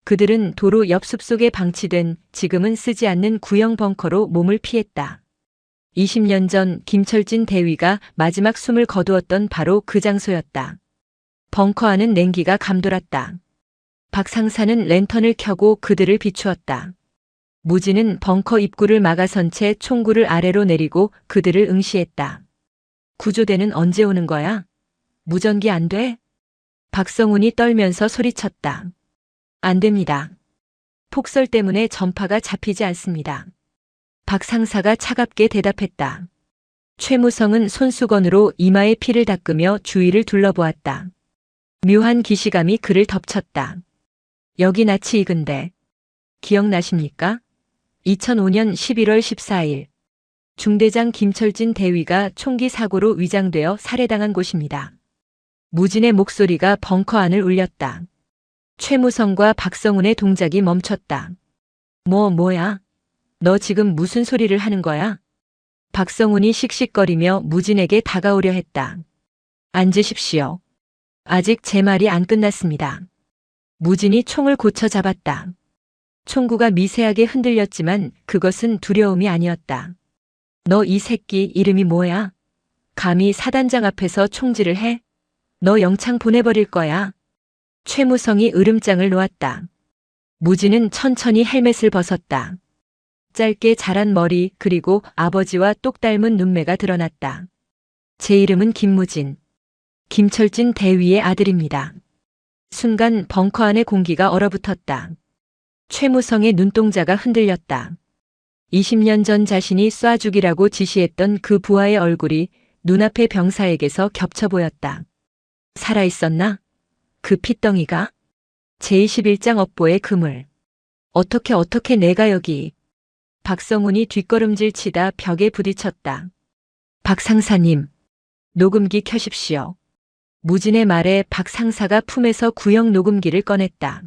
그들은 도로 옆 숲속에 방치된 지금은 쓰지 않는 구형 벙커로 몸을 피했다. 20년 전 김철진 대위가 마지막 숨을 거두었던 바로 그 장소였다. 벙커 안은 냉기가 감돌았다. 박 상사는 랜턴을 켜고 그들을 비추었다. 무진은 벙커 입구를 막아선 채 총구를 아래로 내리고 그들을 응시했다. 구조대는 언제 오는 거야? 무전기 안 돼? 박성훈이 떨면서 소리쳤다. 안 됩니다. 폭설 때문에 전파가 잡히지 않습니다. 박 상사가 차갑게 대답했다. 최무성은 손수건으로 이마에 피를 닦으며 주위를 둘러보았다. 묘한 기시감이 그를 덮쳤다. 여기 낯이 익은데. 기억나십니까? 2005년 11월 14일. 중대장 김철진 대위가 총기 사고로 위장되어 살해당한 곳입니다. 무진의 목소리가 벙커 안을 울렸다. 최무성과 박성훈의 동작이 멈췄다. 뭐야? 너 지금 무슨 소리를 하는 거야? 박성훈이 씩씩거리며 무진에게 다가오려 했다. 앉으십시오. 아직 제 말이 안 끝났습니다. 무진이 총을 고쳐 잡았다. 총구가 미세하게 흔들렸지만 그것은 두려움이 아니었다. 너 이 새끼 이름이 뭐야? 감히 사단장 앞에서 총질을 해? 너 영창 보내버릴 거야. 최무성이 으름장을 놓았다. 무진은 천천히 헬멧을 벗었다. 짧게 자란 머리 그리고 아버지와 똑 닮은 눈매가 드러났다. 제 이름은 김무진. 김철진 대위의 아들입니다. 순간 벙커 안의 공기가 얼어붙었다. 최무성의 눈동자가 흔들렸다. 20년 전 자신이 쏴 죽이라고 지시했던 그 부하의 얼굴이 눈앞의 병사에게서 겹쳐 보였다. 살아있었나? 그 핏덩이가? 제21장 업보의 그물. 어떻게 내가 여기. 박성훈이 뒷걸음질 치다 벽에 부딪혔다. 박 상사님, 녹음기 켜십시오. 무진의 말에 박 상사가 품에서 구형 녹음기를 꺼냈다.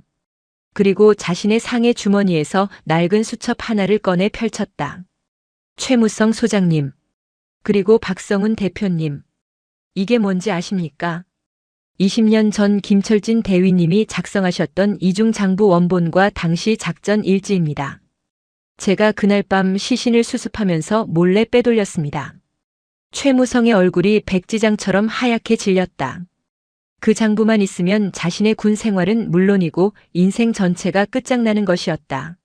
그리고 자신의 상의 주머니에서 낡은 수첩 하나를 꺼내 펼쳤다. 최무성 소장님, 그리고 박성훈 대표님, 이게 뭔지 아십니까? 20년 전 김철진 대위님이 작성하셨던 이중장부 원본과 당시 작전 일지입니다. 제가 그날 밤 시신을 수습하면서 몰래 빼돌렸습니다. 최무성의 얼굴이 백지장처럼 하얗게 질렸다. 그 장부만 있으면 자신의 군 생활은 물론이고 인생 전체가 끝장나는 것이었다.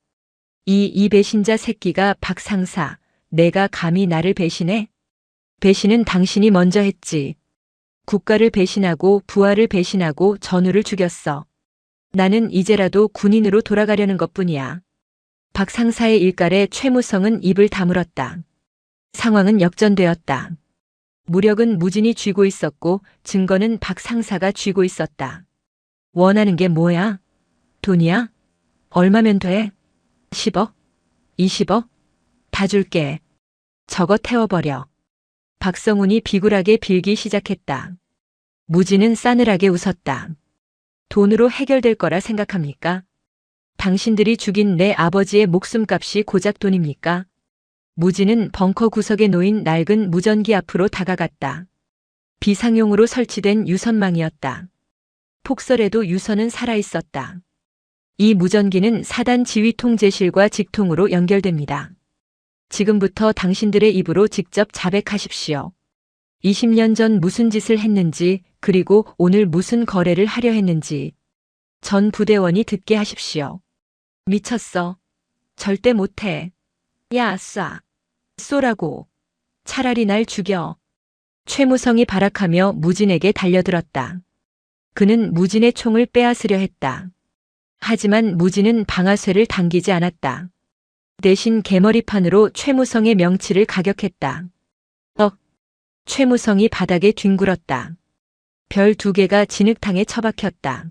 이 배신자 새끼가 박 상사, 내가 감히 나를 배신해? 배신은 당신이 먼저 했지. 국가를 배신하고 부하를 배신하고 전우를 죽였어. 나는 이제라도 군인으로 돌아가려는 것뿐이야. 박 상사의 일갈에 최무성은 입을 다물었다. 상황은 역전되었다. 무력은 무진이 쥐고 있었고 증거는 박 상사가 쥐고 있었다. 원하는 게 뭐야? 돈이야? 얼마면 돼? 10억? 20억? 다 줄게. 저거 태워버려. 박성훈이 비굴하게 빌기 시작했다. 무진은 싸늘하게 웃었다. 돈으로 해결될 거라 생각합니까? 당신들이 죽인 내 아버지의 목숨값이 고작 돈입니까? 무진은 벙커 구석에 놓인 낡은 무전기 앞으로 다가갔다. 비상용으로 설치된 유선망이었다. 폭설에도 유선은 살아있었다. 이 무전기는 사단 지휘통제실과 직통으로 연결됩니다. 지금부터 당신들의 입으로 직접 자백하십시오. 20년 전 무슨 짓을 했는지, 그리고 오늘 무슨 거래를 하려 했는지 전 부대원이 듣게 하십시오. 미쳤어. 절대 못해. 야, 쏴. 쏘라고. 차라리 날 죽여. 최무성이 발악하며 무진에게 달려들었다. 그는 무진의 총을 빼앗으려 했다. 하지만 무진은 방아쇠를 당기지 않았다. 대신 개머리판으로 최무성의 명치를 가격했다. 최무성이 바닥에 뒹굴었다. 별 2개가 진흙탕에 처박혔다.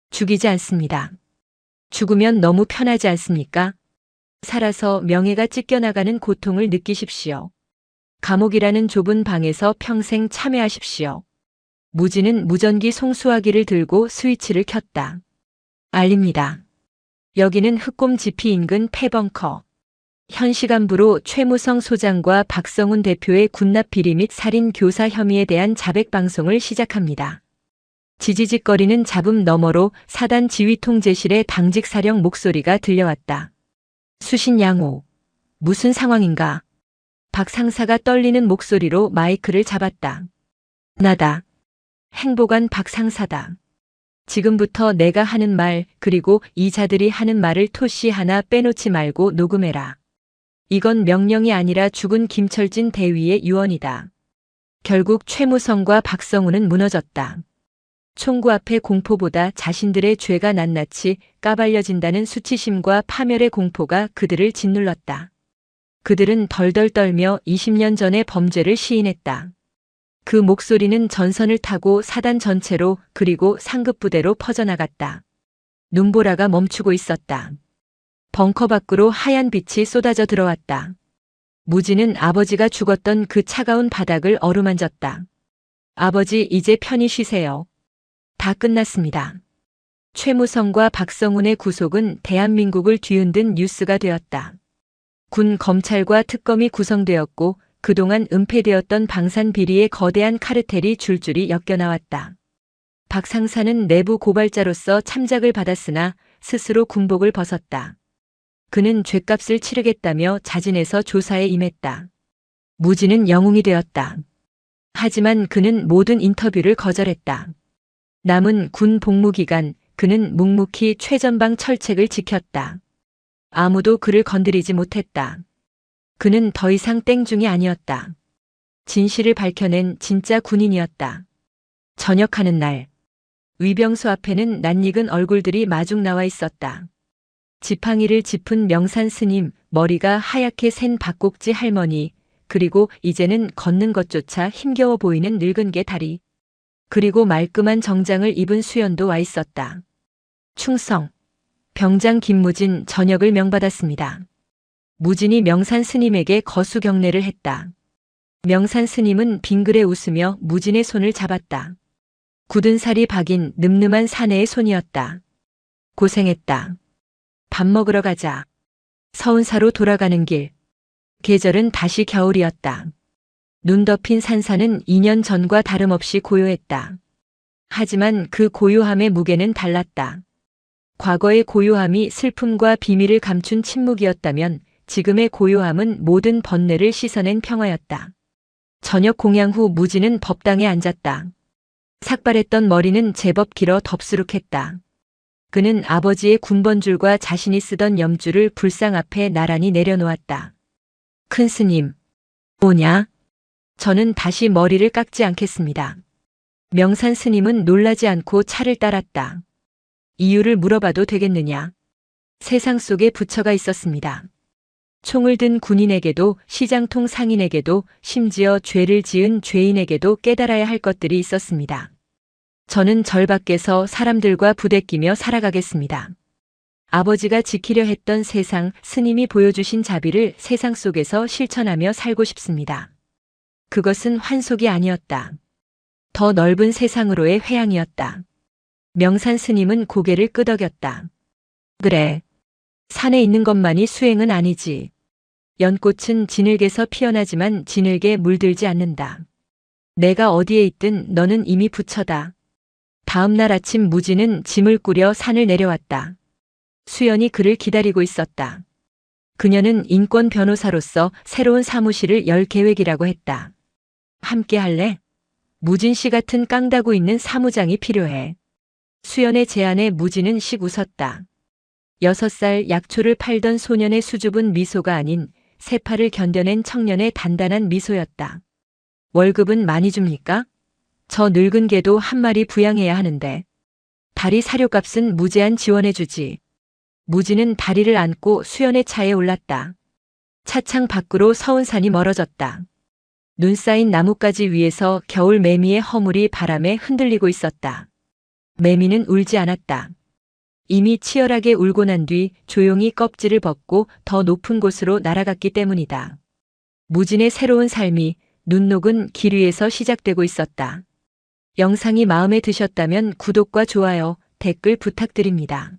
죽이지 않습니다. 죽으면 너무 편하지 않습니까? 살아서 명예가 찢겨나가는 고통을 느끼십시오. 감옥이라는 좁은 방에서 평생 참회하십시오. 무진은 무전기 송수화기를 들고 스위치를 켰다. 알립니다. 여기는 흑곰 지피 인근 폐벙커. 현 시간부로 최무성 소장과 박성훈 대표의 군납 비리 및 살인 교사 혐의에 대한 자백 방송을 시작합니다. 지지직거리는 잡음 너머로 사단 지휘통제실의 당직 사령 목소리가 들려왔다. 수신 양호. 무슨 상황인가? 박 상사가 떨리는 목소리로 마이크를 잡았다. 나다. 행보관 박 상사다. 지금부터 내가 하는 말, 그리고 이 자들이 하는 말을 토시 하나 빼놓지 말고 녹음해라. 이건 명령이 아니라 죽은 김철진 대위의 유언이다. 결국 최무성과 박성훈은 무너졌다. 총구 앞의 공포보다 자신들의 죄가 낱낱이 까발려진다는 수치심과 파멸의 공포가 그들을 짓눌렀다. 그들은 덜덜 떨며 20년 전의 범죄를 시인했다. 그 목소리는 전선을 타고 사단 전체로 그리고 상급부대로 퍼져나갔다. 눈보라가 멈추고 있었다. 벙커 밖으로 하얀 빛이 쏟아져 들어왔다. 무진은 아버지가 죽었던 그 차가운 바닥을 어루만졌다. 아버지, 이제 편히 쉬세요. 다 끝났습니다. 최무성과 박성훈의 구속은 대한민국을 뒤흔든 뉴스가 되었다. 군, 검찰과 특검이 구성되었고 그동안 은폐되었던 방산 비리의 거대한 카르텔이 줄줄이 엮여나왔다. 박 상사는 내부 고발자로서 참작을 받았으나 스스로 군복을 벗었다. 그는 죗값을 치르겠다며 자진해서 조사에 임했다. 무진은 영웅이 되었다. 하지만 그는 모든 인터뷰를 거절했다. 남은 군 복무 기간 그는 묵묵히 최전방 철책을 지켰다. 아무도 그를 건드리지 못했다. 그는 더 이상 땡중이 아니었다. 진실을 밝혀낸 진짜 군인이었다. 전역하는 날, 위병소 앞에는 낯익은 얼굴들이 마중 나와 있었다. 지팡이를 짚은 명산 스님, 머리가 하얗게 센 박곡지 할머니, 그리고 이제는 걷는 것조차 힘겨워 보이는 늙은 개다리. 그리고 말끔한 정장을 입은 수연도 와 있었다. 충성. 병장 김무진 전역을 명받았습니다. 무진이 명산 스님에게 거수 경례를 했다. 명산 스님은 빙그레 웃으며 무진의 손을 잡았다. 굳은 살이 박인 늠름한 사내의 손이었다. 고생했다. 밥 먹으러 가자. 서운사로 돌아가는 길. 계절은 다시 겨울이었다. 눈 덮인 산사는 2년 전과 다름없이 고요했다. 하지만 그 고요함의 무게는 달랐다. 과거의 고요함이 슬픔과 비밀을 감춘 침묵이었다면 지금의 고요함은 모든 번뇌를 씻어낸 평화였다. 저녁 공양 후 무진은 법당에 앉았다. 삭발했던 머리는 제법 길어 덥수룩했다. 그는 아버지의 군번줄과 자신이 쓰던 염주를 불상 앞에 나란히 내려놓았다. 큰 스님, 뭐냐? 저는 다시 머리를 깎지 않겠습니다. 명산 스님은 놀라지 않고 차를 따랐다. 이유를 물어봐도 되겠느냐? 세상 속에 부처가 있었습니다. 총을 든 군인에게도 시장통 상인에게도 심지어 죄를 지은 죄인에게도 깨달아야 할 것들이 있었습니다. 저는 절 밖에서 사람들과 부대끼며 살아가겠습니다. 아버지가 지키려 했던 세상, 스님이 보여주신 자비를 세상 속에서 실천하며 살고 싶습니다. 그것은 환속이 아니었다. 더 넓은 세상으로의 회항이었다. 명산 스님은 고개를 끄덕였다. 그래. 산에 있는 것만이 수행은 아니지. 연꽃은 진흙에서 피어나지만 진흙에 물들지 않는다. 내가 어디에 있든 너는 이미 부처다. 다음 날 아침 무지는 짐을 꾸려 산을 내려왔다. 수연이 그를 기다리고 있었다. 그녀는 인권 변호사로서 새로운 사무실을 열 계획이라고 했다. 함께 할래? 무진 씨 같은 깡다구 있는 사무장이 필요해. 수연의 제안에 무진은 씩 웃었다. 6살 약초를 팔던 소년의 수줍은 미소가 아닌 세파를 견뎌낸 청년의 단단한 미소였다. 월급은 많이 줍니까? 저 늙은 개도 한 마리 부양해야 하는데. 다리 사료값은 무제한 지원해주지. 무진은 다리를 안고 수연의 차에 올랐다. 차창 밖으로 서운산이 멀어졌다. 눈 쌓인 나뭇가지 위에서 겨울 매미의 허물이 바람에 흔들리고 있었다. 매미는 울지 않았다. 이미 치열하게 울고 난 뒤 조용히 껍질을 벗고 더 높은 곳으로 날아갔기 때문이다. 무진의 새로운 삶이 눈 녹은 길 위에서 시작되고 있었다. 영상이 마음에 드셨다면 구독과 좋아요, 댓글 부탁드립니다.